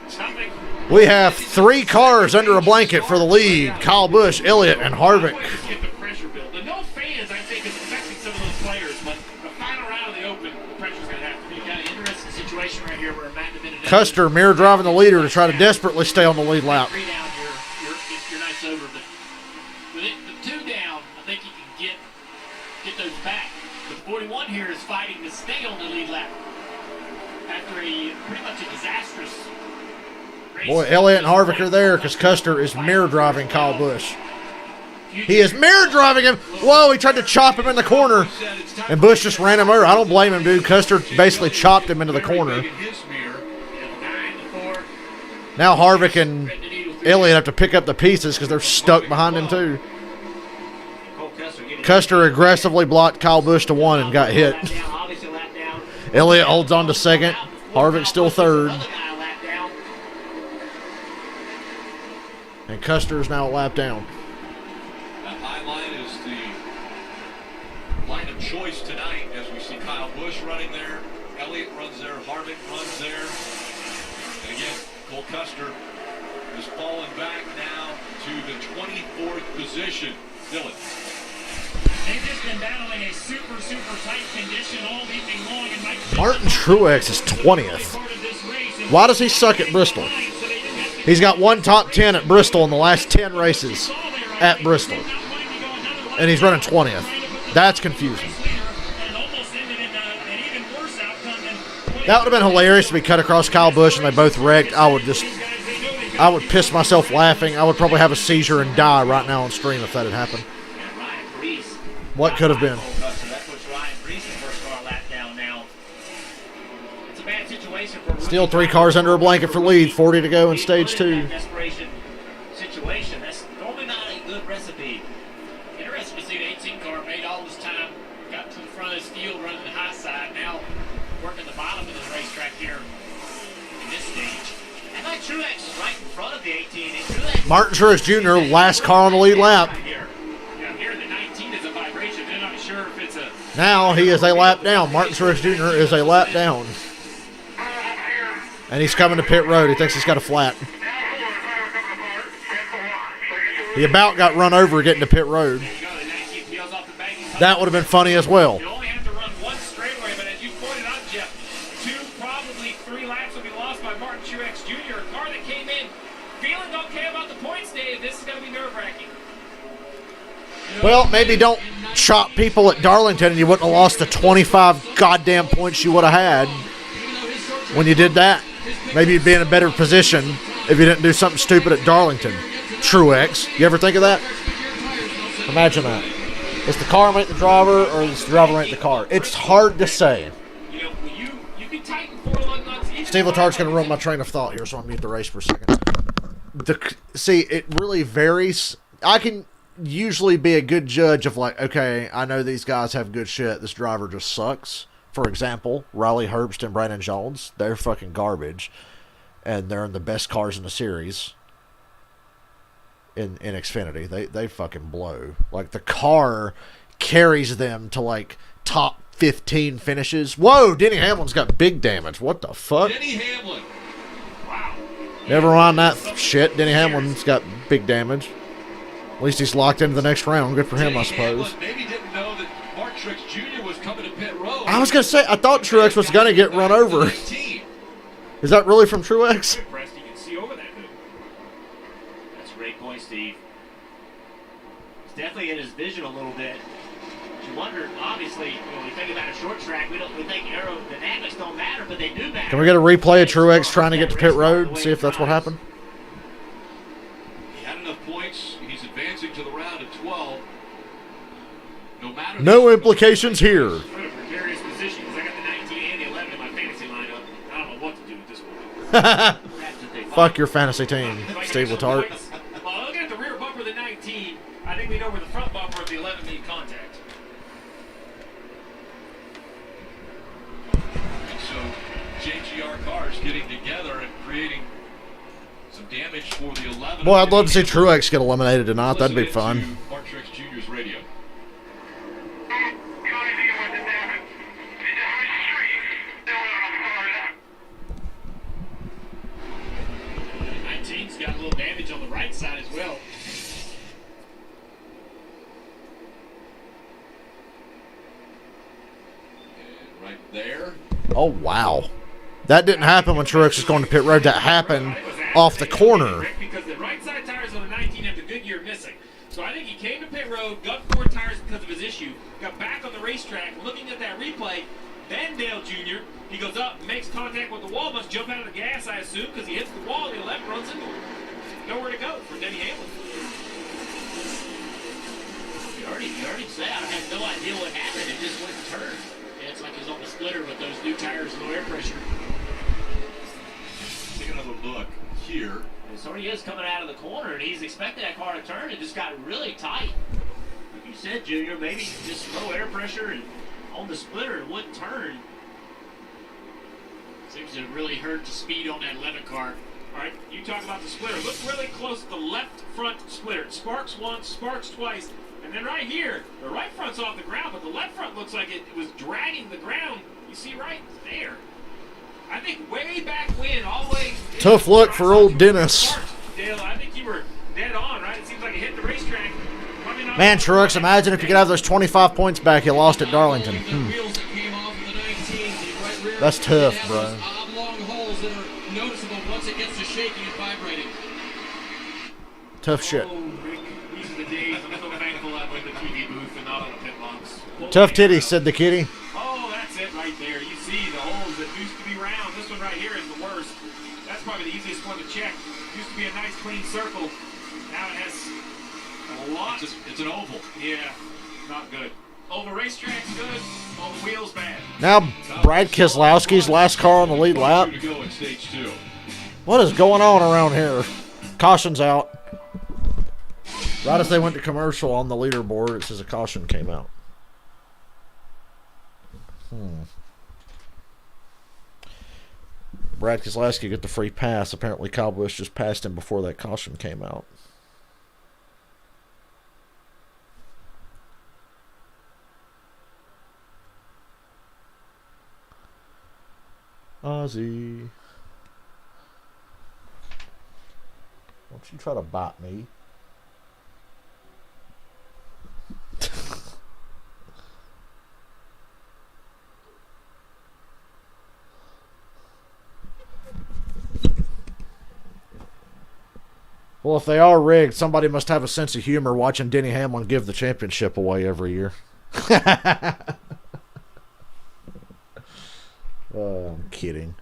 something. We have 3 cars under a blanket for the lead. Kyle Busch, Elliott, and Harvick. Get the pressure built. The no fans, I think, is affecting some of those players, but the final round of the Open, the pressure's going to have to be. Got an interesting situation right here where Matt DiBenedetto Custer mirror driving the leader to try to desperately stay on the lead lap. 3 down, you're nice over, but with the 2 down, I think you can get those back. But 41 here is fighting to stay on the lead lap after pretty much a disastrous race. Boy, Elliott and Harvick are there because Custer is mirror driving Kyle Busch. He is mirror driving him. Whoa, he tried to chop him in the corner. And Busch just ran him over. I don't blame him, dude. Custer basically chopped him into the corner. Now Harvick and Elliott have to pick up the pieces because they're stuck behind him, too. Custer aggressively blocked Kyle Busch to 1 and got hit. Elliott holds on to 2nd. Harvick still 3rd. And Custer is now a lap down. That high line is the line of choice tonight as we see Kyle Busch running there. Elliott runs there. Harvick runs there. And again, Cole Custer is falling back now to the 24th position. Dylan. They've just been battling a super tight condition all evening long. And Martin Truex is 20th. Why does he suck at Bristol? He's got 1 top 10 at Bristol in the last 10 races at Bristol. And he's running 20th. That's confusing. That would have been hilarious to be cut across Kyle Busch and they both wrecked. I would piss myself laughing. I would probably have a seizure and die right now on stream if that had happened. What could have been? Still 3 cars under a blanket for lead. 40 to go in stage 2. Desperation situation. That's normally not a good recipe. Interesting to see the 18 car made all this time, got to the front of this field running the high side, now working the bottom of this racetrack here in this stage. And like Truex is right in front of the 18. Martin Truex Jr., last car on the lead lap. Here the 19 is a vibration. They're not sure if it's a. Now he is a lap down. Martin Truex Jr. is a lap down. And he's coming to pit road. He thinks he's got a flat. He about got run over getting to pit road. That would have been funny as well. You only have to run 1 straightaway, but as you pointed out, Jeff, 2, probably 3 laps will be lost by Martin Truex Jr., a car that came in feeling okay about the points, Dave. This is going to be nerve-wracking. Well, maybe don't chop people at Darlington and you wouldn't have lost the 25 goddamn points you would have had when you did that. Maybe you'd be in a better position if you didn't do something stupid at Darlington. Truex. You ever think of that? Imagine that. Does the car make the driver, or does the driver make the car? It's hard to say. You know, you can tighten 4 lug nuts. Steve Letart's going to ruin my train of thought here, so I'll mute the race for a second. See, it really varies. I can usually be a good judge of like, okay, I know these guys have good shit. This driver just sucks. For example, Riley Herbst and Brandon Jones, they're fucking garbage. And they're in the best cars in the series. In Xfinity, they fucking blow. Like, the car carries them to like top 15 finishes. Whoa, Denny Hamlin's got big damage. What the fuck? Denny Hamlin. Wow. Never mind that shit. Denny Hamlin's got big damage. At least he's locked into the next round. Good for him, I suppose. Hamlin maybe didn't know that Mark Truex Jr. was coming to pit road. I was gonna say, I thought Truex was gonna get run over. Is that really from Truex? Press, you can see over that hoop. That's a great point, Steve. He's definitely in his vision a little bit. You wonder, obviously, when we think about a short track, we think aerodynamics don't matter, but they do matter. Can we get a replay of Truex trying to get to pit road and see if that's what happened? He had enough points. He's advancing to the round of 12. No implications here. Precarious position because I got the 19 and the 11 in my fantasy lineup. I don't know what to do with this one. Fuck your fantasy team, Steve Letart. Well, looking at the rear bumper of the 19, I think we know where the front bumper of the 11 made contact. And so JGR cars getting together and creating some damage for the 11. Boy, I'd love to see Truex get eliminated tonight. That'd be fun. Mark Truex Jr.'s radio. Got a little damage on the right side as well. And right there. Oh, wow. That didn't happen when Truex was going to pit road. That happened off the corner. Because the right side tires on the 19 have the Goodyear missing. So I think he came to pit road, got 4 tires because of his issue, got back on the racetrack, looking at that replay. Then Dale Jr., he goes up, makes contact with the wall, must jump out of the gas, I assume, because he hits the wall, the 11 runs into him. Nowhere to go for Denny Hamlin. You already said, I have no idea what happened. It just wouldn't turn. Yeah, it's like he's on the splitter with those new tires and no air pressure. Take another look here. And so he is coming out of the corner, and he's expecting that car to turn. It just got really tight. Like you said, Junior, maybe just low air pressure and on the splitter it wouldn't turn. Seems to really hurt the speed on that 11 car. All right, you talk about the splitter. Look really close at the left front splitter. It sparks once, sparks twice, and then right here, the right front's off the ground, but the left front looks like it was dragging the ground. You see right there. I think way back when, all the way... Tough luck for old Dennis. Dale, I think you were dead on, right? It seems like it hit the racetrack. Man, Truex, imagine if you could have those 25 points back you lost at Darlington. That's tough, bro. Oblong holes that are noticeable once it gets to shaking and vibrating. Tough shit. These are the days. I'm so thankful I'm in the TV booth and not on the pit box. Tough titties, said the kitty. Oh, that's it right there. You see the holes that used to be round. This one right here is the worst. That's probably the easiest one to check. Used to be a nice clean circle. Now it has a lot. It's an oval. Yeah, not good. Oval racetrack's good. All the wheels bad. Now Brad Keselowski's last car on the lead lap. What is going on around here? Caution's out. Right as they went to commercial on the leaderboard, it says a caution came out. Brad Keselowski get the free pass. Apparently Kyle Busch just passed him before that caution came out. Ozzy. Don't you try to bite me. Well, if they are rigged, somebody must have a sense of humor watching Denny Hamlin give the championship away every year. I'm kidding.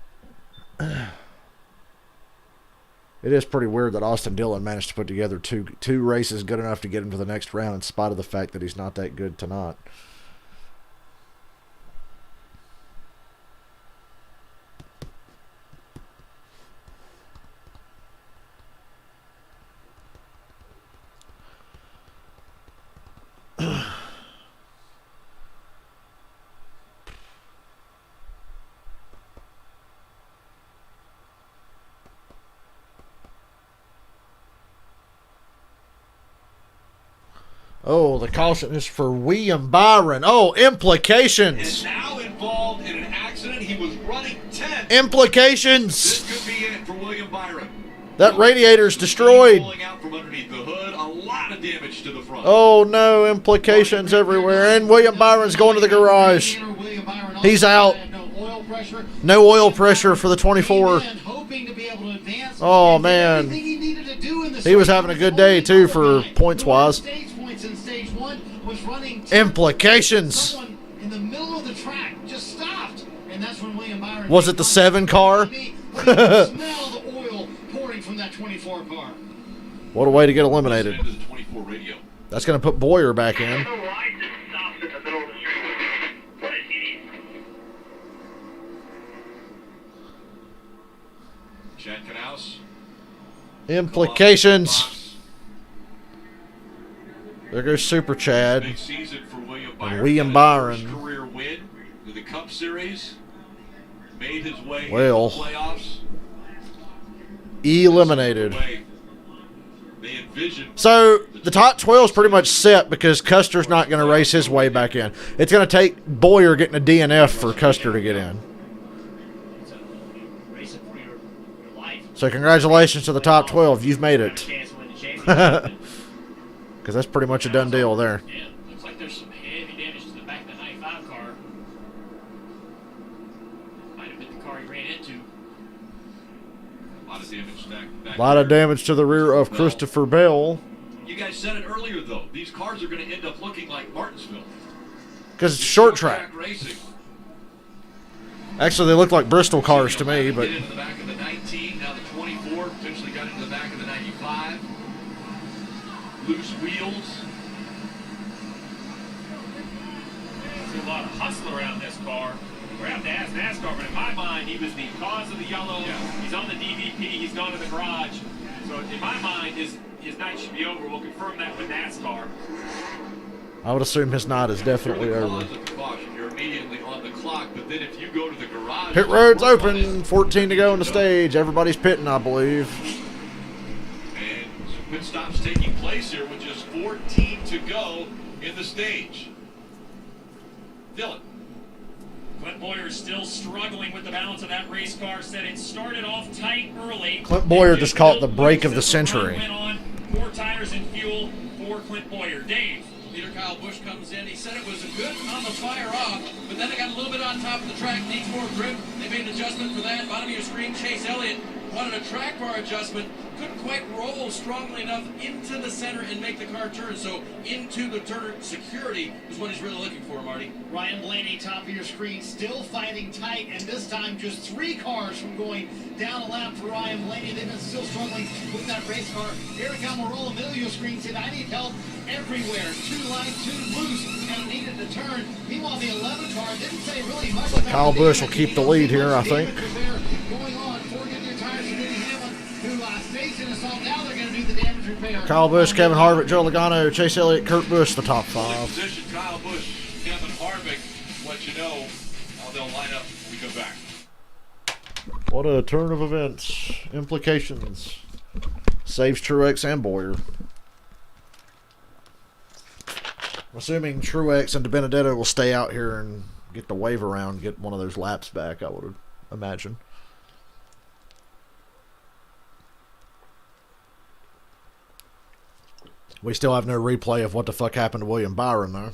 It is pretty weird that Austin Dillon managed to put together two races good enough to get him to the next round in spite of the fact that he's not that good tonight. Oh, the caution is for William Byron. Oh, implications. Is now involved in an accident. He was running 10. Implications. This could be it for William Byron. That radiator's destroyed. Pulling out from underneath the hood. A lot of damage to the front. Oh, no. Implications everywhere. And William Byron's going to the garage. He's out. No oil pressure for the 24. Oh, man. He was having a good day, too, for points-wise. Implications. In the middle of the track, just stopped, and that's when William Byron. Was it the 7 car? Smell the oil pouring from that 24 car. What a way to get eliminated. That's going to put Boyer back in. Chad Knaus. Implications. There goes Super Chad. Big season for William And William Byron. Career win with the Cup Series. Made his way Well. into the playoffs. Eliminated. They envisioned. So the top 12 is pretty much set because Custer's not going to race his way back in. It's going to take Boyer getting a DNF for Custer to get in. So congratulations to the top 12. You've made it. Because that's pretty much a done deal there. Yeah, looks like there's some heavy damage to the back of the 95 car. Might have been the car he ran into. A lot of damage back. A lot of damage to the rear of Christopher Bell. You guys said it earlier, though. These cars are going to end up looking like Martinsville. Because it's short track. Racing. Actually, they look like Bristol cars to me, but Get into the back of the 19, now the 24, potentially got into the back of the 95. Loose wheels. See a lot of hustle around this car. We're going to have to ask NASCAR, but in my mind, he was the cause of the yellow. Yeah. He's on the DVP. He's gone to the garage. So in my mind, his night should be over. We'll confirm that with NASCAR. I would assume his night is definitely over. You're immediately on the clock, but then if you go to the garage... Pit road's open. 14 to go in the stage. Everybody's pitting, I believe. And some pit stops taking place here with just 14 to go in the stage. Dylan. Clint Boyer still struggling with the balance of that race car. Said it started off tight early. Clint Boyer just caught the break of the century. Went on 4 tires and fuel for Clint Boyer. Dave. Leader Kyle Busch comes in. He said it was good on the fire off, but then it got a little bit on top of the track. Needs more grip. They made an adjustment for that. Bottom of your screen, Chase Elliott wanted a track bar adjustment. Couldn't quite roll strongly enough into the center and make the car turn. So into the turner security is what he's really looking for, Marty. Ryan Blaney, top of your screen, still fighting tight, and this time just 3 cars from going down a lap for Ryan Blaney. They've been still struggling with that race car. Eric Almirola, middle of your screen, said, I need help everywhere. 2 light, 2 loose, and needed to turn. Meanwhile, the 11 car didn't say really much. But Kyle Busch will keep the lead here, I think. Going on, 4 Goodyear tires for Denny Hamlin, who stays in assault. Now they're going to do the damage repair. Kyle Busch, Kevin Harvick, Joe Logano, Chase Elliott, Kurt Busch, the top 5. Position, Kyle Busch, Kevin Harvick, let you know how they'll line up when we come back. What a turn of events. Implications. Saves Truex and Boyer. I'm assuming Truex and DiBenedetto will stay out here and get the wave around, get one of those laps back, I would imagine. We still have no replay of what the fuck happened to William Byron, though.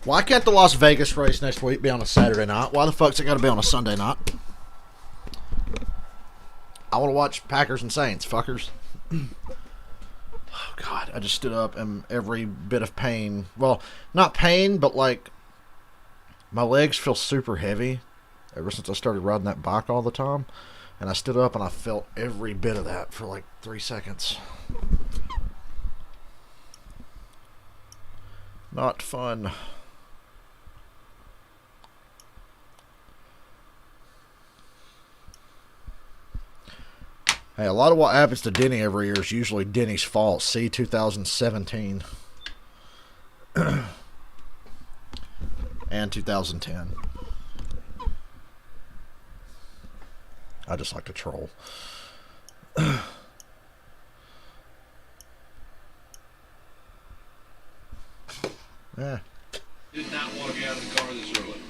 Why can't the Las Vegas race next week be on a Saturday night? Why the fuck's it got to be on a Sunday night? I want to watch Packers and Saints, fuckers. Oh, God. I just stood up and every bit of pain. Well, not pain, but like my legs feel super heavy ever since I started riding that bike all the time. And I stood up and I felt every bit of that for like 3 seconds. Not fun. Hey, a lot of what happens to Denny every year is usually Denny's fault. See 2017. And 2010. I just like to troll. Yeah. Did not want to be out of the car this early.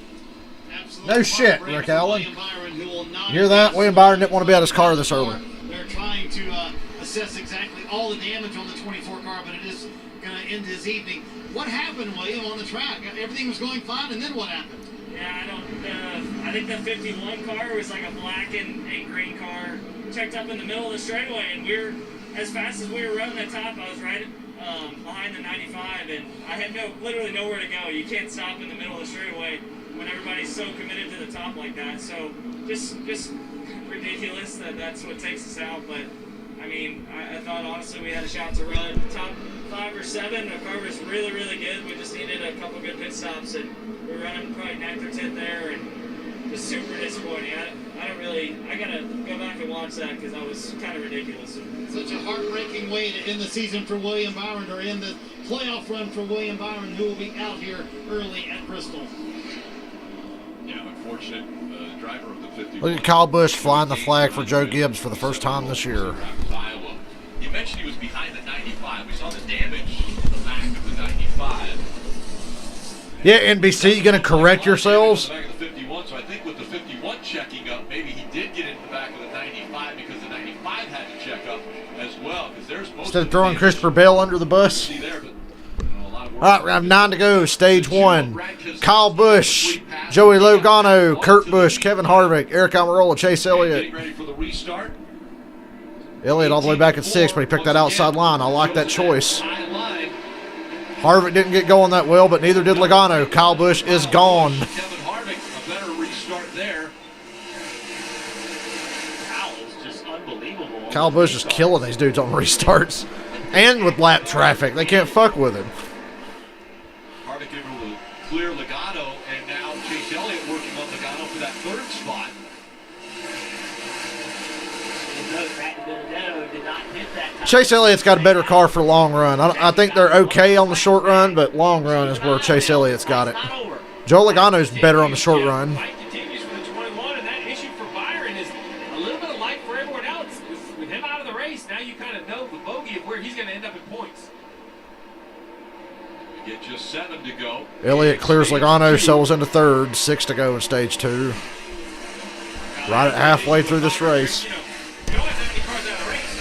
No shit, Rick Allen. You hear that? William Byron didn't want to be out of his car this early. They're trying to assess exactly all the damage on the 24 car, but it is going to end his evening. What happened, William, on the track? Everything was going fine, and then what happened? Yeah, I think the 51 car was like a black and green car. Checked up in the middle of the straightaway, and we were, as fast as we were running the top, I was right behind the 95, and I had literally nowhere to go. You can't stop in the middle of the straightaway when everybody's so committed to the top like that. So just ridiculous that's what takes us out. But I mean, I thought honestly we had a shot to run top 5 or 7. The car was really, really good. We just needed a couple good pit stops, and we were running probably 9th or 10th there, and just super disappointing. I gotta go back and watch that because that was kind of ridiculous. Such a heartbreaking way to end the season for William Byron, or end the playoff run for William Byron, who will be out here early at Bristol. Yeah, unfortunate driver of the 50. Look at Kyle Busch flying the flag for Joe Gibbs for the first time this year. You mentioned he was behind the 95. We saw the damage in the back of the 95. Yeah, NBC, you going to correct yourselves? Back of the 51, so I think with the 51 checking up, maybe he did get into the back of the 95 because the 95 had to check up as well. Instead of throwing Christopher Bell under the bus. All right, we have 9 to go, stage 1. Kyle Busch, Joey Logano, Kurt Busch, Kevin Harvick, Eric Almirola, Chase Elliott. Elliott all the way back at 6, but he picked that outside line. I like that choice. Harvick didn't get going that well, but neither did Logano. Kyle Busch is gone. Kevin Harvick, a better restart there. Kyle Busch is killing these dudes on restarts. And with lap traffic. They can't fuck with him. Harvick able to clear Logano, and now Chase Elliott working on Logano for that 3rd spot. Chase Elliott's got a better car for long run. I think they're okay on the short run, but long run is where Chase Elliott's got it. Joe Logano's better on the short run. Light continues for the 21, and that issue for Byron is a little bit of light for everyone else. With him out of the race, now you kind of know the bogey of where he's going to end up in points. We get just 7 to go. Elliott clears Logano, sells into 3rd. 6 to go in stage 2. Right at halfway through this race. You don't have that many cars out of the race, so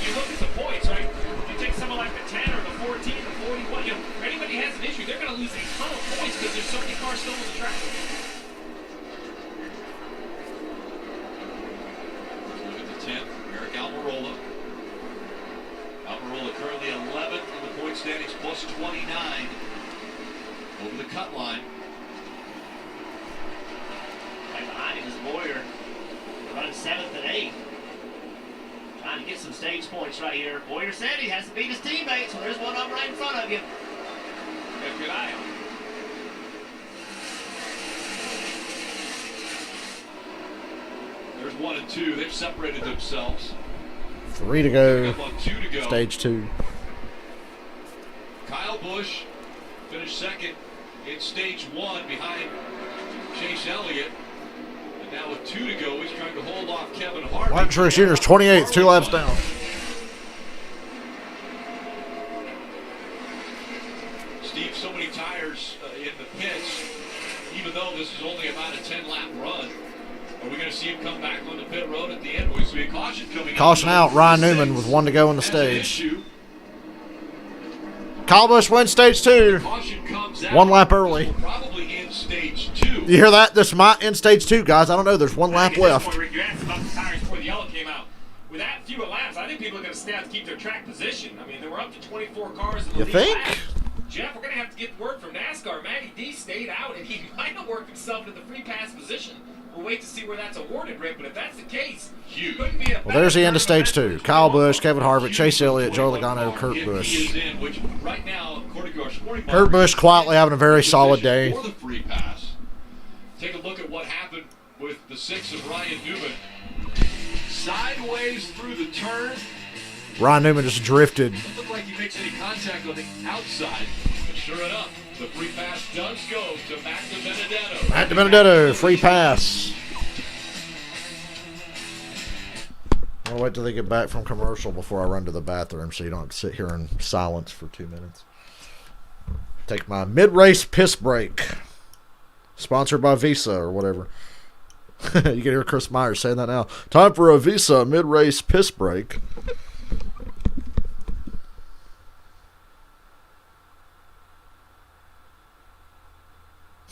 you look at the points, right? You take someone like the 10 or the 14, the 41, if anybody has an issue, they're going to lose a ton of points because there's so many cars still on the track. Look at the 10th, Eric Almirola. Almirola currently 11th in the point standings, plus 29 over the cut line. Right behind him is Boyer, running 7th and 8th. Trying to get some stage points right here. Boyer said he has to beat his teammates, so there's one up right in front of you. Got a good eye on him. There's 1 and 2. They've separated themselves. 3 to go. 2 to go. Stage 2. Kyle Busch finished 2nd in stage 1 behind Chase Elliott. And now with 2 to go, he's trying to hold off Kevin Harvick. Martin Truex Jr.'s 28th, 2 laps down. Steve, so many tires in the pits, even though this is only about a 10-lap run. Are we going to see him come back on the pit road at the end? We see a caution coming Caution out, Ryan Newman with 1 to go in the stage. Kyle Busch wins stage 2. 1 lap early. Probably in stage 2. You hear that? This might end stage 2, guys. I don't know. There's 1 lap left. You asked about the tires before the yellow came out. think people are going to stay out to keep their track position. I mean, they were up to 24 cars in the You lead think? lap. Jeff, we're going to have to get word from NASCAR. Matty D stayed out, and he might have worked himself into the free pass position. We'll wait to see where that's awarded, Rick, but if that's the case, Huge. couldn't be a Well, there's the end of stage 2. Kyle Busch, Kevin Harvick, Chase Elliott, Joe Logano, Kurt He Busch. is in, which right now, according to our sporting Kurt Busch quietly having a very solid day. For the free pass. Take a look at what happened with the 6 of Ryan Newman. Sideways through the turn. Ryan Newman just drifted. Doesn't look like he makes any contact on the outside. But sure enough, the free pass does go to Matt DiBenedetto. Matt DiBenedetto, free pass. I'll wait till they get back from commercial before I run to the bathroom so you don't have to sit here in silence for 2 minutes. Take my mid-race piss break. Sponsored by Visa or whatever. You can hear Chris Myers saying that now. Time for a Visa mid-race piss break.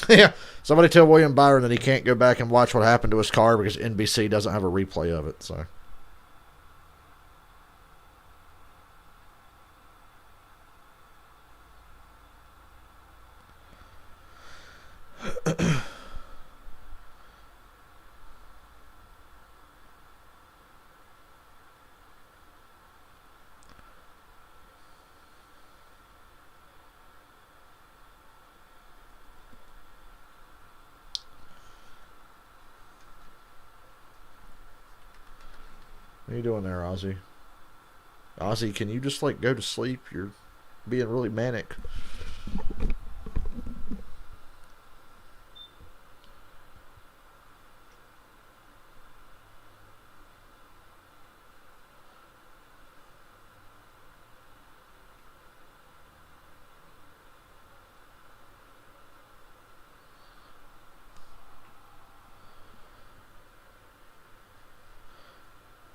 Yeah, somebody tell William Byron that he can't go back and watch what happened to his car because NBC doesn't have a replay of it. So. What are you doing there, Ozzy? Ozzy, can you just, like, go to sleep? You're being really manic.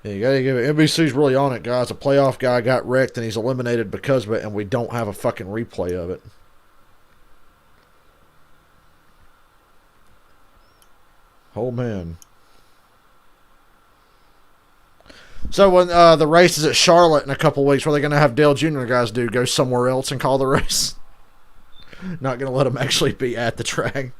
Yeah, you gotta give it. NBC's really on it, guys. A playoff guy got wrecked and he's eliminated because of it, and we don't have a fucking replay of it. Oh, man. So when the race is at Charlotte in a couple weeks, what are they going to have Dale Jr. guys do? Go somewhere else and call the race? Not going to let them actually be at the track.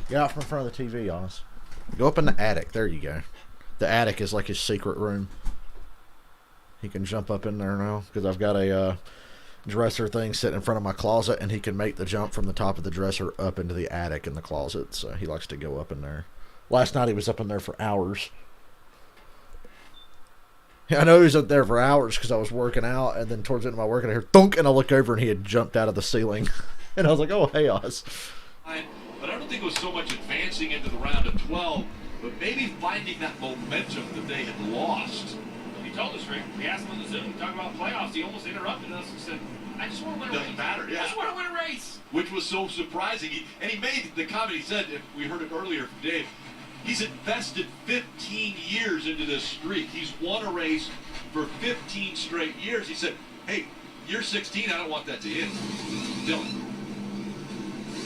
Get out from in front of the TV, Oz. Go up in the attic. There you go. The attic is like his secret room. He can jump up in there now because I've got a dresser thing sitting in front of my closet, and he can make the jump from the top of the dresser up into the attic in the closet. So he likes to go up in there. Last night he was up in there for hours. I know he was up there for hours because I was working out, and then towards the end of my workout I hear thunk, and I look over and he had jumped out of the ceiling. And I was like, oh, hey, Oz. But I don't think it was so much advancing into the round of 12, but maybe finding that momentum that they had lost. He told us, Rick. We asked him on the Zoom, talking about playoffs. He almost interrupted us and said, I just want to win a race. Doesn't matter, yeah. I just want to win a race. Which was so surprising. He made the comment, he said, and we heard it earlier from Dave, he's invested 15 years into this streak. He's won a race for 15 straight years. He said, hey, year 16, I don't want that to end. Dylan.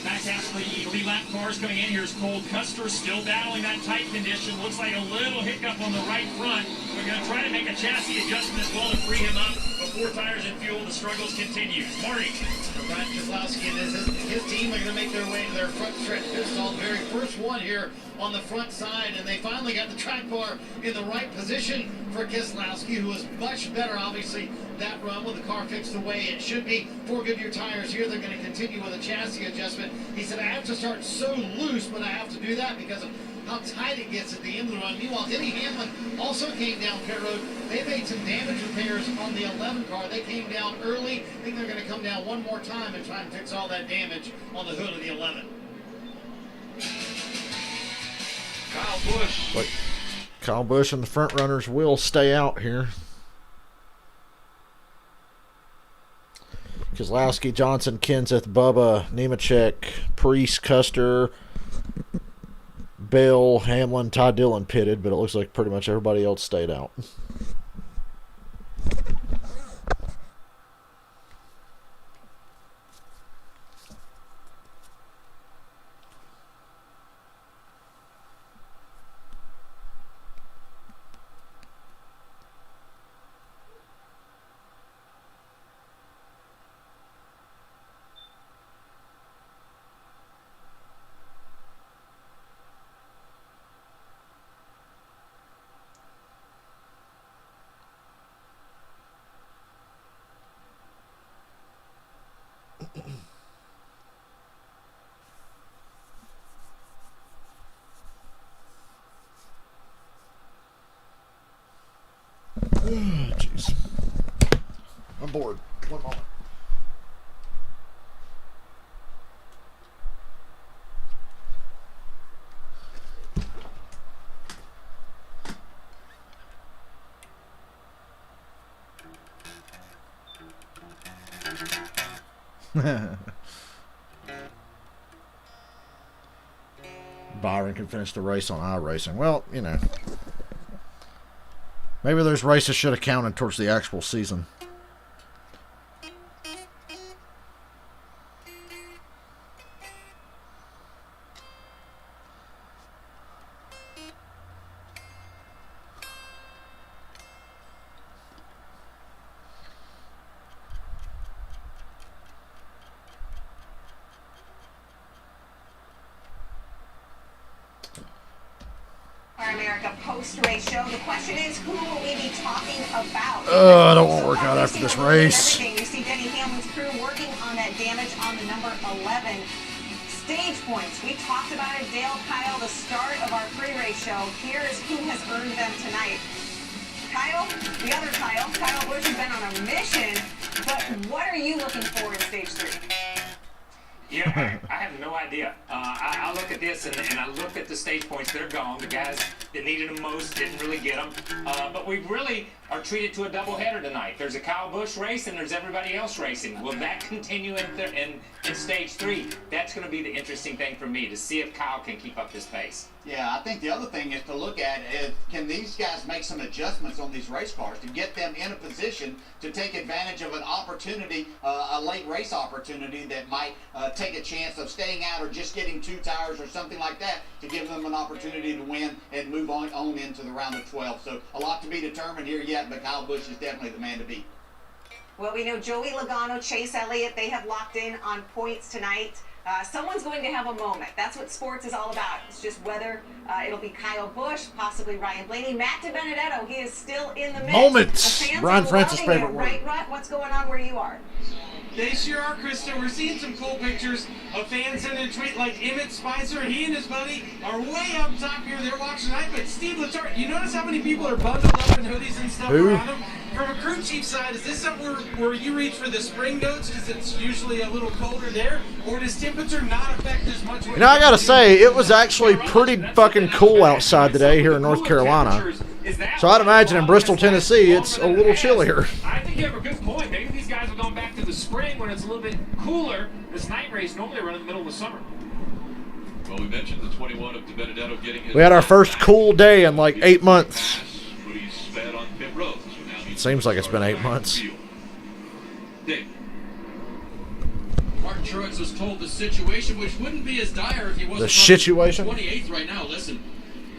Back half of the lead lap cars coming in. Here's Cole Custer still battling that tight condition. Looks like a little hiccup on the right front. We're going to try to make a chassis adjustment as well to free him up. Before tires and fuel, the struggles continue. Marty. Brad Keselowski and his team are going to make their way to their front stretch pit stall. The very first one here on the front side, and they finally got the track bar in the right position for Keselowski, who was much better, obviously, that run with the car fixed the way it should be. 4 Goodyear tires here. They're going to continue with a chassis adjustment. He said, I have to start so loose, but I have to do that because of how tight it gets at the end of the run. Meanwhile, Denny Hamlin also came down pit road. They made some damage repairs on the 11 car. They came down early. I think they're going to come down one more time and try and fix all that damage on the hood of the 11. Kyle Busch. But Kyle Busch and the front runners will stay out here. Keselowski, Johnson, Kenseth, Bubba, Nemechek, Priest, Custer, Bell, Hamlin, Ty Dillon pitted, but it looks like pretty much everybody else stayed out. Jeez. I'm bored. One moment. Byron can finish the race on iRacing. Well, you know. Maybe those races should have counted towards the actual season. America post-race show. The question is, who will we be talking about? I don't want to work out after this race. You see Denny Hamlin's crew working on that damage on the number 11 stage points. We talked about it, Dale, Kyle, the start of our pre-race show. Here is who has earned them tonight. Kyle, the other Kyle Busch has been on a mission, but what are you looking for in stage 3? Yeah, I have no idea. I look at this and I look at the stage points. They're gone. The guys that needed them most didn't really get them. But we really are treated to a doubleheader tonight. There's a Kyle Busch race and there's everybody else racing. Will that continue in stage 3? That's going to be the interesting thing for me, to see if Kyle can keep up this pace. Yeah, I think the other thing is to look at is, can these guys make some adjustments on these race cars to get them in a position to take advantage of an opportunity, a late race opportunity that might take a chance of staying out or just getting 2 tires or something like that to give them an opportunity to win and move on into the round of 12. So a lot to be determined here yet, but Kyle Busch is definitely the man to beat. Well, we know Joey Logano, Chase Elliott, they have locked in on points tonight. Someone's going to have a moment. That's what sports is all about. It's just whether it'll be Kyle Busch, possibly Ryan Blaney, Matt DiBenedetto. He is still in the mix. Moments. Brian Francis' favorite word. Right, Rut? What's going on where you are? They sure are, Krista. We're seeing some cool pictures of fans sending a tweet like Emmett Spicer. He and his buddy are way up top here. They're watching tonight. But Steve Letarte, you notice how many people are bundled up in hoodies and stuff around him? From a crew chief side, is this something where you reach for the spring notes because it's usually a little colder there? Or does temperature not affect as much? You know, I gotta say, it was actually pretty fucking cool outside today here in North Carolina. So I'd imagine in Bristol, Tennessee, it's a little chillier. I think you have a good point. Maybe these guys are going back to the spring when it's a little bit cooler. This night race normally run in the middle of the summer. Well, we mentioned the 21 of DiBenedetto getting his. We had our first cool day in like 8 months. But he's sped on pit road. It seems like it's been 8 months. Dave. Martin Truex was told the situation, which wouldn't be as dire if he wasn't The situation? 28th right now. Listen.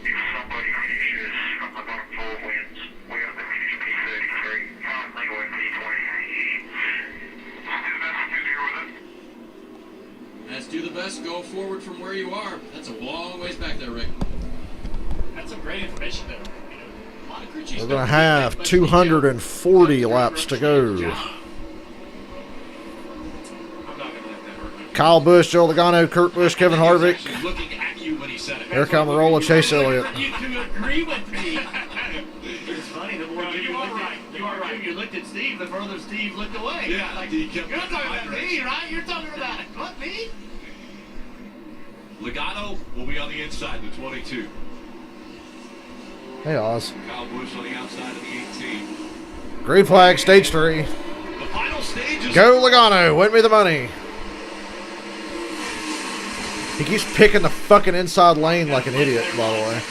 If somebody finishes from the bottom 4 wins, we have to finish P33. Currently we're P28. Let's do the best, go forward from where you are. That's a long ways back there, Rick. That's some great information there. We're going to have 240 laps to go. Kyle Busch, Joe Logano, Kurt Busch, Kevin Harvick, Eric Almirola, Chase Elliott. You agree with me. It's funny, the more you are right. You are right. You looked at Steve, the further Steve looked away. Yeah, like, you're talking about me, right? You're talking about what, me? Logano will be on the inside, the 22. Hey, Oz. Kyle Busch on the outside of the 18. Green flag, stage 3. The final stage is Go Logano, win me the money. He keeps picking the fucking inside lane like an idiot, by the way.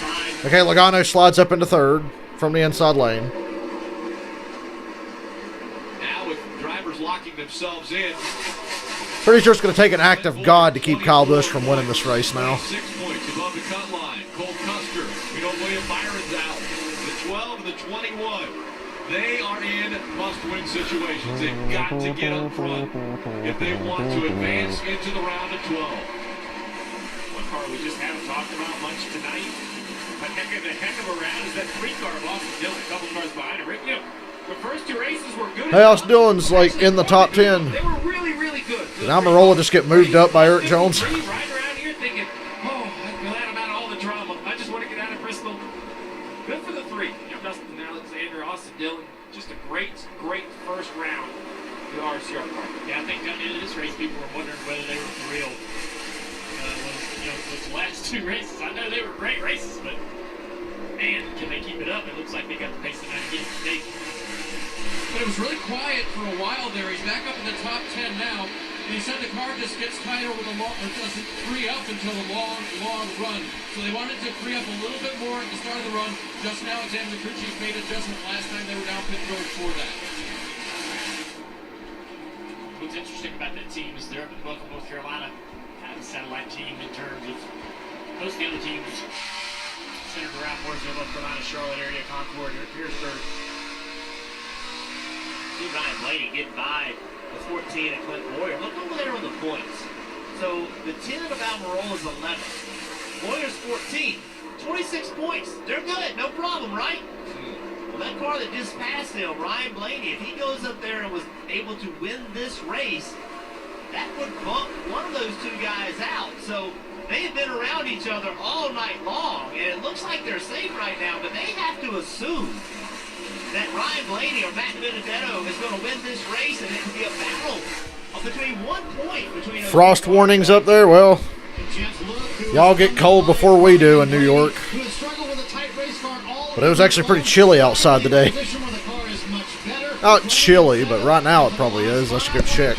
Okay, Logano slides up into third from the inside lane. Now with drivers locking themselves in. Pretty sure it's going to take an act of God to keep Kyle Busch from winning this race now. 6 points above the cut line. Cole Custer. We know William Byron's out. The 12 and the 21. They are in must-win situations. They've got to get up front if they want to advance into the round of 12. One car we just haven't talked about much tonight. But heck of a round is that 3 car of Austin Dillon, a couple cars behind him. You know, the first 2 races were good. Hey, Austin Dillon's like in the top 10. They were really, really good. Did Almirola just get moved up by Eric Jones? Right around here thinking, oh, I'm glad I'm out of all the drama. I just want to get out of Bristol. Good for the 3. You know, Dustin Alexander, Austin Dillon, just a great, great first round for the RCR car. Yeah, I think coming into this race, people were wondering whether they were for real. Those last 2 races, I know they were great races, but man, can they keep it up? It looks like they got the pace tonight again today. But it was really quiet for a while there. He's back up in the top 10 now. And he said the car just gets tight over the long, or doesn't free up until the long, long run. So they wanted to free up a little bit more at the start of the run. Just now, examine the crew chief made adjustment last time they were down pit road for that. What's interesting about that team is they're up in Buffalo, North Carolina, kind of a satellite team in terms of most of the other teams centered around Mooresville, North Carolina, Charlotte area, Concord, Harrisburg. See Ryan Blaney getting by the 14 at Clint Boyer. Look over there on the points. So the 10 of Almirola is 11. Boyer's 14. 26 points. They're good. No problem, right? Well, that car that just passed him, Ryan Blaney, if he goes up there and was able to win this race, that would bump one of those 2 guys out. So they have been around each other all night long, and it looks like they're safe right now, but they have to assume that Ryan Blaney or Matt Benedetto is going to win this race, and it will be a battle between 1 point between Frost warnings up there. Well, y'all get cold before we do in New York. But it was actually pretty chilly outside today. Not chilly, but right now it probably is. I should go check.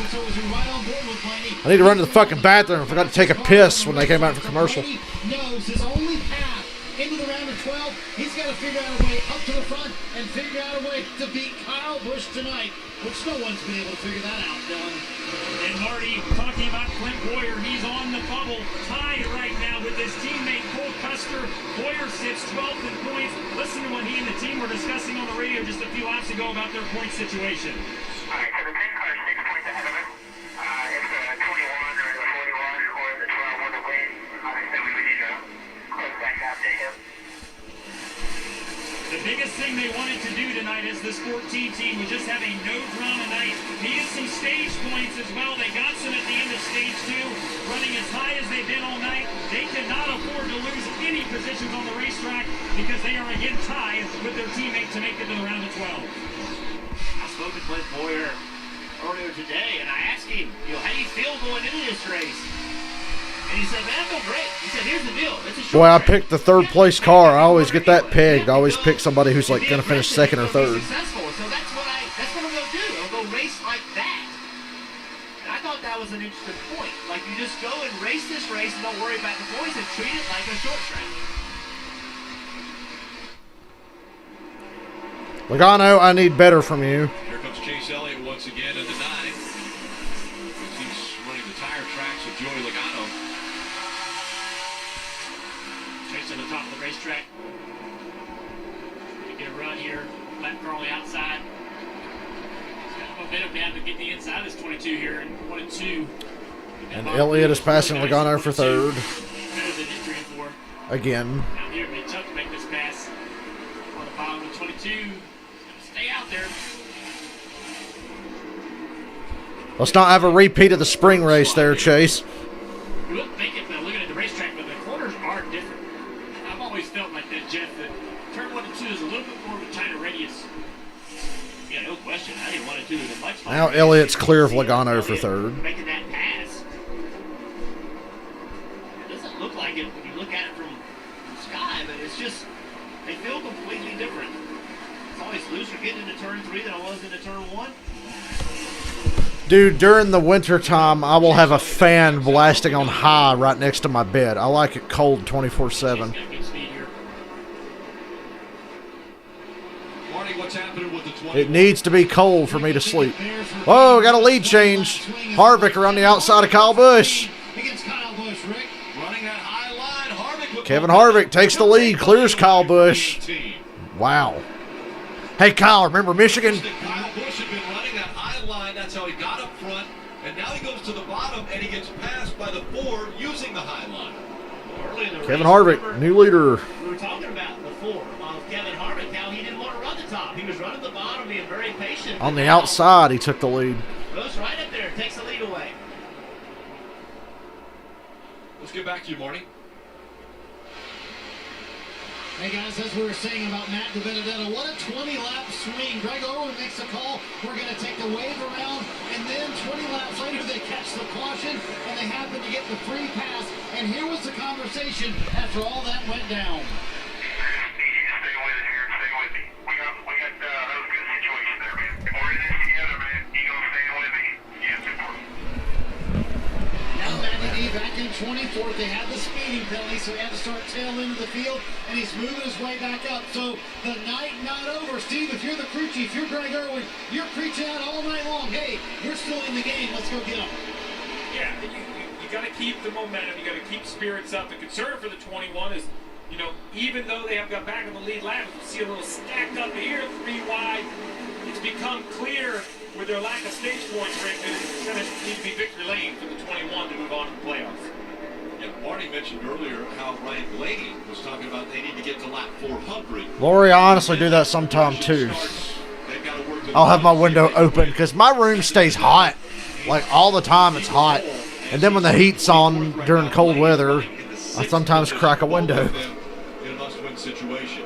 I need to run to the fucking bathroom. I forgot to take a piss when they came out for commercial. Knows his only path into the round of 12. He's got to figure out a way up to the front and figure out a way to beat Kyle Busch tonight, which no one's been able to figure that out, Dylan. And Marty, talking about Clint Boyer, he's on the bubble, tied right now with his teammate Cole Custer. Boyer sits 12th in points. Listen to what he and the team were discussing on the radio just a few laps ago about their point situation. All right, so the 10 car is 6 points ahead of us. If the 21 or the 41 or the 12 were to win, obviously we would need to close that gap to him. The biggest thing they wanted to do tonight as this 14 team was just have a no-drama night. Needed some stage points as well. They got some at the end of stage 2, running as high as they've been all night. They cannot afford to lose any positions on the racetrack because they are again tied with their teammate to make it to the round of 12. I spoke to Clint Boyer earlier today, and I asked him, how do you feel going into this race? And he said, man, I feel great. He said, here's the deal. It's a short Boy, I track. picked the 3rd place car. I always get that pegged. I always pick somebody who's like going to finish 2nd or 3rd. Successful. So that's what I'm going to do. I'll go race like that. And I thought that was an interesting point. Like, you just go and race this race and don't worry about the points and treat it like a short track. Logano, I need better from you. Here comes Chase Elliott once again in the 9. He's running the tire tracks with Joey Logano. Chase to the top of the racetrack. Get a run here. Lap car on the outside. He's got momentum down to get the inside of this 22 here. And 1 and 2. And Elliott is passing Logano for 3rd. Better than his 3 and 4. Again. Now here, it'll be tough to make this pass on the bottom of 22. He's going to stay out there. Let's not have a repeat of the spring race there, Chase. You wouldn't think it, looking at the racetrack, but the corners are different. I've always felt like that, Jeff, that turn 1 and 2 is a little bit more of a tighter radius. Yeah, no question. I think 1 and 2 is a much Now Elliott's clear of Logano for 3rd. Making that pass. It doesn't look like it when you look at it from the sky, but it's just, they feel completely different. It's always looser getting into turn 3 than it was into turn 1. Dude, during the winter time, I will have a fan blasting on high right next to my bed. I like it cold 24/7. Marty, what's happening with the 20? It needs to be cold for me to sleep. Whoa, got a lead change. Harvick around the outside of Kyle Busch. Running that high line. Harvick. Kevin Harvick takes the lead, clears Kyle Busch. Wow. Hey, Kyle, remember Michigan? Kyle Busch had been running that high line. That's how he got up front. And now he goes to the bottom, and he gets passed by the Ford using the high line. Early in the Kevin race, Harvick, remember, new leader. we were talking about before of Kevin Harvick, how he didn't want to run the top. He was running the bottom, being very patient. On the outside, he took the lead. Goes right up there, takes the lead away. Let's get back to you, Marty. Hey guys, as we were saying about Matt DiBenedetto, what a 20-lap swing. Greg Irwin makes a call. We're going to take the wave around, and then 20 laps later they catch the caution, and they happen to get the free pass. And here was the conversation after all that went down. Stay with it here. Stay with me. We got that was a good situation there, man. We're in this together, man. You gonna stay with me? Yes, of course. Now Matty D back in 24th. They had the speeding penalty, so he had to start tail into the field, and he's moving his way back up. So the night not over. Steve, if you're the crew chief, you're Greg Irwin, you're preaching out all night long. Hey, you're still in the game. Let's go get them. Yeah, you got to keep the momentum. You got to keep spirits up. The concern for the 21 is, you know, even though they have got back in the lead lap, you see a little stacked up here, 3 wide. It's become clear with their lack of stage points, Rick, that it's going to need to be victory lane for the 21 to move on to the playoffs. Yeah, Marty mentioned earlier how Ryan Blaney was talking about they need to get to lap 400. Lori, I honestly do that sometime too. I'll have my window open because my room stays hot. Like all the time it's hot. And then when the heat's on during cold weather, I sometimes crack a window. In a must-win situation.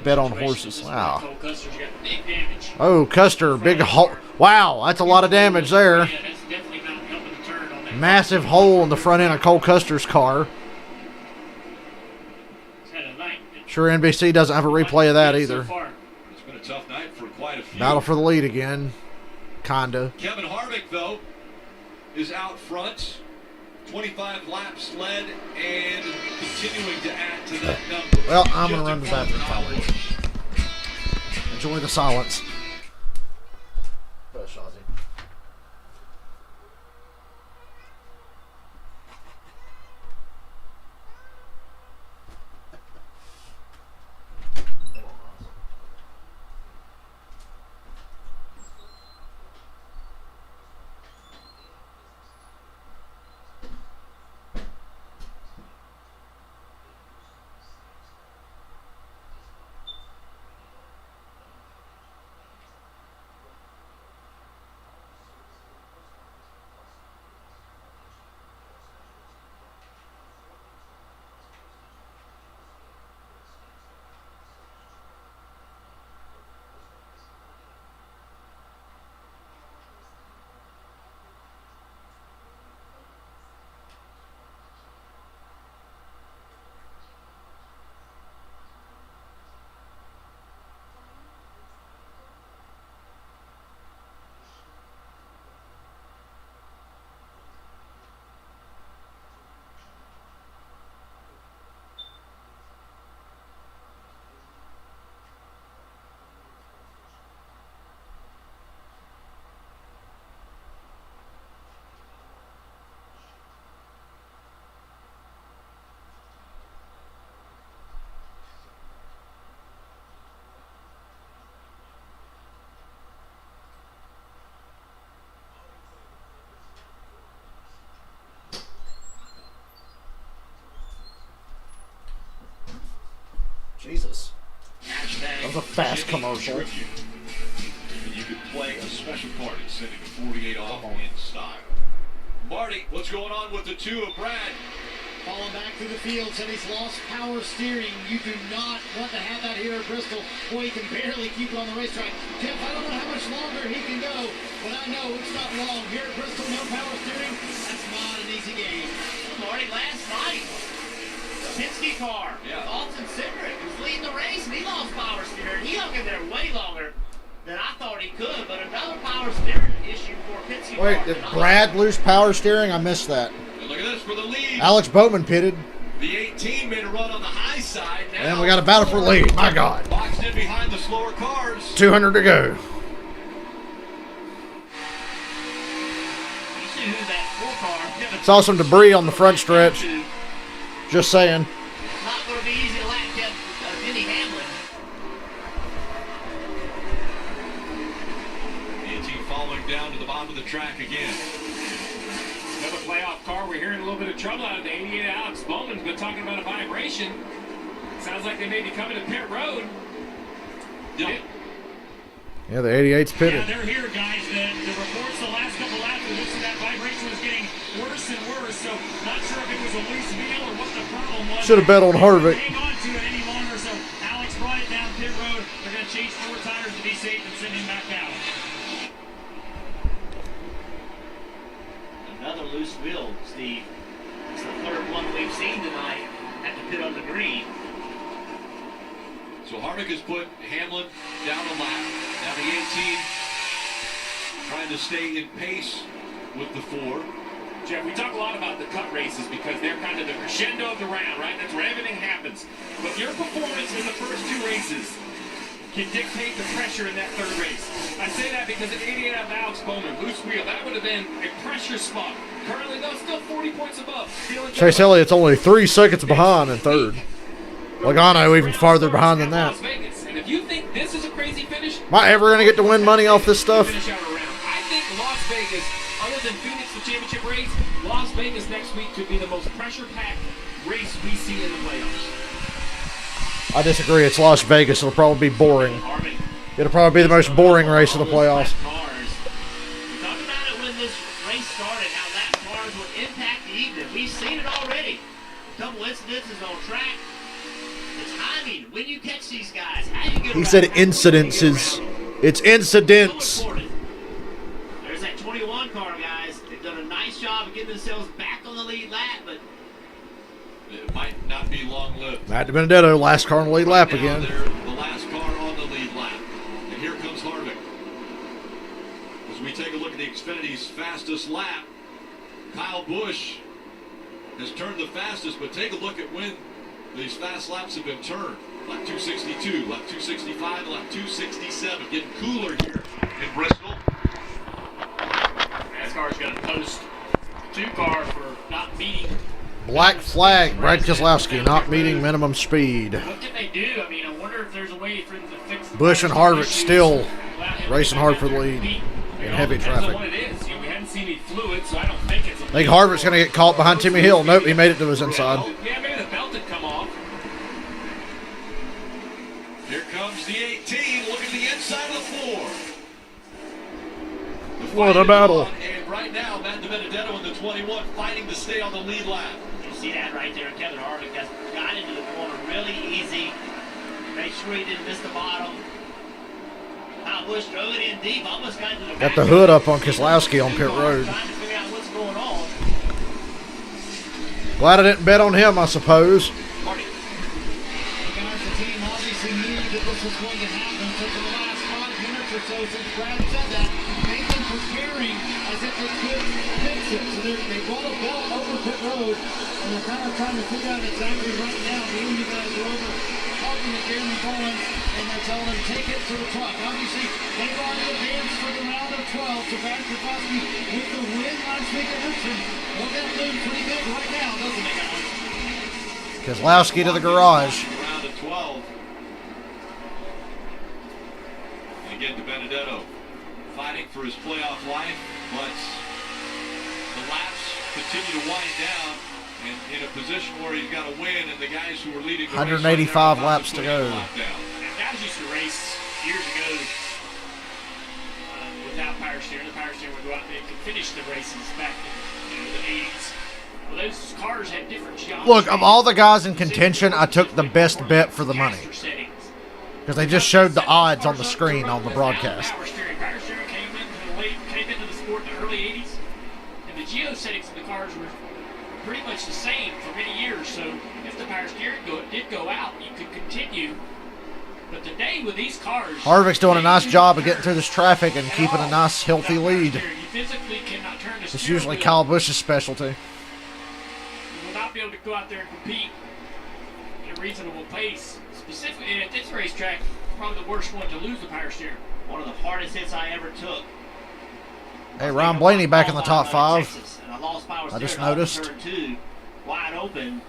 Bet on horses. Wow. Oh, Custer, big hole. Wow, that's a lot of damage there. Massive hole in the front end of Cole Custer's car. Sure, NBC doesn't have a replay of that either. It's been a tough night for quite a few. Battle for the lead again. Kinda. Kevin Harvick, though, is out front. 25 laps led and continuing to add to that number. Well, I'm going to run to the bathroom probably. Enjoy the silence. Jesus. That was a fast commercial. And you could play a special part in sending a 48 off in style. Marty, what's going on with the 2 of Brad? Falling back through the field, said he's lost power steering. You do not want to have that here at Bristol. Boy, he can barely keep it on the racetrack. Jeff, I don't know how much longer he can go, but I know it's not long. Here at Bristol, no power steering. That's not an easy game. Marty, last night, the Penske car, Alton Cindric was leading the race, and he lost power steering. He hung in there way longer than I thought he could, but another power steering issue for Penske. Wait, did Brad lose power steering? I missed that. And look at this for the lead. Alex Bowman pitted. The 18 made a run on the high side. Now And we got a battle for lead. My God. Boxed in behind the slower cars. 200 to go. Saw some debris on the front stretch. Just saying. Not going to be easy to lap Denny Hamlin. The 18 following down to the bottom of the track again. Another playoff car. We're hearing a little bit of trouble out of the 88. Alex Bowman's been talking about a vibration. Sounds like they may be coming to pit road. Yep. Yeah, the 88's pitted. Yeah, they're here, guys. The reports the last couple laps were looking that vibration was getting worse and worse. So not sure if it was a loose wheel or what the problem was. Should have bet on Harvick. Hang on to it any longer. So Alex brought it down pit road. They're going to change 4 tires to be safe and send him back out. Another loose wheel, Steve. It's the third one we've seen tonight at the pit on the green. So Harvick has put Hamlin down a lap. Now the 18 trying to stay in pace with the 4. Jeff, we talk a lot about the cut races because they're kind of the crescendo of the round, right? That's where everything happens. But your performance in the first 2 races can dictate the pressure in that 3rd race. I say that because at 88 out of Alex Bowman, loose wheel, that would have been a pressure spot. Currently, though, still 40 points above. Chase Elliott's only 3 seconds behind in 3rd. Logano even farther behind than that. Las Vegas. And if you think this is a crazy finish, Am I ever going to get to win money off this stuff? finish out a round. I think Las Vegas, other than Phoenix, the championship race, Las Vegas next week could be the most pressure-packed race we see in the playoffs. I disagree. It's Las Vegas. It'll probably be boring. It'll probably be the most boring race of the playoffs. We talked about it when this race started, how lap cars would impact the evening. We've seen it already. A couple incidences on track. It's timing. When you catch these guys, how you get He around said them. incidences. It's incidents. So important. There's that 21 car, guys. They've done a nice job of getting themselves back on the lead lap, but It might not be long-lived. Matt Benedetto, last car on the lead lap Now again. they're the last car on the lead lap. And here comes Harvick. As we take a look at the Xfinity's fastest lap, Kyle Busch has turned the fastest, but take a look at when these fast laps have been turned. Lap 262, lap 265, and lap 267. Getting cooler here in Bristol. NASCAR's going to post 2 car for not meeting. Black flag. Brad Keselowski not meeting minimum speed. What can they do? I mean, I wonder if there's a way for them to fix the Busch and tires Harvick issues still without him racing going hard back for the there to lead compete. in heavy Depends on traffic. what it is. We haven't seen any fluid, so I don't think it's a I think Harvick's going to get caught behind Timmy Hill. Nope, he made it to his inside. Yeah, maybe the belt had come off. Here comes the 18. Look at the inside of the 4. What a battle. And right now, Matt Benedetto in the 21 fighting to stay on the lead lap. you see that right there. Kevin Harvick got into the corner really easy. Make sure he didn't miss the bottom. Kyle Busch drove it in deep, almost got into the Got the hood up on Keselowski on pit road. Trying to figure out what's going on. Glad I didn't bet on him, I suppose. Guys, the team obviously knew that this was going to happen. So for the last 5 minutes or so since Brad said that, they've been preparing as if they could fix it. So they brought a belt over pit road, and they're kind of trying to figure out exactly right now. The you guys are over talking to Jeremy Collins, and they're telling him take it to the truck. Obviously, they've already advanced for the round of 12. So Brad Keselowski with the win last week at Richmond. Look at him pretty big right now, doesn't he, guys? Keselowski to the garage. Round of 12. And again to Benedetto, fighting for his playoff life, but the laps continue to wind down and in a position where he's got to win, and the guys who are leading the 185 race laps to go. Guys used to race years ago without power steering. The power steering would go out and they could finish the races back in the 80s. Well, those cars had different geometry. Look, of all the guys in contention, I took the best bet for the money. Because they just showed the odds on the screen on the broadcast. Power steering came into the sport in the early 80s, and the geo settings of the cars were pretty much the same for many years. So if the power steering did go out, you could continue But today with these cars, Harvick's doing a nice job of getting through this traffic and keeping a nice, healthy lead. you physically cannot turn the It's usually Kyle Busch's specialty. You will not be able to go out there and compete at a reasonable pace. Specifically at this racetrack, probably the worst one to lose the power steering. One of the hardest hits I ever took. Hey, Ryan Blaney back in the top 5. Texas, and I lost power I just steering off noticed. turn 2, wide open.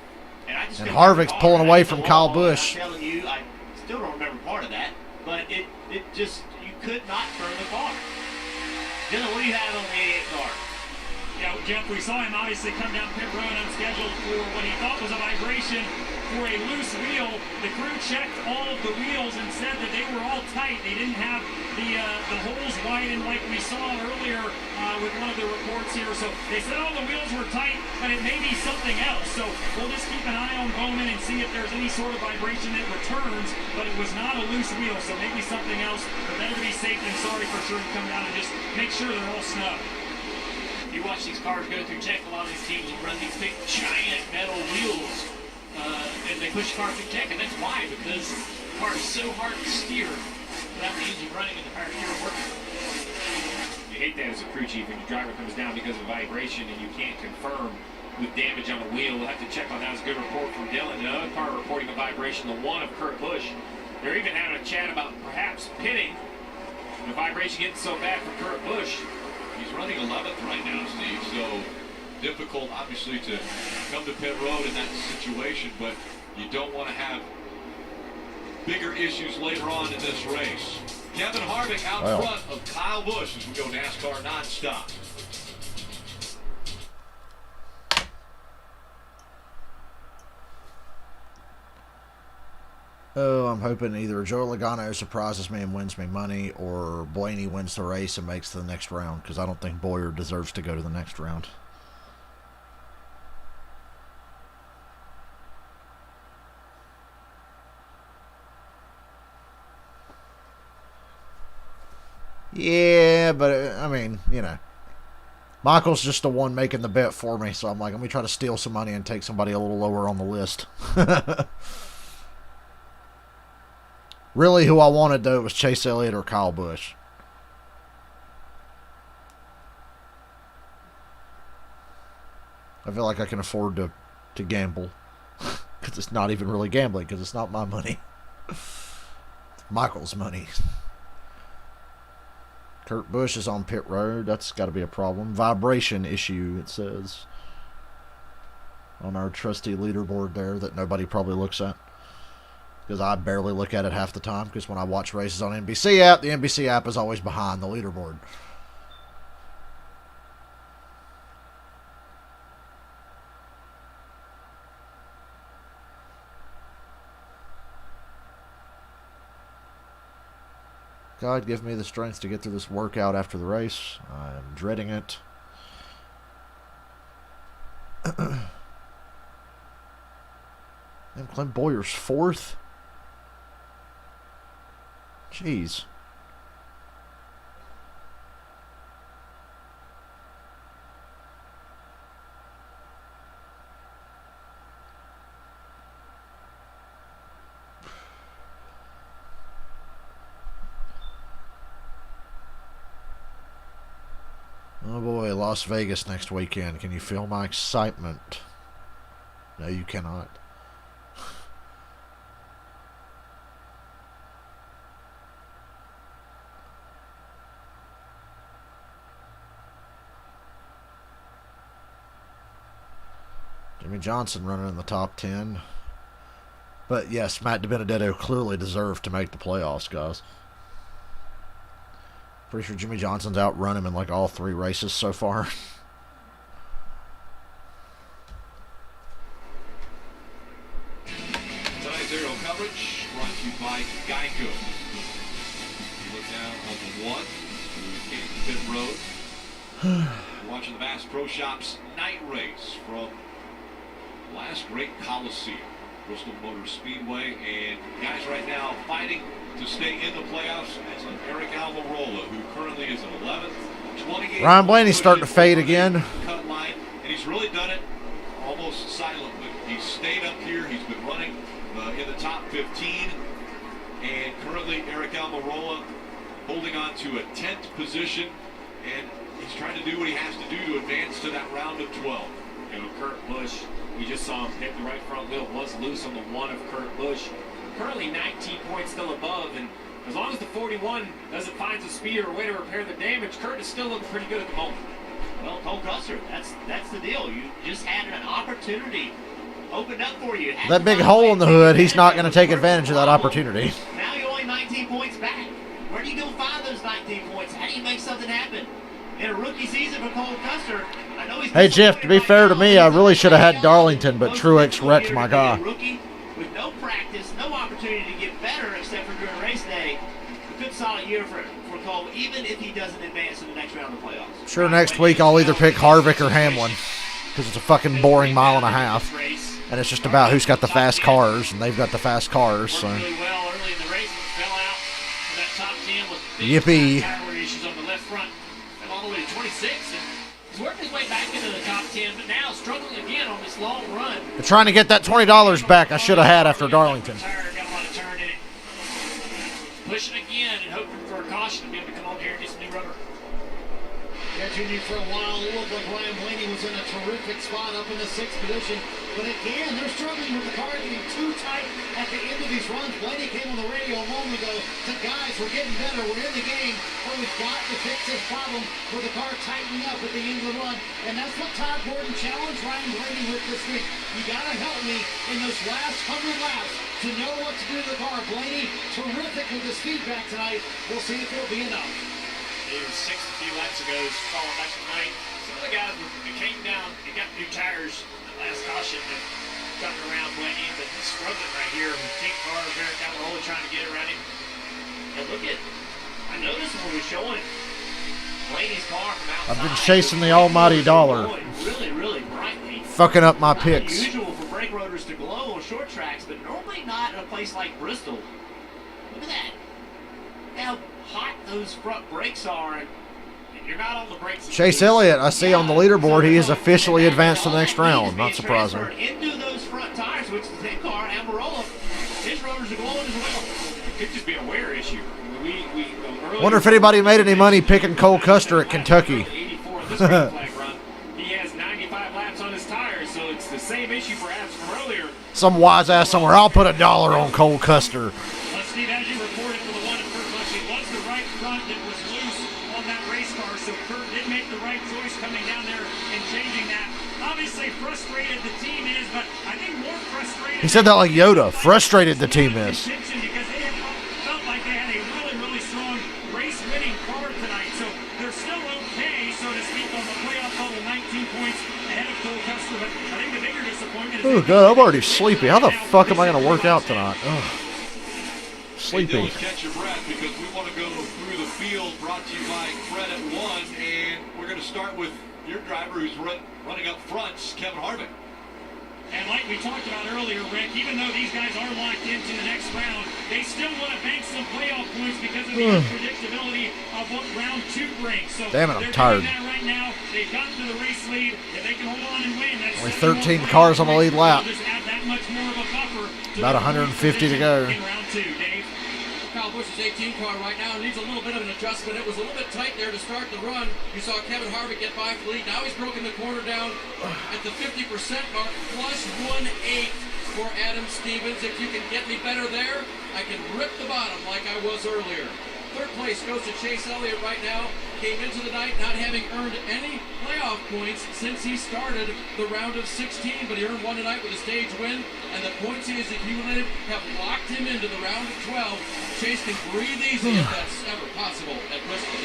And And Harvick's pulling away from Kyle Busch. I'm telling you, I still don't remember part of that, but it just, you could not turn the car. Dylan, what do you have on the 88 car? Yeah, Jeff, we saw him obviously come down pit road unscheduled for what he thought was a vibration for a loose wheel. The crew checked all of the wheels and said that they were all tight. They didn't have the holes widened like we saw earlier with one of the reports here. So they said all the wheels were tight, but it may be something else. So we'll just keep an eye on Bowman and see if there's any sort of vibration that returns, but it was not a loose wheel, so maybe something else. But better to be safe than sorry for sure to come down and just make sure they're all snug. You watch these cars go through check, a lot of these teams will run these big giant metal wheels and they push the car through check, and that's why, because the car is so hard to steer without the engine running and the power steering working. You hate that as a crew chief when your driver comes down because of vibration and you can't confirm with damage on the wheel. We'll have to check on that. It's a good report from Dylan. Another car reporting a vibration, the one of Kurt Busch. They're even having a chat about perhaps pitting. The vibration getting so bad for Kurt Busch. He's running 11th right now, Steve, so difficult, obviously, to come to pit road in that situation, but you don't want to have bigger issues later on in this race. Kevin Harvick out front of Kyle Busch as we go NASCAR nonstop. Oh, I'm hoping either Joe Logano surprises me and wins me money, or Blaney wins the race and makes the next round, because I don't think Boyer deserves to go to the next round. Yeah, but, I mean, you know, Michael's just the one making the bet for me, so I'm like, let me try to steal some money and take somebody a little lower on the list. Really, who I wanted, though, was Chase Elliott or Kyle Busch. I feel like I can afford to gamble. Because it's not even really gambling, because it's not my money. It's Michael's money. Kurt Busch is on pit road. That's got to be a problem. Vibration issue, it says. On our trusty leaderboard there that nobody probably looks at. Because I barely look at it half the time. Because when I watch races on NBC app, the NBC app is always behind the leaderboard. God, give me the strength to get through this workout after the race. I'm dreading it. And Clint Boyer's 4th? Jeez. Oh boy, Las Vegas next weekend. Can you feel my excitement? No, you cannot. Jimmy Johnson running in the top 10. But yes, Matt DiBenedetto clearly deserved to make the playoffs, guys. Pretty sure Jimmy Johnson's outrun him in like all 3 races so far. Tonight's aerial coverage brought to you by Geico. You look down on the 1 who came to pit road. You're watching the Bass Pro Shops night race from last great Coliseum, Bristol Motor Speedway, and guys right now fighting to stay in the playoffs as an Eric Almirola, who currently is in 11th. 28. Ryan Blaney's starting to fade again. Cut line, and he's really done it almost silently. He's stayed up here. He's been running in the top 15, and Almirola holding on to a 10th position, and he's trying to do what he has to do to advance to that round of 12. You know, Kurt Busch, we just saw him hit the right front wheel, was loose on the 1 of Kurt Busch. Currently 19 points still above, and as long as the 41 doesn't find some speed or a way to repair the damage, Kurt is still looking pretty good at the moment. Well, Cole Custer, that's the deal. You just had an opportunity opened up for you. That big hole in the hood, he's not going to take advantage of that opportunity. Now you're only 19 points back. Where do you go find those 19 points? How do you make something happen? In a rookie season for Cole Custer, I know he's... Hey, Jeff, to be fair to me, I really should have had Darlington, but Truex wrecked my guy. Rookie with no practice, no opportunity to get better except for during race day. A good solid year for Cole, even if he doesn't advance to the next round of the playoffs. Sure, next week I'll either pick Harvick or Hamlin, because it's a fucking boring mile and a half. And it's just about who's got the fast cars, and they've got the fast cars. So. Really well early in the race, and fell out for that top 10 with yippee. Tire issues on the left front, and all the way to 26. And he's working his way back into the top 10, but now struggling again on this long run. They're trying to get that $20 back I should have had after Darlington. Got a lot of turn in it. Pushing again and hoping for a caution to be able to come on here and get some new rubber. Yeah, Junior, for a while, it looked like Ryan Blaney was in a terrific spot up in the 6th position. But again, they're struggling with the car getting too tight at the end of these runs. Blaney came on the radio a moment ago, said, guys, we're getting better, we're in the game, but we've got to fix this problem with the car tightening up at the end of the run. And that's what Todd Gordon challenged Ryan Blaney with this week. You got to help me in those last 100 laps to know what to do to the car. Blaney, terrific with his feedback tonight. We'll see if it'll be enough. He was 6th a few laps ago, falling back tonight. Some of the guys that came down, they got new tires last caution and gotten around Blaney, but he's struggling right here with King Carr, Barrett Almirola trying to get around him. And look at, I noticed when we were showing Blaney's car from outside. I've been chasing the almighty dollar. Really, really brightly. Fucking up my picks. Not unusual for brake rotors to glow on short tracks, but normally not in a place like Bristol. Look at that. How hot those front brakes are, and you're not on the brakes. Chase Elliott, I see on the leaderboard, he is officially advanced to the next round. Not surprising. Into those front tires, which is the same car, Almirola, his rotors are glowing as well. It could just be a wear issue. Wonder if anybody made any money picking Cole Custer at Kentucky. He has 95 laps on his tires, so it's the same issue perhaps from earlier. Some wise ass somewhere, I'll put $1 on Cole Custer. Steve, as you reported for the 1 of Kurt Busch, it was the right front that was loose on that race car, so Kurt did make the right choice coming down there and changing that. Obviously frustrated the team is, but I think more frustrated... He said that like Yoda. Frustrated the team is. Because they felt like they had a really, really strong race-winning car tonight, so they're still okay, so to speak, on the playoff bubble, 19 points ahead of Cole Custer, but I think the bigger disappointment is... Oh, God, I'm already sleepy. How the fuck am I going to work out tonight? Ugh. Sleepy. Hey, Dylan, catch your breath because we want to go through the field, brought to you by Fred at 1, and we're going to start with your driver who's running up front, Kevin Harvick. And like we talked about earlier, Rick, even though these guys are locked into the next round, they still want to bank some playoff points because of the unpredictability of what round 2 brings. So damn it, I'm tired. That right now. They've gotten to the race lead. If they can hold on and win, that's only 13 cars on the lead lap. Just add that much more of a buffer to about 150 to go. In round 2, Dave. Kyle Busch's 18 car right now needs a little bit of an adjustment. It was a little bit tight there to start the run. You saw Kevin Harvick get by for the lead. Now he's broken the corner down at the 50% mark, plus 1/8 for Adam Stevens. If you can get me better there, I can rip the bottom like I was earlier. Third place goes to Chase Elliott right now. Came into the night not having earned any playoff points since he started the round of 16, but he earned 1 tonight with a stage win, and the points he has accumulated have locked him into the round of 12. Chase can breathe easy if that's ever possible at Bristol.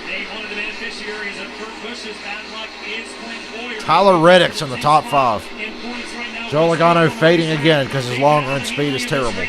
Dave, one of the beneficiaries of Kurt Busch's bad luck is Clint Bowyer. Tyler Reddick's in the top 5. Joe Logano fading again because his long run speed is terrible.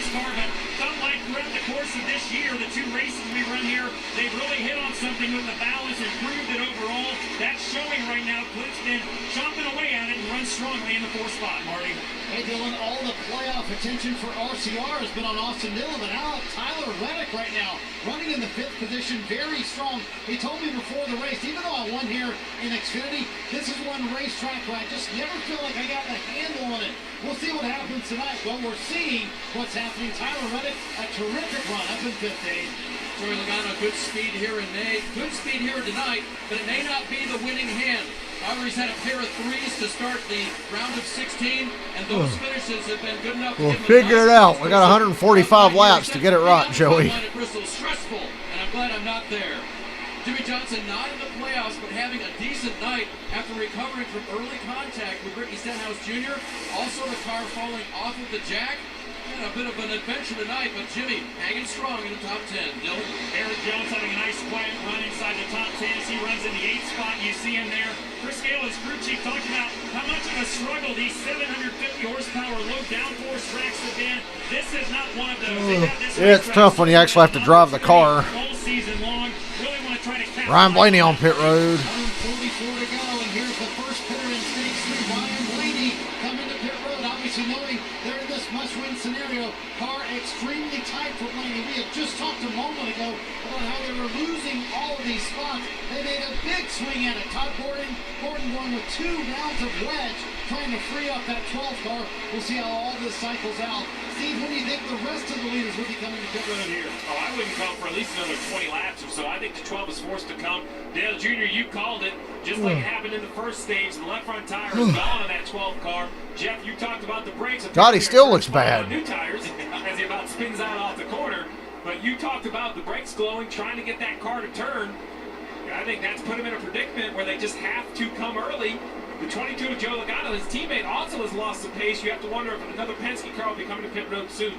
Something with the balance and proved it overall. That's showing right right now. Clint's been chomping away at it and runs strongly in the 4th spot, Marty. Hey, Dylan, all the playoff attention for RCR has been on Austin Dillon, but how about Tyler Reddick right now, running in the 5th position, very strong. He told me before the race, even though I won here in Xfinity, this is one racetrack where I just never feel like I got the handle on it. We'll see what happens tonight. Well, we're seeing what's happening. Tyler Reddick, a terrific run up in 5th, Dave. Joey Logano, good speed here in May, good speed here tonight, but it may not be the winning hand. However, he's had a pair of 3s to start the round of 16, and those finishes have been good enough. We'll figure it out. We got 145 laps to get it right, Joey. Bristol, stressful, and I'm glad I'm not there. Jimmy Johnson not in the playoffs, but having a decent night after recovering from early contact with Ricky Stenhouse Jr. Also, the car falling off of the jack. A bit of an adventure tonight, but Jimmy hanging strong in the top 10. Dylan? Eric Jones having a nice quiet run inside the top 10 as he runs in the 8th spot. You see him there. Chris Gale, his crew chief, talked about how much of a struggle these 750 horsepower low downforce tracks have been. This is not one of those. Yeah, it's tough when you actually have to drive the car. All season long. Really want to try to catch Ryan Blaney on pit road. 144 to go, and here's the first pitter in stage 3. Ryan Blaney coming to pit road, obviously knowing they're in this must-win scenario. Car extremely tight for Blaney. We had just talked a moment ago about how they were losing all of these spots. They made a big swing at it. Todd Gordon going with 2 rounds of wedge, trying to free up that 12th car. We'll see how all this cycles out. Steve, what do you think the rest of the leaders will be coming to pit road here? Oh, I wouldn't come for at least another 20 laps or so. I think the 12 is forced to come. Dale Jr., you called it. Just like it happened in the first stage, the left front tire is gone on that 12 car. Jeff, you talked about the brakes. God, he still looks bad. New tires as he about spins out off the corner. But you talked about the brakes glowing, trying to get that car to turn. I think that's put him in a predicament where they just have to come early. The 22 of Joe Logano, his teammate, also has lost some pace. You have to wonder if another Penske car will be coming to pit road soon.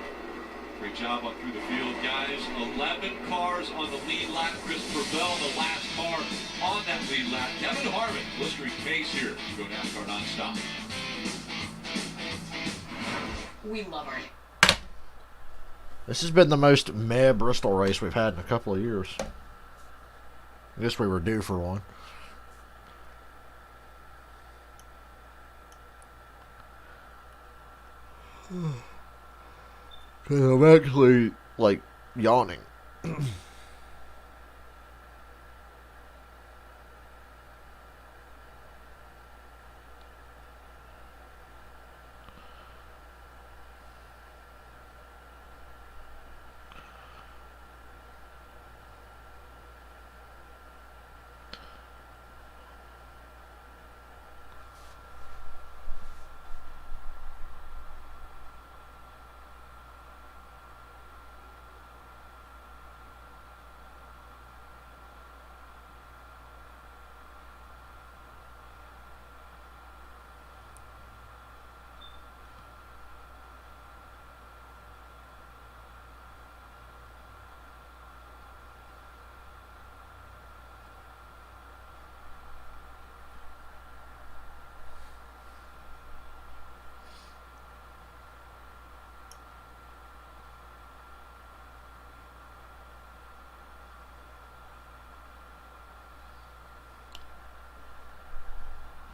Great job on through the field, guys. 11 cars on the lead lap. Chris Purcell, the last car on that lead lap. Kevin Harvick, blistering pace here to go NASCAR nonstop. We love our This has been the most meh Bristol race we've had in a couple of years. I guess we were due for one. I'm actually, like, yawning.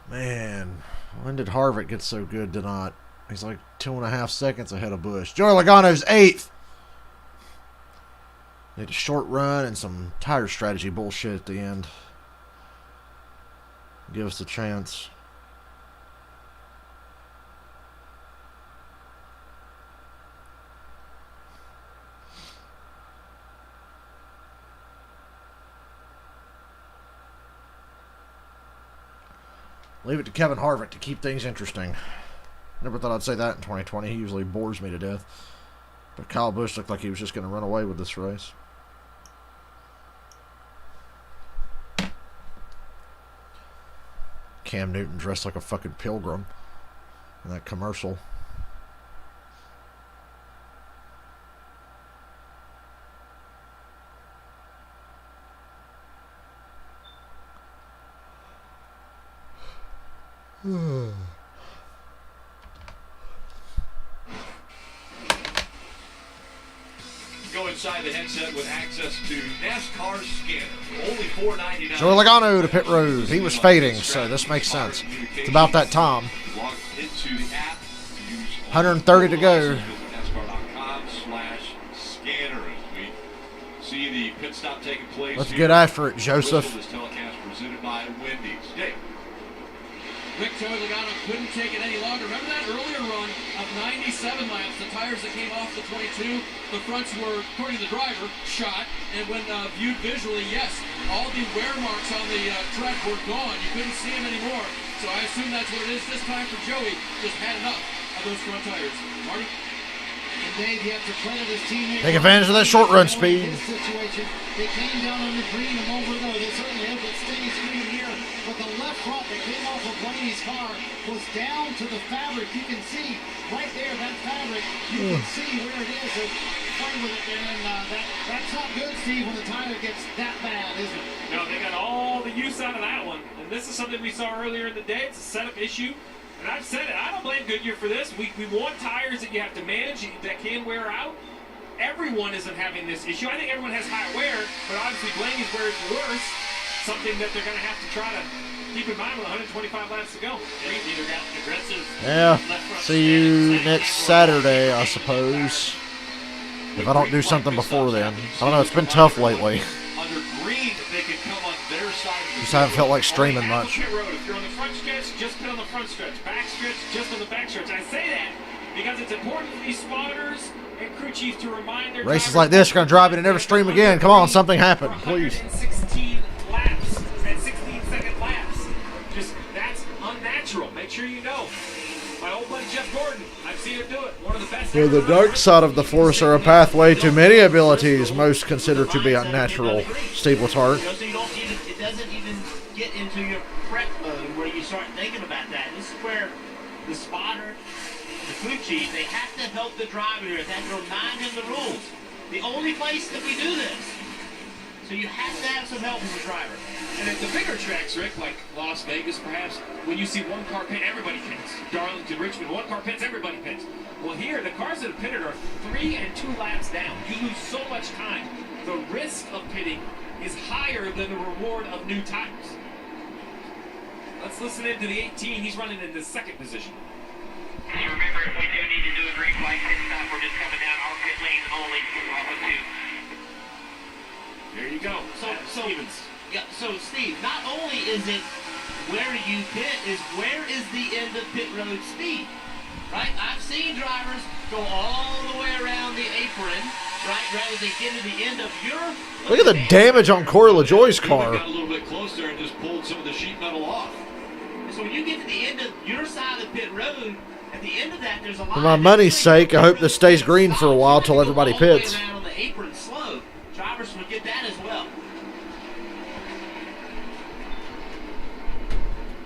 Man, when did Harvick get so good tonight? He's like 2.5 seconds ahead of Busch. Joey Logano's 8th. Need a short run and some tire strategy bullshit at the end. Give us a chance. Leave it to Kevin Harvick to keep things interesting. Never thought I'd say that in 2020. He usually bores me to death. But Kyle Busch looked like he was just going to run away with this race. Cam Newton dressed like a fucking pilgrim in that commercial. Going inside the headset with access to NASCAR scanner. Only $4.99. Joey Logano to pit road. He was fading, so this makes sense. It's about that time. Log into the app. 130 to go. NASCAR.com/scanner as we see the pit stop taking place. Let's get after it, Joseph. This telecast presented by Wendy's. Dave. Rick Joey Logano couldn't take it any longer. Remember that earlier run of 97 laps, the tires that came off the 22, the fronts were, according to the driver, shot, and when viewed visually, yes, all the wear marks on the tread were gone. You couldn't see them anymore, so I assume that's what it is this time for Joey. Just had enough of those front tires. Marty? And Dave, you have to credit his teammate. Take advantage of that short run speed. Situation. They came down on the green a moment ago. They certainly have that steady stream here. But the left front that came off of Blaney's car was down to the fabric. You can see right there, that fabric. You can see where it is. They're playing with it, and that's not good, Steve, when the tire gets that bad, is it? No, they got all the use out of that one. And this is something we saw earlier in the day. It's a setup issue. And I've said it, I don't blame Goodyear for this. We want tires that you have to manage, that can wear out. Everyone isn't having this issue. I think everyone has high wear, but obviously Blaney's wear is worse. Something that they're going to have to try to keep in mind with 125 laps to go. Either got aggressive. Yeah. See you next Saturday, I suppose. If I don't do something before then. I don't know, it's been tough lately. Under green, they can come on their side of the Just haven't felt like streaming much. Pit road. If you're on the front stretch, just pit on the front stretch. Back stretch, just on the back stretch. I say that because it's important for these spotters and crew chiefs to remind their Races like this are going to drive it and never stream again. Come on, something happened, please. 116 laps and 16-second laps. Just, that's unnatural. Make sure you know. My old buddy Jeff Gordon, I've seen him do it. One of the best. Yeah, the dark side of the Force are a pathway to many abilities most consider to be unnatural. Steve Letarte. So you don't even, it doesn't even get into your prep mode where you start thinking about that. This is where the spotter, the crew chief, they have to help the driver here. They have to remind him the rules. The only place that we do this. So you have to have some help from the driver. And at the bigger tracks, Rick, like Las Vegas perhaps, when you see one car pit, everybody pits. Darlington, Richmond, one car pits, everybody pits. Well, here, the cars that have pitted are 3 and 2 laps down. You lose so much time. The risk of pitting is higher than the reward of new tires. Let's listen into the 18. He's running in the second position. Remember, if we do need to do a green flag pit stop, we're just coming down our pit lanes only off of 2. There you go. So Steve, not only is it where you pit, is where is the end of pit road speed, right? I've seen drivers go all the way around the apron, right, rather than get to the end of your... Look at the damage on Corey LaJoie's car. Got a little bit closer and just pulled some of the sheet metal off. So when you get to the end of your side of the pit road, at the end of that, there's a lot... For my money's sake, I hope this stays green for a while till everybody pits. Around on the apron slow. Drivers forget that as well.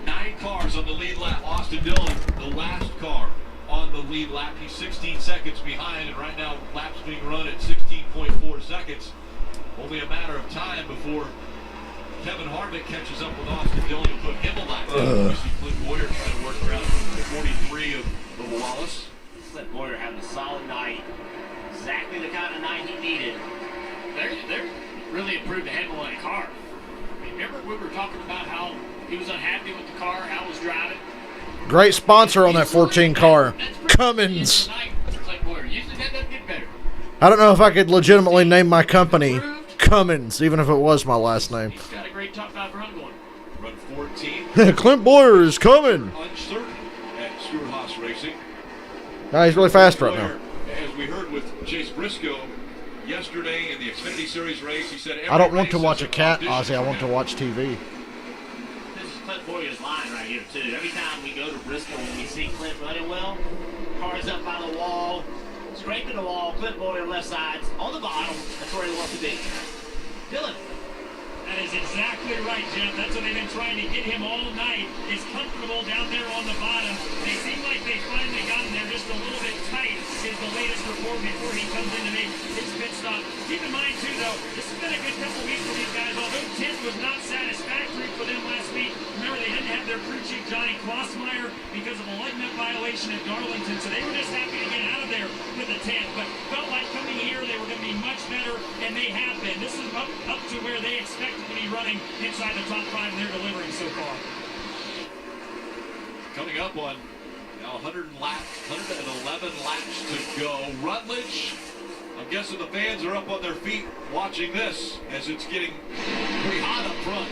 9 cars on the lead lap. Austin Dillon, the last car on the lead lap. He's 16 seconds behind, and right now laps being run at 16.4 seconds. Only a matter of time before Kevin Harvick catches up with Austin Dillon and put him a lap down. We see Clint Boyer trying to work around 43 of Wallace. Clint Boyer having a solid night. Exactly the kind of night he needed. They're really improved the handle on the car. I mean, remember we were talking about how he was unhappy with the car, how it was driving? Great sponsor on that 14 car. Cummins. I don't know if I could legitimately name my company Cummins, even if it was my last name. He's got a great top 5 run going. Run 14. Clint Boyer is coming. Uncertain at Stuart Haas Racing. He's really fast right now. As we heard with Chase Briscoe yesterday in the Xfinity Series race, he said, I don't want to watch a cat, Ozzy. I want to watch TV. This is Clint Boyer's line right here, too. Every time we go to Bristol and we see Clint running well, car's up by the wall, scraping the wall, Clint Boyer left side, on the bottom. That's where he wants to be. Dylan. That is exactly right, Jeff. That's what they've been trying to get him all night. Is comfortable down there on the bottom. They seem like they finally got him there just a little bit tight, is the latest report before he comes in to make his pit stop. Keep in mind, too, though, this has been a good couple weeks for these guys. Although 10th was not satisfactory for them last week, remember they didn't have their crew chief Johnny Klossmeyer because of a lug nut violation at Darlington, so they were just happy to get out of there with a 10th, but felt like coming here they were going to be much better, and they have been. This is up to where they expected to be running inside the top 5, and they're delivering so far. Coming up on now 111 laps to go. Rutledge, I'm guessing the fans are up on their feet watching this as it's getting pretty hot up front.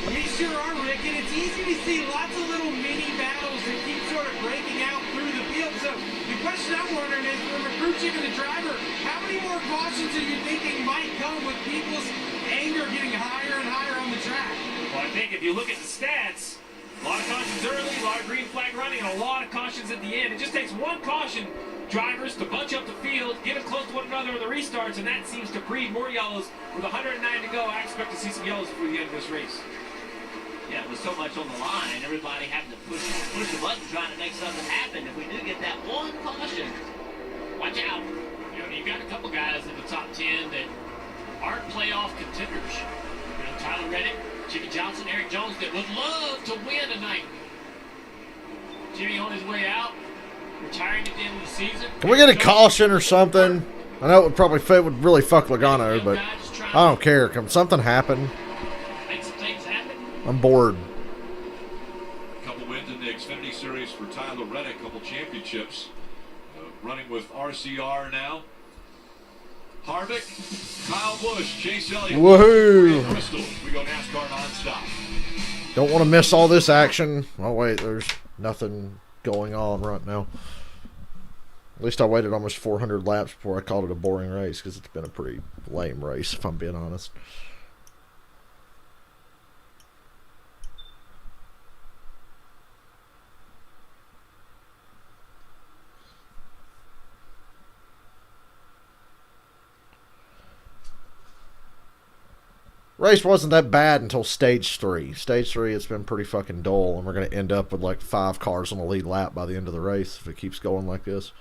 We sure are, Rick, and it's easy to see lots of little mini battles that keep sort of breaking out through the field. So the question I'm wondering is, from the crew chief and the driver, how many more cautions are you thinking might come with people's anger getting higher and higher on the track? Well, I think if you look at the stats, a lot of cautions early, a lot of green flag running, and a lot of cautions at the end. It just takes one caution, drivers, to bunch up the field, get them close to one another in the restarts, and that seems to breed more yellows. With 109 to go, I expect to see some yellows before the end of this race. Yeah, with so much on the line, everybody having to push the button trying to make something happen. If we do get that one caution, watch out. You know, you've got a couple guys in the top 10 that aren't playoff contenders. You know, Tyler Reddick, Jimmy Johnson, Eric Jones, that would love to win tonight. Jimmy on his way out, retiring at the end of the season. Can we get a caution or something? I know it would really fuck Logano, but I don't care. Can something happen? I'm bored. A couple wins in the Xfinity Series for Tyler Reddick, a couple championships. Running with RCR now. Harvick, Kyle Busch, Chase Elliott. Woohoo! Bristol. We go NASCAR nonstop. Don't want to miss all this action. Oh wait, there's nothing going on right now. At least I waited almost 400 laps before I called it a boring race, because it's been a pretty lame race, if I'm being honest. Race wasn't that bad until stage 3. Stage 3, it's been pretty fucking dull, and we're going to end up with like 5 cars on the lead lap by the end of the race if it keeps going like this.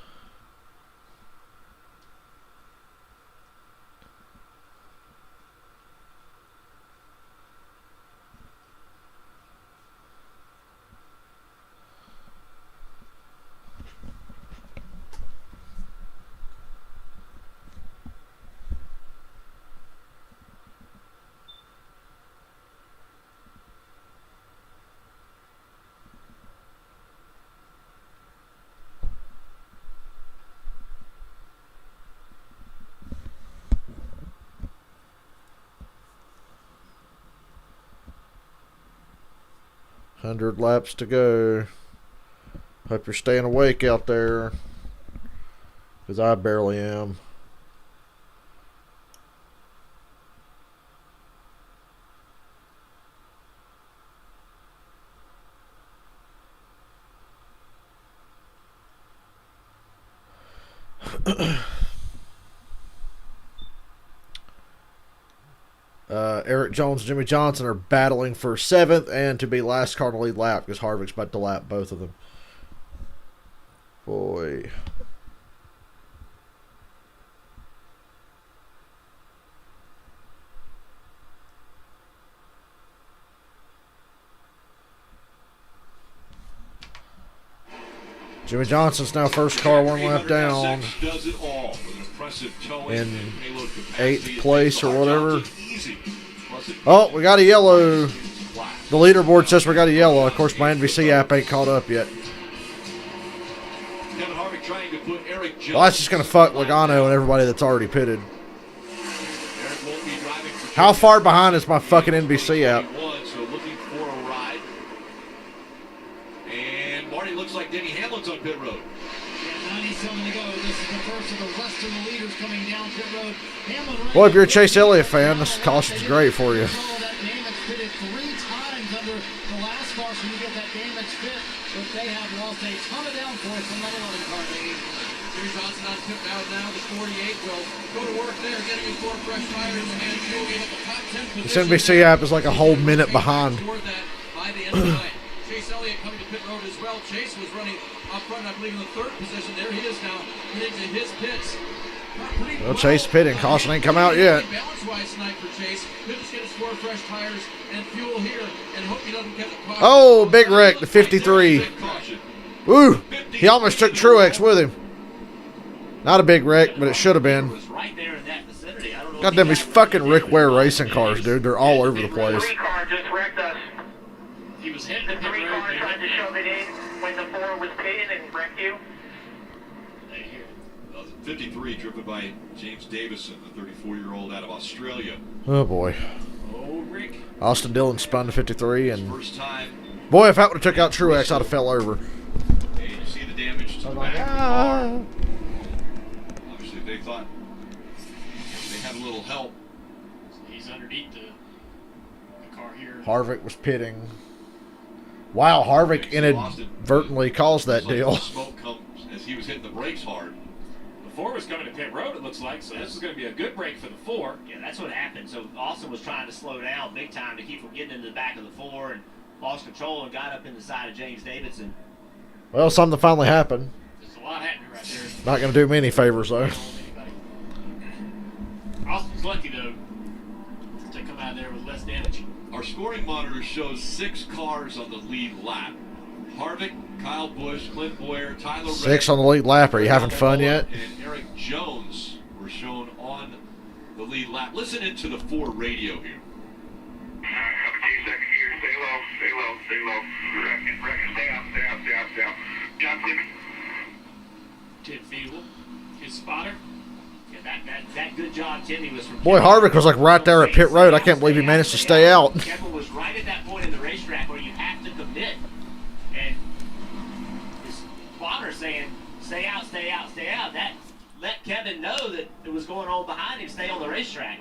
$100 laps to go. Hope you're staying awake out there, because I barely am. Eric Jones and Jimmy Johnson are battling for 7th and to be last car to lead lap, because Harvick's about to lap both of them. Boy. Jimmy Johnson's now first car 1 lap down in 8th place or whatever. Oh, we got a yellow. The leaderboard says we got a yellow. Of course, my NBC app ain't caught up yet. Well, that's just going to fuck Logano and everybody that's already pitted. How far behind is my fucking NBC app? And Marty looks like Denny Hamlin's on pit road. 97 to go. This is the first of the rest of the leaders coming down pit road. Well, if you're a Chase Elliott fan, this caution's great for you. That damage fitted 3 times under the last caution. You get that damage fit, but they have lost a ton of downforce from that 11 car. Jimmy Johnson on pit now. The 48 will go to work there, getting his 4 fresh tires and gave up the top 10 position. This NBC app is like a whole minute behind. By the end of the night. Chase Elliott coming to pit road as well. Chase was running up front, I believe, in the 3rd position. There he is now, heading to his pits. Well, Chase pitting. Caution ain't come out yet. Balance-wise tonight for Chase. He'll just get his 4 fresh tires and fuel here and hope he doesn't get the caution. Oh, big wreck, the 53. Woo! He almost took Truex with him. Not a big wreck, but it should have been. Goddamn, these fucking Rick Ware racing cars, dude. They're all over the place. 3 car just wrecked us. He was hitting The 3 car tried to shove it in when the 4 was pitting and wrecked you. 53 driven by James Davison, the 34-year-old out of Australia. Oh, boy. Oh, Rick. Austin Dillon spun to 53, and First time. boy, if I would have took out Truex, I'd have fell over. And you see the damage to the back of the car. Obviously, they thought they had a little help. He's underneath the car here. Harvick was pitting. Wow, Harvick inadvertently caused that deal. Smoke comes as he was hitting the brakes hard. The 4 was coming to pit road, it looks like, so this is going to be a good break for the 4. Yeah, that's what happened. So Austin was trying to slow down big time to keep from getting into the back of the 4 and lost control and got up in the side of James Davidson. Well, something finally happened. There's a lot happening right there. Not going to do me any favors, though. Austin's lucky, though, to come out of there with less damage. Our scoring monitor shows 6 cars on the lead lap. Harvick, Kyle Busch, Clint Boyer, Tyler Reddick, 6 on the lead lap. Are you having fun yet? And Eric Jones were shown on the lead lap. Listen into the 4 radio here. 2 second gear, stay low, stay low, stay low. Reckon, stay out, stay out, stay out, stay out. John Timmy. Tim Fiegel, his spotter. Yeah, that good job Timmy was from. Boy, Harvick was like right there at pit road. I can't believe he managed to stay out. Kevin was right at that point in the racetrack where you have to commit. And his spotter saying, stay out, stay out, stay out. That let Kevin know that it was going on behind him, stay on the racetrack.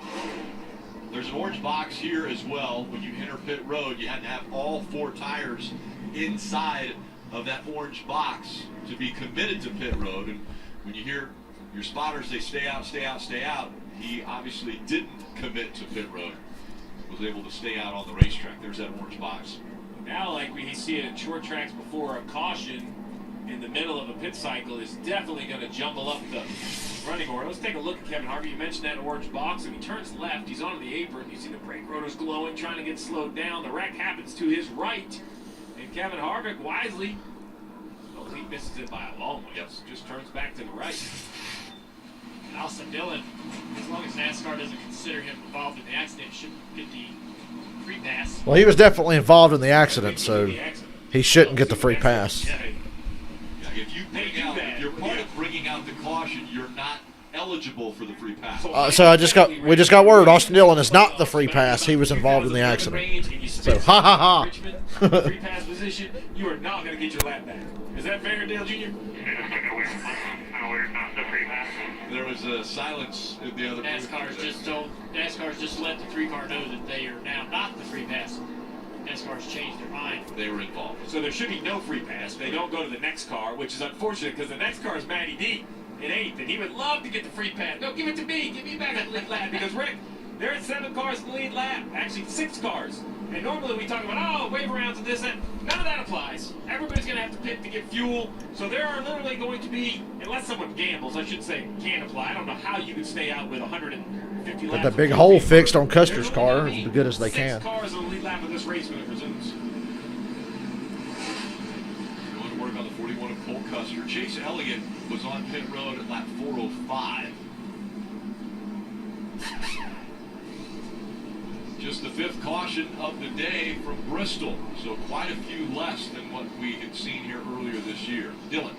There's an orange box here as well. When you enter pit road, you had to have all 4 tires inside of that orange box to be committed to pit road. And when you hear your spotters say stay out, stay out, stay out, he obviously didn't commit to pit road. Was able to stay out on the racetrack. There's that orange box. Now, like we see it in short tracks before, a caution in the middle of a pit cycle is definitely going to jumble up the running order. Let's take a look at Kevin Harvick. You mentioned that orange box, and he turns left. He's on the apron. You see the brake rotors glowing, trying to get slowed down. The wreck happens to his right, and Kevin Harvick wisely, well, he misses it by a long way. Just turns back to the right. And Austin Dillon, as long as NASCAR doesn't consider him involved in the accident, shouldn't get the free pass. Well, he was definitely involved in the accident, so he shouldn't get the free pass. If you bring out, if you're part of bringing out the caution, you're not eligible for the free pass. So we just got word. Austin Dillon is not the free pass. He was involved in the accident. So ha ha ha. Free pass position, you are not going to get your lap back. Is that fair, Dale Jr.? There was a silence in the other. NASCAR's just let the 3-car know that they are now not the free pass. NASCAR's changed their mind. They were involved. So there should be no free pass. They don't go to the next car, which is unfortunate because the next car is Matty D in 8th, and he would love to get the free pass. No, give it to me. Give me back that lead lap because Rick, there are 7 cars in the lead lap. Actually, 6 cars. And normally we talk about, wave arounds and this and none of that applies. Everybody's going to have to pit to get fuel. So there are literally going to be, unless someone gambles, I should say, can apply. I don't know how you can stay out with 150 laps. Got that big hole fixed on Custer's car as good as they can. 6 cars on the lead lap of this race when it resumes. Going to work on the 41 of Cole Custer. Chase Elliott was on pit road at lap 405. Just the 5th caution of the day from Bristol. So quite a few less than what we had seen here earlier this year. Dylan.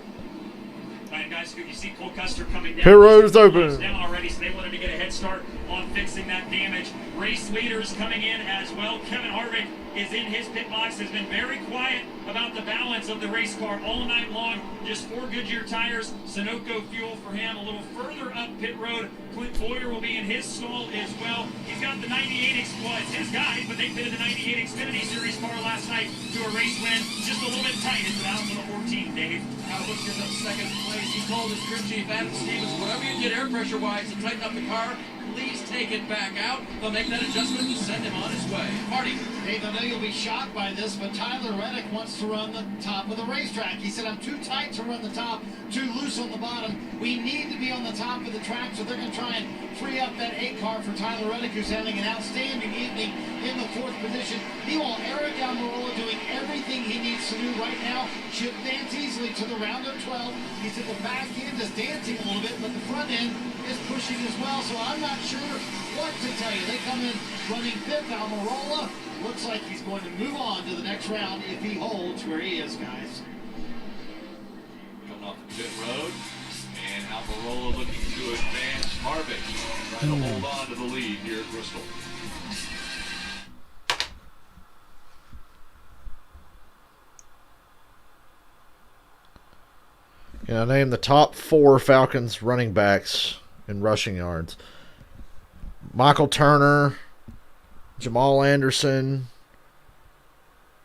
All right, guys, you see Cole Custer coming down. Pit road is open. Down already, so they wanted to get a head start on fixing that damage. Race leaders coming in as well. Kevin Harvick is in his pit box, has been very quiet about the balance of the race car all night long. Just 4 Goodyear tires, Sunoco fuel for him. A little further up pit road, Clint Boyer will be in his stall as well. He's got the 98 well, it's his guys, but they pitted the 98 Xfinity Series car last night to a race win. Just a little bit tight into the balance of the 14th, Dave. Now looks up second place. He called his crew chief, Adam Stevens, whatever you get air pressure wise to tighten up the car, least take it back out. They'll make that adjustment to send him on his way. Marty. Dave, I know you'll be shocked by this, but Tyler Reddick wants to run the top of the racetrack. He said, I'm too tight to run the top, too loose on the bottom. We need to be on the top of the track, so they're going to try and free up that 8 car for Tyler Reddick, who's having an outstanding evening in the 4th position. Meanwhile, Eric Almirola doing everything he needs to do right now. Should advance easily to the round of 12. He said the back end is dancing a little bit, but the front end is pushing as well, so I'm not sure what to tell you. They come in running 5th. Almirola looks like he's going to move on to the next round if he holds where he is, guys. Coming off the pit road, and Almirola looking to advance Harvick, trying to hold on to the lead here at Bristol. Yeah, name the top 4 Falcons running backs in rushing yards. Michael Turner, Jamal Anderson,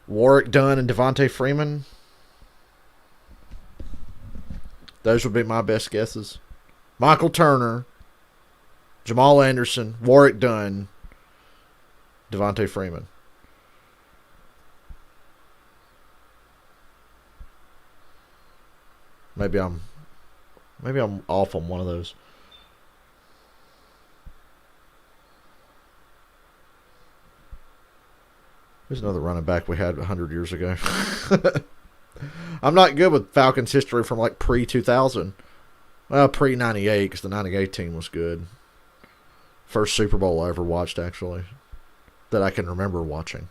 Warwick Dunn, and Devontae Freeman. Those would be my best guesses. Michael Turner, Jamal Anderson, Warwick Dunn, Devontae Freeman. Maybe I'm off on one of those. There's another running back we had 100 years ago. I'm not good with Falcons history from like pre-2000. Well, pre-98, because the 98 team was good. First Super Bowl I ever watched, actually, that I can remember watching.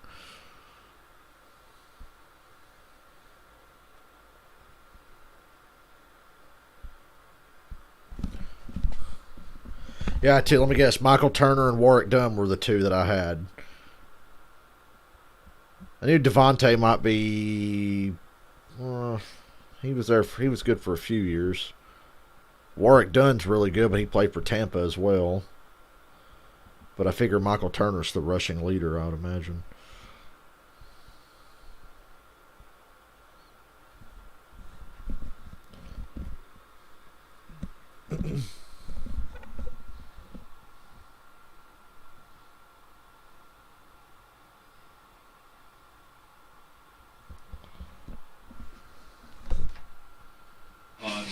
Yeah, let me guess. Michael Turner and Warwick Dunn were the 2 that I had. I knew Devontae might be... he was there. He was good for a few years. Warwick Dunn's really good, but he played for Tampa as well. But I figure Michael Turner's the rushing leader, I would imagine.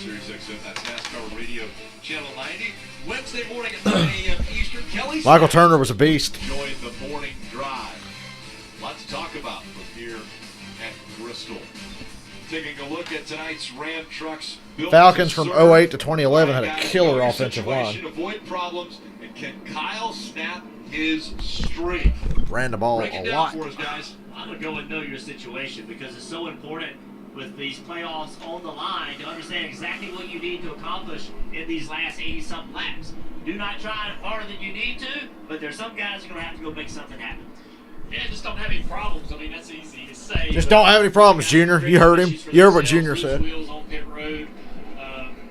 Series XM, that's NASCAR Radio Channel 90. Wednesday morning at 9 a.m. Eastern. Kelly Michael Turner was a beast. Joined the morning drive. Lots to talk about from here at Bristol. Taking a look at tonight's Ram trucks. Falcons from 08 to 2011 had a killer offensive line. Avoid problems, and can Kyle snap his streak? Ran the ball a lot. For us, guys. I'm going to go and know your situation because it's so important with these playoffs on the line to understand exactly what you need to accomplish in these last 80-something laps. Do not try harder than you need to, but there's some guys who are going to have to go make something happen. Yeah, just don't have any problems. I mean, that's easy to say. Just don't have any problems, Junior. You heard him. You heard what Junior said. Wheels on pit road.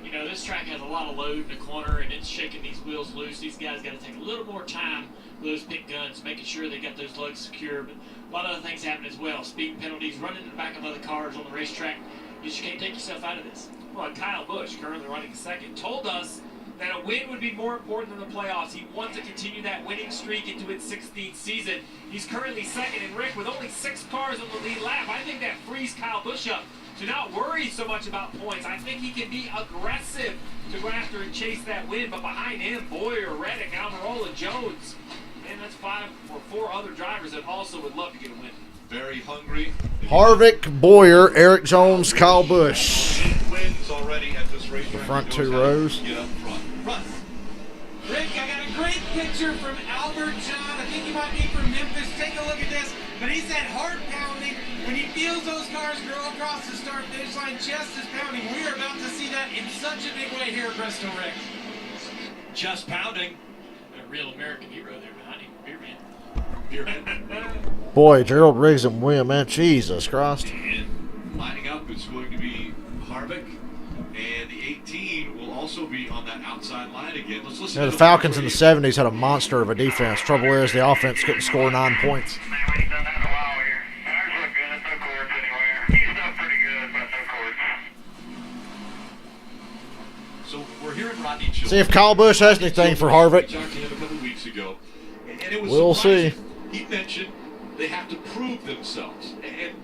You know, this track has a lot of load in the corner, and it's shaking these wheels loose. These guys got to take a little more time with those pit guns, making sure they got those lugs secure. But a lot of other things happen as well. Speed penalties, running in the back of other cars on the racetrack. You just can't take yourself out of this. Well, Kyle Busch, currently running second, told us that a win would be more important than the playoffs. He wants to continue that winning streak into its 16th season. He's currently second, and Rick, with only 6 cars on the lead lap, I think that frees Kyle Busch up to not worry so much about points. I think he can be aggressive to go after and chase that win, but behind him, Boyer, Reddick, Almirola, Jones, and that's 5 or 4 other drivers that also would love to get a win. Very hungry. Harvick, Boyer, Eric Jones, Kyle Busch. Wins already at this racetrack. The front 2 rows. Get up front. Run. Rick, I got a great picture from Albert John. I think he might be from Memphis. Take a look at this. But he's that heart pounding when he feels those cars go across the start-finish line. Chest is pounding. We are about to see that in such a big way here at Bristol, Rick. Just pounding. A real American hero there behind him. Beer man. Boy, Gerald Riggs and William, man, Jesus Christ. And lining up, it's going to be Harvick, and the 18 will also be on that outside line again. Let's listen to the Falcons in the 70s had a monster of a defense. Trouble is, the offense couldn't score 9 points. So we're here at Rodney Children. See if Kyle Busch has anything for Harvick. We talked to him a couple ago. And it was We'll see. surprising. He mentioned they have to prove themselves. And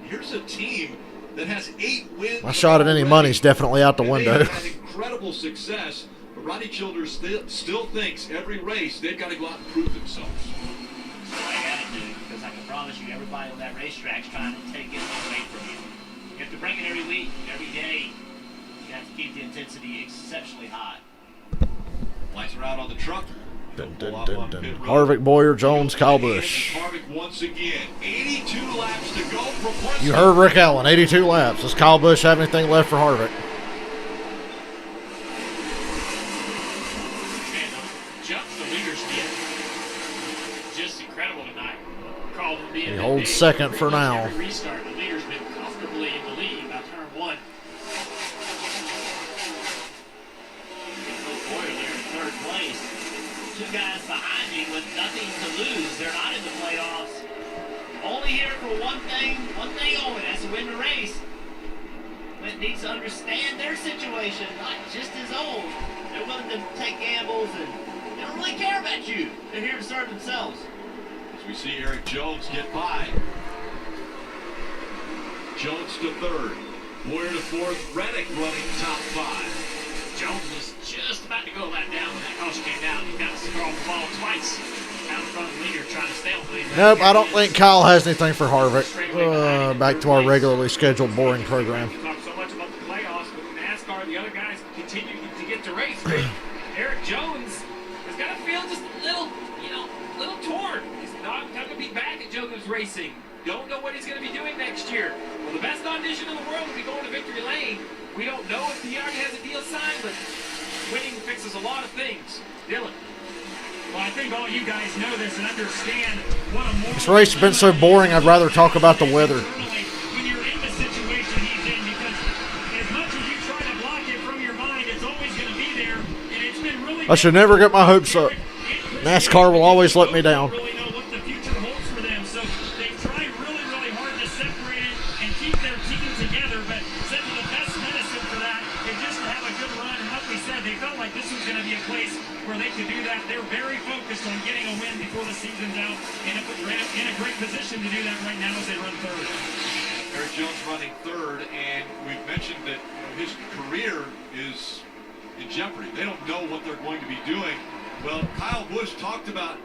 here's a team that has 8 wins. My shot at any money's definitely out the and window. They have had incredible success. But Rodney Childers still thinks every race they've got to go out and prove themselves. That's what I got to do, because I can promise you everybody on that racetrack's trying to take it away from you. You have to bring it every week, every day. You have to keep the intensity exceptionally high. Lights are out on the truck. Dun, dun, dun, dun. Harvick, Boyer, Jones, Kyle Busch. Harvick once again. 82 laps to go from Bristol. You heard Rick Allen, 82 laps. Does Kyle Busch have anything left for Harvick? Man, the jump the leaders did. Just incredible tonight. Called him being He holds second for now. Every restart, the leader's been comfortably in the lead by turn 1. Boyer there in 3rd place. 2 guys behind you with nothing to lose. They're not in the playoffs. Only here for one thing only. That's to win the race. Clint needs to understand their situation, not just his own. They're willing to take gambles and they don't really care about you. They're here to serve themselves. As we see Eric Jones get by. Jones to 3rd. Boyer to 4th. Reddick running top 5. Jones was just about to go lap down when that caution came down. He got to scroll the ball twice out in front of the leader, trying to stay on the leader. Nope, I don't think Kyle has anything for Harvick. Back to our regularly scheduled boring program. We talk so much about the playoffs, but NASCAR, the other guys continue to get to race. Eric Jones has got to feel just a little, little torn. He's not going to be back at Jones Racing. Don't know what he's going to be doing next year. Well, the best audition in the world would be going to Victory Lane. We don't know if he already has a deal signed, but winning fixes a lot of things. Dylan. Well, I think all you guys know this and understand what a more. This race has been so boring, I'd rather talk about the weather. When you're in the situation he's in, because as much as you try to block it from your mind, it's always going to be there, and it's been really. I should never get my hopes up. NASCAR will always let me down. Really know what the future holds for them, so they've tried really, really hard to separate it and keep their team together, but said to the best medicine for that is just to have a good run. And like we said, they felt like this was going to be a place where they could do that. They're very focused on getting a win before the season's out, and in a great position to do that right now as they run 3rd. Eric Jones running 3rd, and we've mentioned that his career is in jeopardy. They don't know what they're going to be doing. Well, Kyle Busch talked about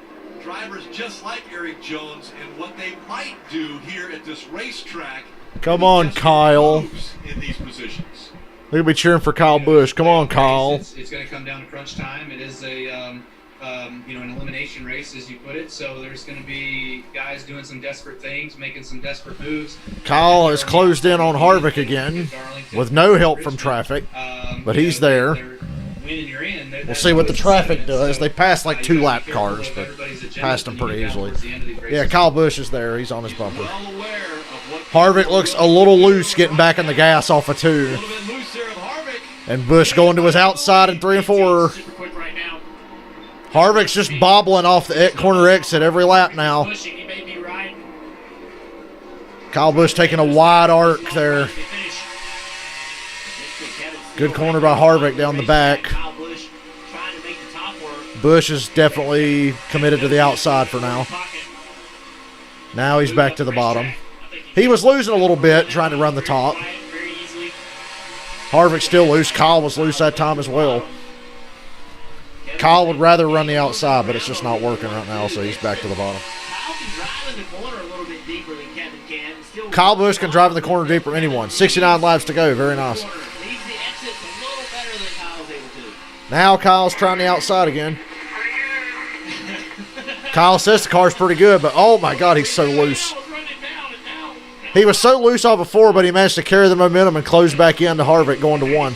drivers just like Eric Jones and what they might do here at this racetrack. Come on, Kyle. In these positions. We'll be cheering for Kyle Busch. Come on, Kyle. It's going to come down to crunch time. It is an elimination race, as you put it. So there's going to be guys doing some desperate things, making some desperate moves. Kyle has closed in on Harvick again with no help from traffic, but he's there. We'll see what the traffic does. They passed like 2 lap cars, but passed them pretty easily. Yeah, Kyle Busch is there. He's on his bumper. Harvick looks a little loose getting back in the gas off of 2. And Busch going to his outside in 3 and 4. Harvick's just bobbling off the corner exit every lap now. Kyle Busch taking a wide arc there. Good corner by Harvick down the back. Busch is definitely committed to the outside for now. Now he's back to the bottom. He was losing a little bit trying to run the top. Harvick's still loose. Kyle was loose that time as well. Kyle would rather run the outside, but it's just not working right now, so he's back to the bottom. Kyle Busch can drive in the corner deeper than anyone. 69 laps to go. Very nice. Now Kyle's trying the outside again. Kyle says the car's pretty good, but oh my God, he's so loose. He was so loose all before, but he managed to carry the momentum and close back into Harvick going to 1.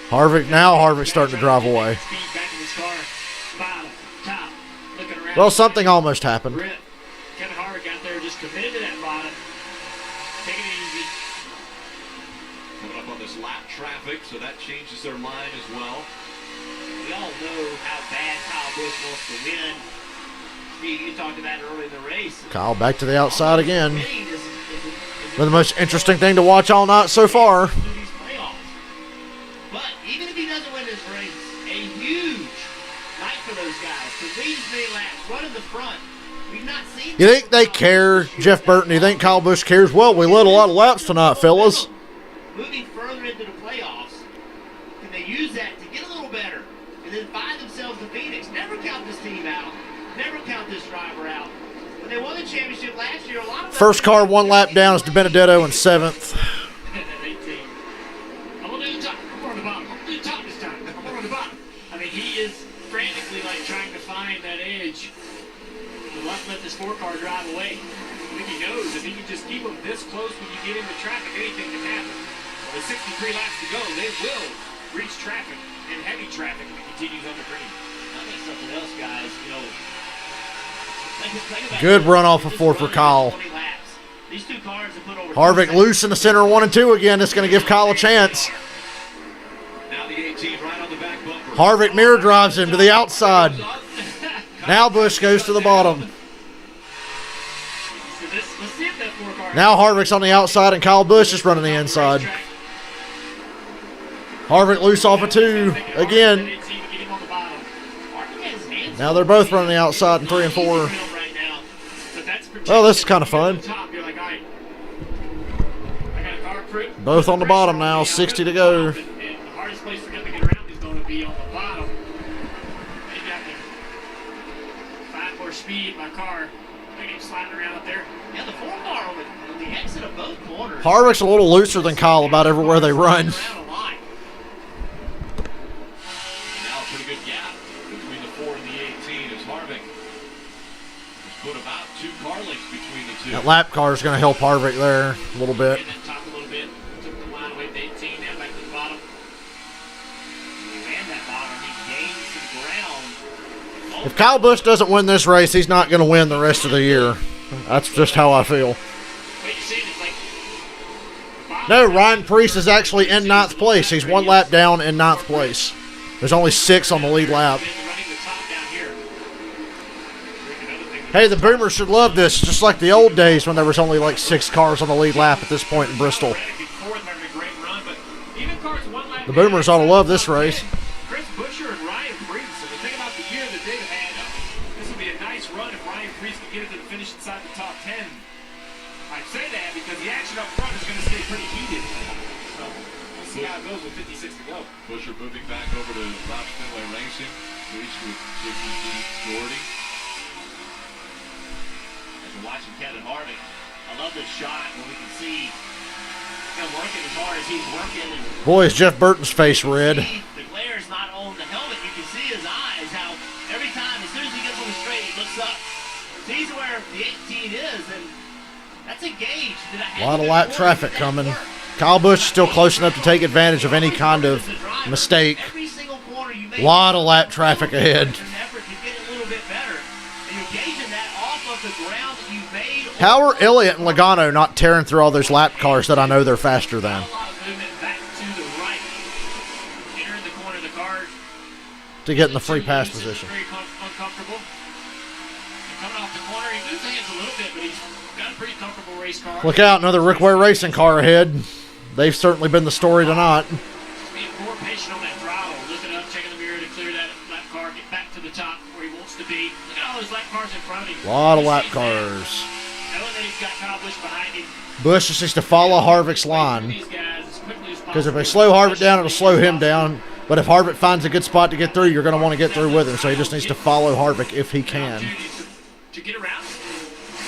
Harvick's starting to drive away. Well, something almost happened. Kevin Harvick out there just committed to that bottom. Take it easy. Coming up on this lap traffic, so that changes their mind as well. We all know how bad Kyle Busch wants to win. Steve, you talked about it early in the race. Kyle back to the outside again. But the most interesting thing to watch all night so far. the front. We've not seen. You think they care, Jeff Burton? You think Kyle Busch cares? Well, we led a lot of laps tonight, fellas. Moving further into the playoffs, can they use that to get a little better and then find themselves the Phoenix? Never count this team out. Never count this driver out. When they won the championship last year, a lot of First car 1 lap down is DiBenedetto in 7th. I'm gonna do the top. I'm on the bottom. I'm gonna do the top this time. I'm on the bottom. I mean, he is frantically like trying to find that edge. Let this 4-car drive away. I think he knows if he can just keep them this close when you get into traffic, anything can happen. Well, with 63 laps to go, they will reach traffic and heavy traffic if it continues on the green. I think something else, guys. You know, think about Good run off of 4 for Kyle. These 2 cars have put over Harvick loose in the center 1 and 2 again. That's going to give Kyle a chance. Now the 18 right on the back bumper. Harvick mirror drives him to the outside. Now Busch goes to the bottom. Now Harvick's on the outside and Kyle Busch is running the inside. Harvick loose off of 2 again. Now they're both running the outside in 3 and 4. Well, this is kind of fun. Both on the bottom now, 60 to go. Speed, my car, I get sliding around up there. Yeah, the 4-car on the exit of both corners. Harvick's a little looser than Kyle about everywhere they run. Now a pretty good gap between the 4 and the 18 as Harvick has put about 2 car lengths between the 2. That lap car is going to help Harvick there a little bit. And then top a little bit, took the line away to 18, now back to the bottom. He ran that bottom, he gained some ground. If Kyle Busch doesn't win this race, he's not going to win the rest of the year. That's just how I feel. No, Ryan Preece is actually in 9th place. He's 1 lap down in 9th place. There's only 6 on the lead lap. Hey, the Boomers should love this, just like the old days when there was only like 6 cars on the lead lap at this point in Bristol. The Boomers ought to love this race. Inside the top 10. I say that because the action up front is going to stay pretty heated. So we'll see how it goes with 56 to go. Busher moving back over to Rob Finlay Racing. Reached with Doherty. As we're watching Kevin Harvick, I love this shot where we can see him working as hard as he's working. And boy, is Jeff Burton's face red. The glare's not on the helmet. You can see his eyes, how every time, as soon as he gets on the straight, he looks up. Sees where the 18 is, and that's engaged. A lot of lap traffic coming. Kyle Busch still close enough to take advantage of any kind of mistake. A lot of lap traffic ahead. How are Elliott and Logano not tearing through all those lap cars that I know they're faster than? To get in the free pass position. Look out, another Rick Ware Racing car ahead. They've certainly been the story tonight. Being more patient on that throttle, looking up, checking the mirror to clear that lap car, get back to the top where he wants to be. Look at all those lap cars in front of him. A lot of lap cars. Knowing that he's got Kyle Busch behind him. Busch just needs to follow Harvick's line. Because if they slow Harvick down, it'll slow him down. But if Harvick finds a good spot to get through, you're going to want to get through with him. So he just needs to follow Harvick if he can. To get around.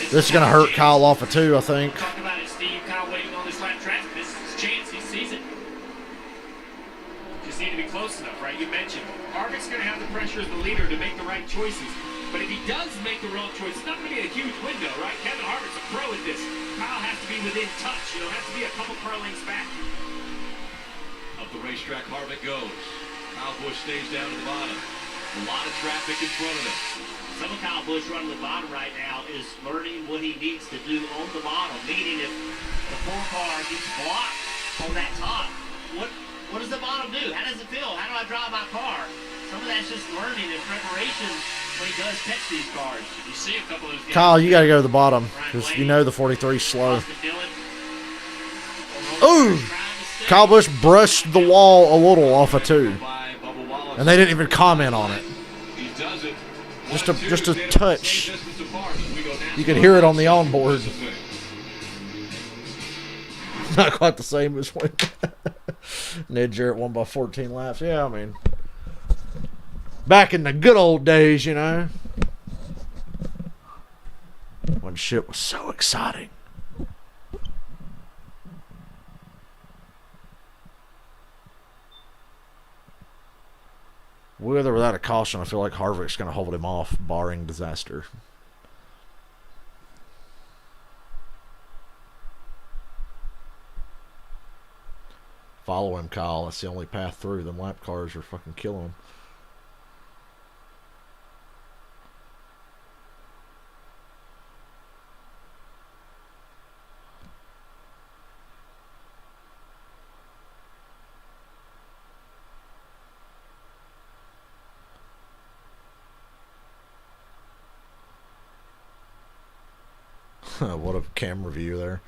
This is going to hurt Kyle off of 2, I think. Talk about it, Steve. Kyle waiting on this lap traffic. This is his chance. He sees it. Just need to be close enough, right? You mentioned Harvick's going to have the pressure as the leader to make the right choices. But if he does make the wrong choice, it's not going to be a huge window, right? Kevin Harvick's a pro at this. Kyle has to be within touch. You know, has to be a couple car lengths back. Up the racetrack, Harvick goes. Kyle Busch stays down to the bottom. A lot of traffic in front of him. Some of Kyle Busch running the bottom right now is learning what he needs to do on the bottom. Meaning if the 4-car gets blocked on that top, what does the bottom do? How does it feel? How do I drive my car? Some of that's just learning and preparation when he does catch these cars. You see a couple of those guys. Kyle, you got to go to the bottom because you know the 43 is slow. Ooh! Kyle Busch brushed the wall a little off of 2. And they didn't even comment on it. He does it. Just a touch. You could hear it on the onboard. Not quite the same as when Ned Jarrett won by 14 laps. Yeah, I mean, back in the good old days, you know, when shit was so exciting. With or without a caution, I feel like Harvick's going to hold him off, barring disaster. Follow him, Kyle. That's the only path through. Them lap cars are fucking killing him. What a camera view there.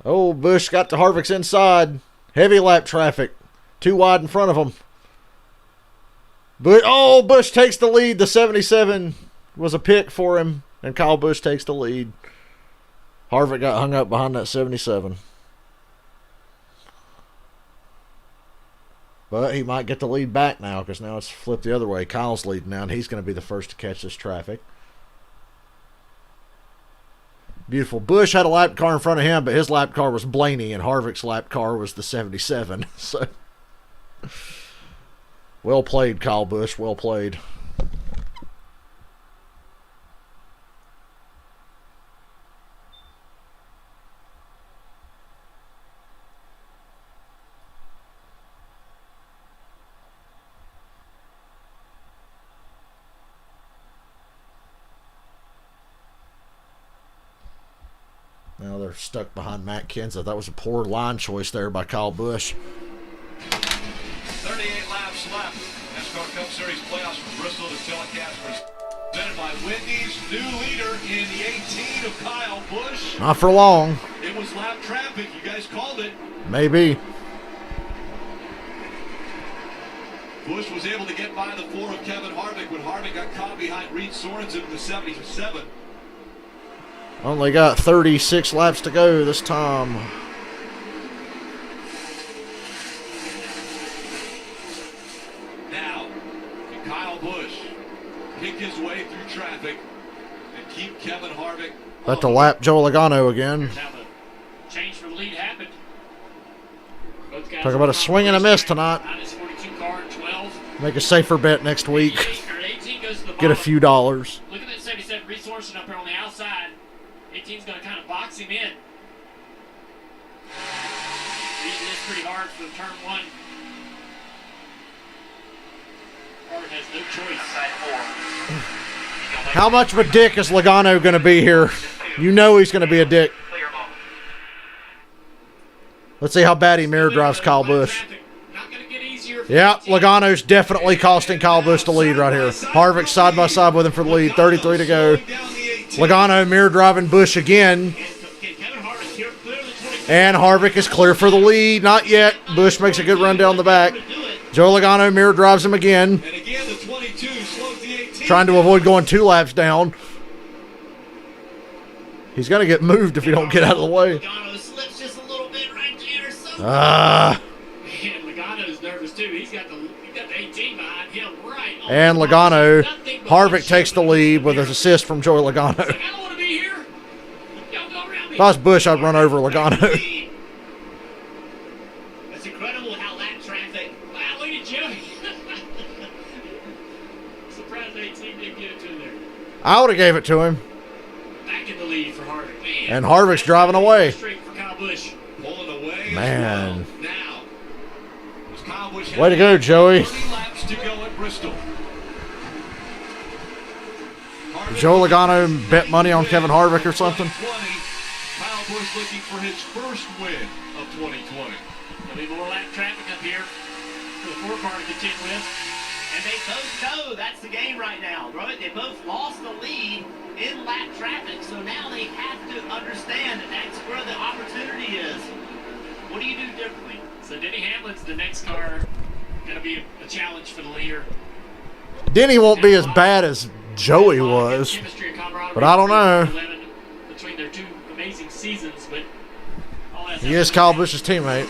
Oh, Busch got to Harvick's inside. Heavy lap traffic. Too wide in front of him. Busch takes the lead. The 77 was a pick for him, and Kyle Busch takes the lead. Harvick got hung up behind that 77. But he might get the lead back now, because now it's flipped the other way. Kyle's leading now, and he's going to be the first to catch this traffic. Beautiful. Busch had a lap car in front of him, but his lap car was Blaney, and Harvick's lap car was the 77. So, well played, Kyle Busch. Well played. Now they're stuck behind Matt Kenseth. That was a poor line choice there by Kyle Busch. 38 laps left. NASCAR Cup Series playoffs from Bristol to telecast presented by Wendy's. New leader in the 18 of Kyle Busch. Not for long. It was lap traffic. You guys called it. Maybe. Busch was able to get by the 4 of Kevin Harvick when Harvick got caught behind Reed Sorensen in the 77. Only got 36 laps to go this time. Now, can Kyle Busch pick his way through traffic and keep Kevin Harvick? About to lap Joe Logano again. Change from lead happened. Talk about a swing and a miss tonight. Make a safer bet next week. Get a few dollars. Look at that 77 resourcing up here on the outside. 18's going to kind of box him in. Usually it's pretty hard for turn 1. Harvick has no choice. How much of a dick is Logano going to be here? You know he's going to be a dick. Let's see how bad he mirror drives Kyle Busch. Yeah, Logano's definitely costing Kyle Busch the lead right here. Harvick side by side with him for the lead. 33 to go. Logano mirror driving Busch again. And Harvick is clear for the lead. Not yet. Busch makes a good run down the back. Joe Logano mirror drives him again. Trying to avoid going 2 laps down. He's going to get moved if he don't get out of the way. Logano's nervous too. He's got the 18 behind him right. And Logano, Harvick takes the lead with an assist from Joey Logano. I don't want to be here. Y'all go around me. If I was Busch, I'd run over Logano. That's incredible how lap traffic. Wow, look at Joey. Surprised 18 didn't get it to him there. I would have gave it to him. Back in the lead for Harvick. Man. And Harvick's driving away. Straight for Kyle Busch. Pulling away. Man. Now, Kyle Busch way to go, Joey. 30 laps to go at Bristol. Joe Logano bet money on Kevin Harvick or something. Kyle Busch looking for his first win of 2020. There'll be more lap traffic up here for the 4 car to contend with. And they both know that's the game right now, right? They both lost the lead in lap traffic, so now they have to understand that that's where the opportunity is. What do you do differently? So Denny Hamlin's the next car. Going to be a challenge for the leader. Denny won't be as bad as Joey was. But I don't know. Between their two amazing seasons, but He is Kyle Busch's teammate.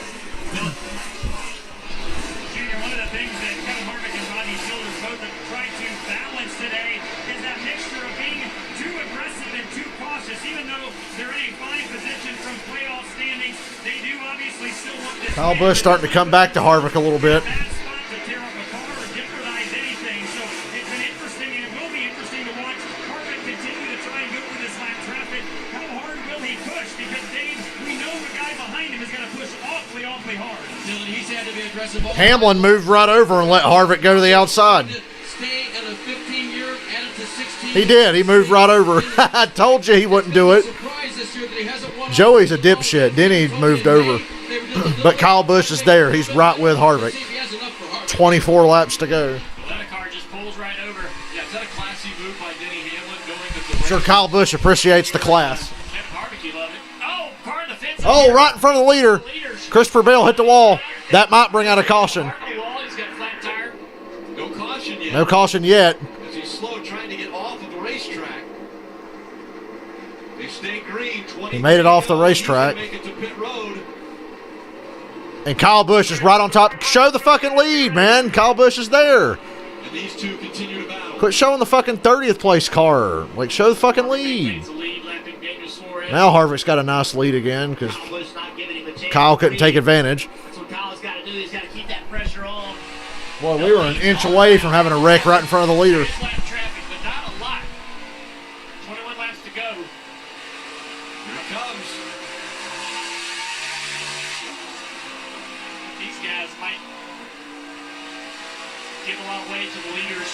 Junior, one of the things that Kevin Harvick and Rodney Childers both have tried to balance today is that mixture of being too aggressive and too cautious. Even though they're in a fine position from playoff standings, they do obviously still look this. Kyle Busch starting to come back to Harvick a little bit. Hamlin moved right over and let Harvick go to the outside. He did. He moved right over. I told you he wouldn't do it. Joey's a dipshit. Denny moved over. But Kyle Busch is there. He's right with Harvick. 24 laps to go. That car just pulls right over. Yeah, is that a classy move by Denny Hamlin going to the I'm sure Kyle Busch appreciates the class. Kevin Harvick, you love it. Oh, car in the fence. Oh, right in front of the leader. Christopher Bell hit the wall. That might bring out a caution. He's got a flat tire. No caution yet. No caution yet. As he's slow trying to get off of the racetrack. They stay green. He made it off the racetrack. Make it to pit road. And Kyle Busch is right on top. Show the fucking lead, man. Kyle Busch is there. And these two continue to battle. Quit showing the fucking 30th place car. Like, show the fucking lead. Now Harvick's got a nice lead again because Kyle couldn't take advantage. That's what Kyle's got to do. He's got to keep that pressure on. Well, we were an inch away from having a wreck right in front of the leader. Traffic, but not a lot. 21 laps to go. Here it comes. These guys might give a lot away to the leaders.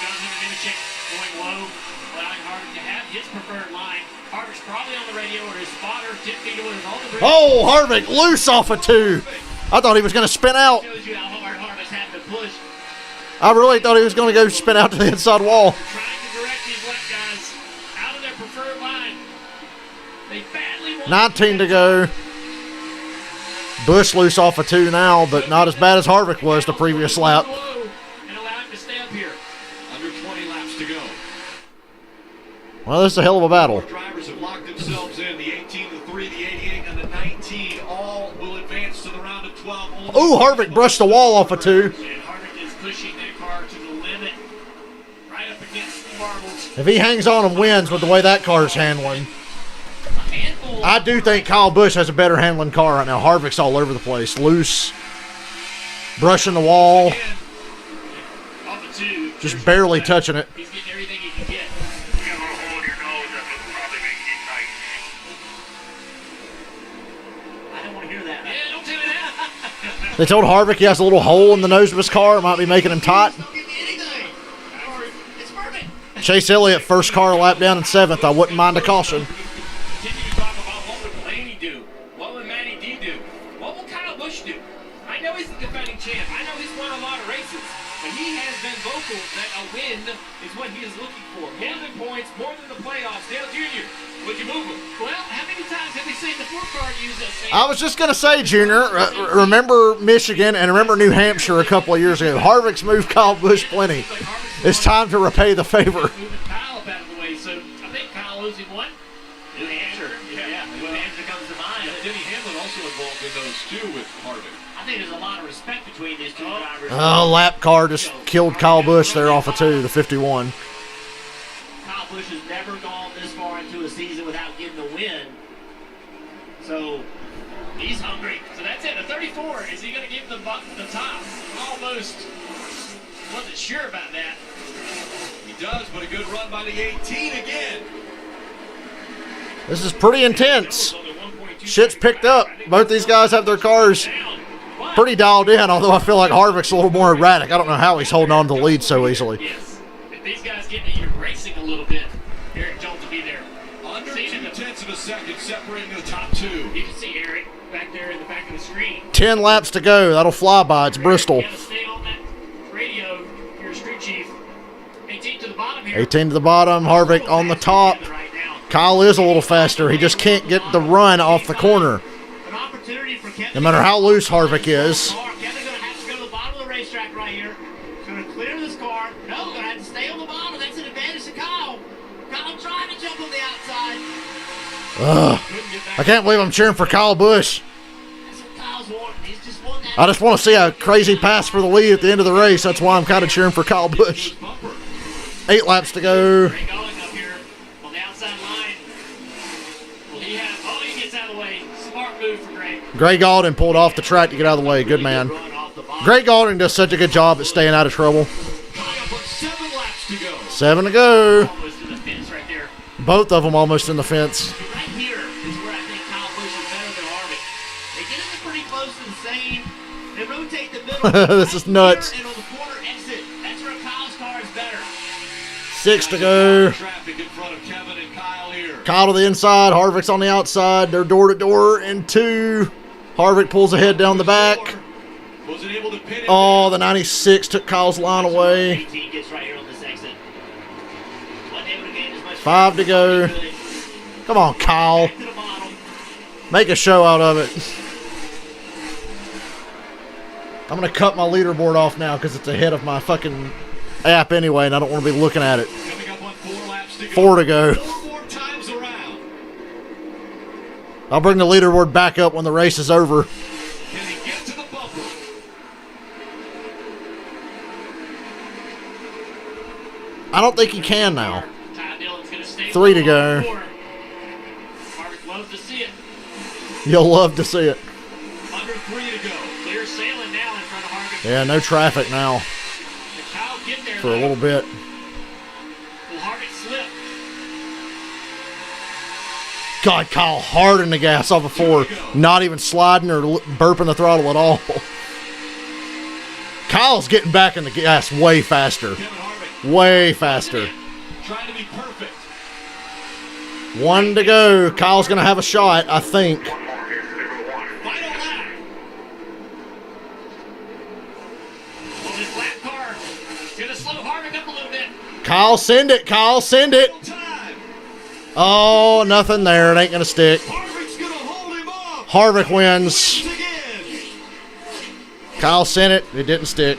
Johnson and Nemechek going low, allowing Harvick to have his preferred line. Harvick's probably on the radio or his spotter, tip feeder with all the bridge. Oh, Harvick loose off of 2. I thought he was going to spin out. Shows you how hard Harvick's had to push. I really thought he was going to go spin out to the inside wall. Trying to direct these left guys out of their preferred line. They badly want 19 to go. Busch loose off of 2 now, but not as bad as Harvick was the previous lap. and allow him to stay up here. Under 20 laps to go. Well, this is a hell of a battle. Drivers have locked themselves in. The 18, the 3, the 88, and the 19 all will advance to the round of 12. Ooh, Harvick brushed the wall off of 2. And Harvick is pushing that car to the limit. Right up against the marbles. If he hangs on and wins with the way that car's handling, I do think Kyle Busch has a better handling car right now. Harvick's all over the place. Loose, brushing the wall, Off of 2. just barely touching it. He's getting everything he can get. I don't want to hear that. Yeah, don't tell me that. They told Harvick he has a little hole in the nose of his car. It might be making him tight. It's perfect. Chase Elliott, first car lap down in 7th. I wouldn't mind a caution. Continue to talk about what would Blaney do? What would Matty D do? What will Kyle Busch do? I know he's the defending champ. I know he's won a lot of races. But he has been vocal that a win is what he is looking for. More than points, more than the playoffs. Dale Jr., would you move him? Well, how many times have we seen the 4-car use that same? I was just going to say, Junior, remember Michigan and remember New Hampshire a couple of years ago. Harvick's moved Kyle Busch plenty. It's time to repay the favor. Moving Kyle up out of the way. So I think Kyle losing one. New Hampshire. Yeah, New Hampshire comes to mind. Denny Hamlin also involved in those too with Harvick. I think there's a lot of respect between these two drivers. Oh, lap car just killed Kyle Busch there off of 2, the 51. Kyle Busch has never gone this far into a season without getting a win. So He's hungry. So that's it. The 34. Is he going to give the top? Almost. Wasn't sure about that. He does, but a good run by the 18 again. This is pretty intense. Shit's picked up. Both these guys have their cars pretty dialed in, although I feel like Harvick's a little more erratic. I don't know how he's holding on to the lead so easily. Yes. If these guys get to racing a little bit, Eric Jones will be there. Under 2/10 of a second separating the top 2. You can see Eric back there in the back of the screen. 10 laps to go. That'll fly by. It's Bristol. You gotta stay on that radio. Your street chief. 18 to the bottom here. 18 to the bottom. Harvick on the top. Kyle is a little faster. He just can't get the run off the corner. No matter how loose Harvick is. Kevin's going to have to go to the bottom of the racetrack right here. He's going to clear this car. No, going to have to stay on the bottom. That's an advantage Ugh. I can't believe I'm cheering for Kyle Busch. I just want to see a crazy pass for the lead at the end of the race. That's why I'm kind of cheering for Kyle Busch. 8 laps to go. Greg Gaulding up here on the outside line. Will he have, oh, he gets out of the way. Smart move for Greg. Greg Gaulding pulled off the track to get out of the way. Good man. Greg Gaulding does such a good job at staying out of trouble. 7 to go. Almost in the fence right there. Both of them almost in the fence. Right here is where I think Kyle Busch is better than Harvick. They get in pretty close to the same. They rotate the middle. This is nuts. And on the corner exit, that's where Kyle's car is better. 6 to go. Traffic in front of Kevin and Kyle here. Kyle to the inside. Harvick's on the outside. They're door to door in 2. Harvick pulls ahead down the back. Wasn't able to pin it. Oh, the 96 took Kyle's line away. 18 gets right here on this exit. Wasn't able to gain as much 5 to go. Come on, Kyle. Make a show out of it. I'm going to cut my leaderboard off now because it's ahead of my fucking app anyway, and I don't want to be looking at it. 4 to go. 4 more times around. I'll bring the leaderboard back up when the race is over. Can he get to the bumper? I don't think he can now. Ty Dillon's gonna stay 3 to go. Harvick loves to see it. You'll love to see it. Under 3 to go. Clear sailing now in front of Harvick. Yeah, no traffic now Did Kyle get there for a little bit. Will Harvick slip? God, Kyle hard in the gas off of 4. Not even sliding or burping the throttle at all. Kyle's getting back in the gas way faster. Way faster. Trying to be perfect. 1 to go. Kyle's going to have a shot, I think. Final lap. Well, his lap car is gonna slow Harvick up a little bit. Kyle, send it. Kyle, send it. Oh, nothing there. It ain't going to stick. Harvick's gonna hold him up. Harvick wins. Again. Kyle sent it. It didn't stick.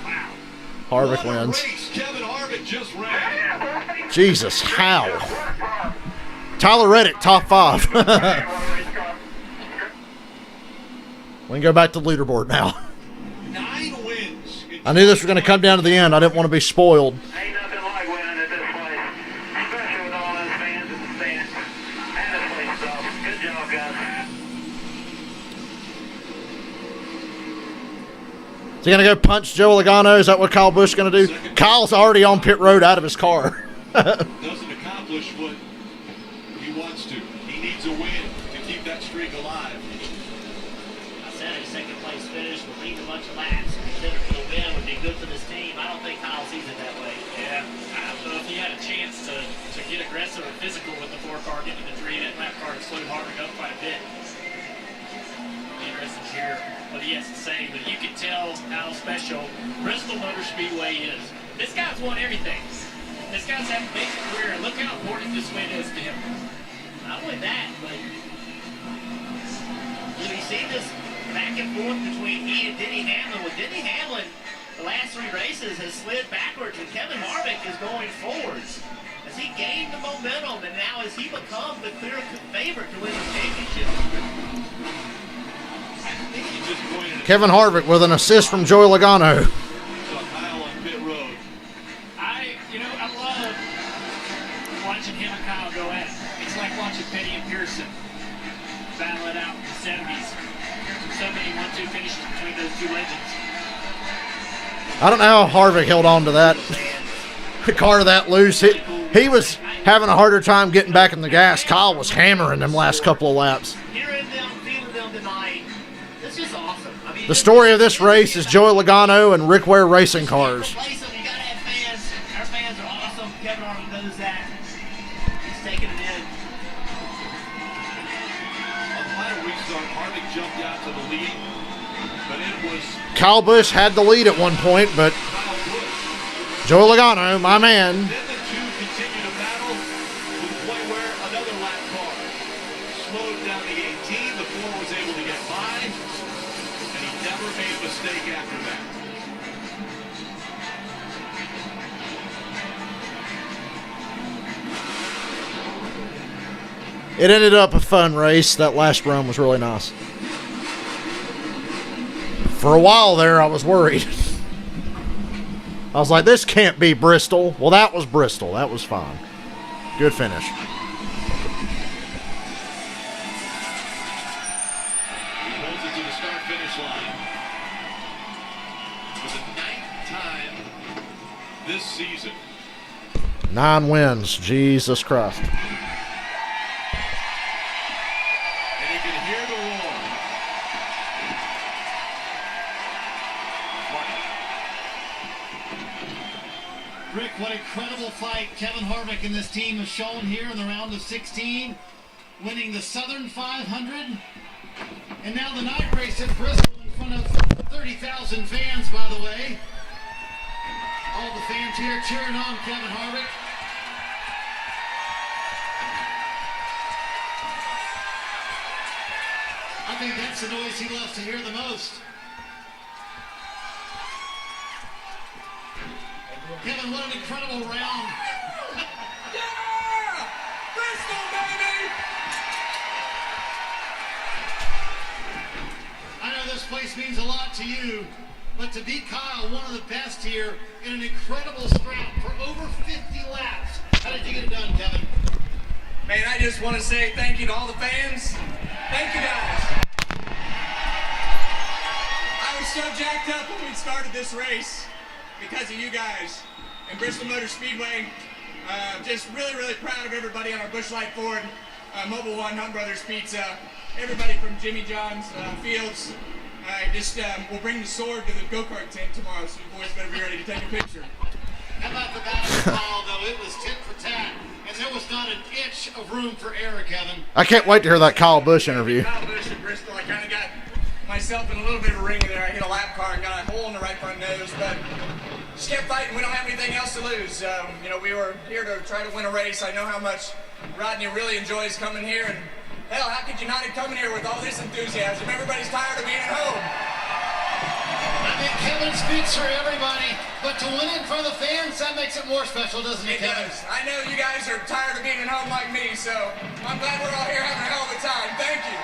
Harvick What a wins. race Kevin Harvick just ran. Jesus, how? Tyler Reddick, top 5. We can go back to the leaderboard now. 9 wins. I knew this was going to come down to the end. I didn't want to be spoiled. Ain't nothing like winning at this place, especially with all those fans in the stands. Man, this place is awesome. Good job, guys. Is he going to go punch Joe Logano? Is that what Kyle Busch is going to do? Kyle's already on pit road out of his car. Doesn't accomplish what he wants to. He needs a win to keep that streak alive. I said a second place finish would lead a bunch of laps. Consider for the win would be good for this team. I don't think Kyle sees it that way. Yeah, I don't know if he had a chance to get aggressive or physical with the 4 car getting to 3. That lap car slowed Harvick up quite a bit. Interesting to hear what he has to say, but you can tell how special Bristol Motor Speedway is. This guy's won everything. This guy's had a big career. Look how important this win is to him. Not only that, but you see this back and forth between he and Denny Hamlin. With Denny Hamlin, the last 3 races has slid backwards, and Kevin Harvick is going forwards. Has he gained the momentum, and now has he become the clear favorite to win the championship? Kevin Harvick with an assist from Joey Logano. I love watching him and Kyle go at it. It's like watching Petty and Pearson battle it out in the 70s. So many 1-2 finishes between those 2 legends. I don't know how Harvick held on to that car that loose. He was having a harder time getting back in the gas. Kyle was hammering them last couple of laps. Hearing them, feeling them tonight, it's just awesome. I mean, The story of this race is Joey Logano and Rick Ware racing cars. place them, you gotta have fans. Our fans are awesome. Kevin Harvick knows that. He's taking it in. On the final restart, Harvick jumped out to the lead, but it was Kyle Busch had the lead at one point, but Joey Logano, my man, then the 2 continued to battle to the point where another lap car slowed down the 18. The 4 was able to get by, and he never made a mistake after that. It ended up a fun race. That last run was really nice. For a while there, I was worried. I was like, this can't be Bristol. Well, that was Bristol. That was fine. Good finish. Holds it to the start-finish line. For the 9th time this season. 9 wins. Jesus Christ. And you can hear the roar. Rick, what incredible fight Kevin Harvick and this team have shown here in the round of 16, winning the Southern 500, and now the night race at Bristol in front of 30,000 fans, by the way. All the fans here cheering on Kevin Harvick. I think that's the noise he loves to hear the most. Kevin, what an incredible round. Yeah! Bristol, baby! I know this place means a lot to you, but to beat Kyle, one of the best here, in an incredible scrap for over 50 laps. How did you get it done, Kevin? Man, I just want to say thank you to all the fans. Thank you, guys. I was so jacked up when we started this race because of you guys and Bristol Motor Speedway. Just really, really proud of everybody on our Busch Light Ford, Mobile One, Hunt Brothers Pizza, everybody from Jimmy John's, Fields. We'll bring the sword to the go-kart tent tomorrow, so you boys better be ready to take a picture. How about the battle call, though? It was tit for tat, and there was not an inch of room for error, Kevin. I can't wait to hear that Kyle Busch interview. Kyle Busch at Bristol, I kind of got myself in a little bit of a ring there. I hit a lap car and got a hole in the right front nose, but just kept fighting. We don't have anything else to lose. We were here to try to win a race. I know how much Rodney really enjoys coming here, and hell, how could you not have come in here with all this enthusiasm? Everybody's tired of being at home. I think Kevin speaks for everybody, but to win in front of the fans, that makes it more special, doesn't it, Kevin? It does. I know you guys are tired of being at home like me, so I'm glad we're all here having a hell of a time. Thank you.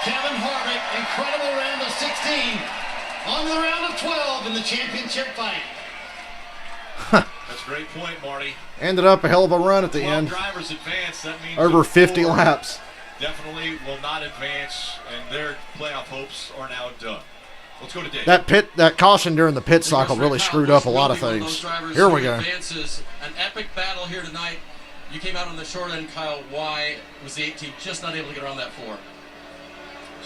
Kevin Harvick, incredible round of 16. On to the round of 12 in the championship fight. That's a great point, Marty. Ended up a hell of a run at the 12 end. drivers advance. That means Over that 50 4 laps. definitely will not advance, and their playoff hopes are now done. Let's go to Dave. That caution during the pit cycle really screwed up a lot of things. Here we go. Advances, an epic battle here tonight. You came out on the short end, Kyle. Why was the 18 just not able to get around that 4?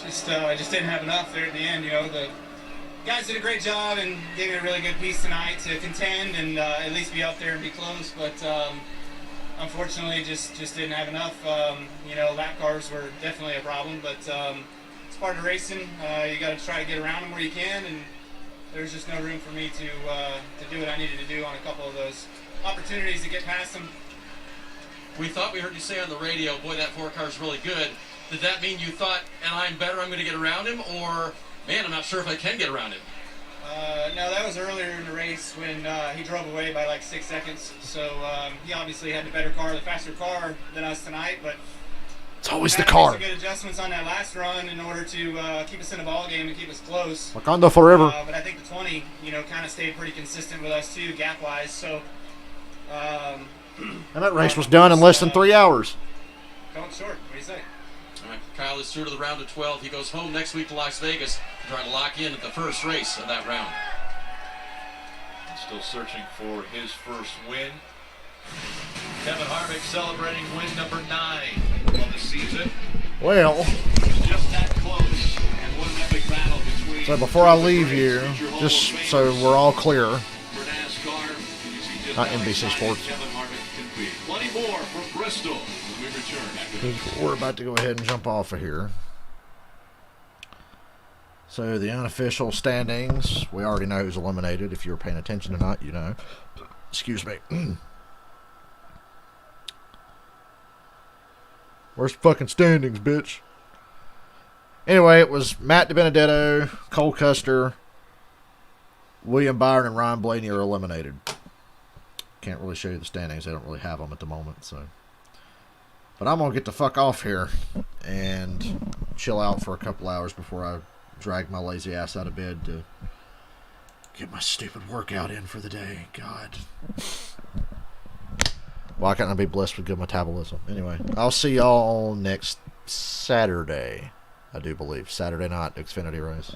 I just didn't have enough there at the end. The guys did a great job and gave me a really good piece tonight to contend and at least be up there and be close. But unfortunately, just didn't have enough. Lap cars were definitely a problem, but it's part of racing. You got to try to get around them where you can, and there's just no room for me to do what I needed to do on a couple of those opportunities to get past them. We thought we heard you say on the radio, boy, that 4 car is really good. Did that mean you thought, and I'm better, I'm going to get around him? Or, man, I'm not sure if I can get around him? No, that was earlier in the race when he drove away by like 6 seconds. So he obviously had the better car, the faster car than us tonight. But it's always the had to car. make some good adjustments on that last run in order to keep us in the ball game and keep us close. Wakanda forever. But I think the 20, kind of stayed pretty consistent with us too, gap-wise. So. And that race was done in less than 3 hours. Coming short. What do you say? All right, Kyle is through to the round of 12. He goes home next week to Las Vegas to try to lock in at the first race of that round. Still searching for his first win. Kevin Harvick celebrating win number 9 of the season. Well, just that close, and what an epic battle between. So before I leave here, just so we're all clear, for NASCAR, you see just not how NBC excited Sports. Kevin Harvick can be. Plenty more from Bristol when we return after this. We're about to go ahead and jump off of here. So the unofficial standings, we already know who's eliminated. If you were paying attention or not, you know. Excuse me. Where's the fucking standings, bitch? Anyway, it was Matt DiBenedetto, Cole Custer, William Byron, and Ryan Blaney are eliminated. Can't really show you the standings. They don't really have them at the moment. So But I'm going to get the fuck off here and chill out for a couple hours before I drag my lazy ass out of bed to get my stupid workout in for the day. God. Why can't I be blessed with good metabolism? Anyway, I'll see y'all next Saturday. I do believe. Saturday night, Xfinity race.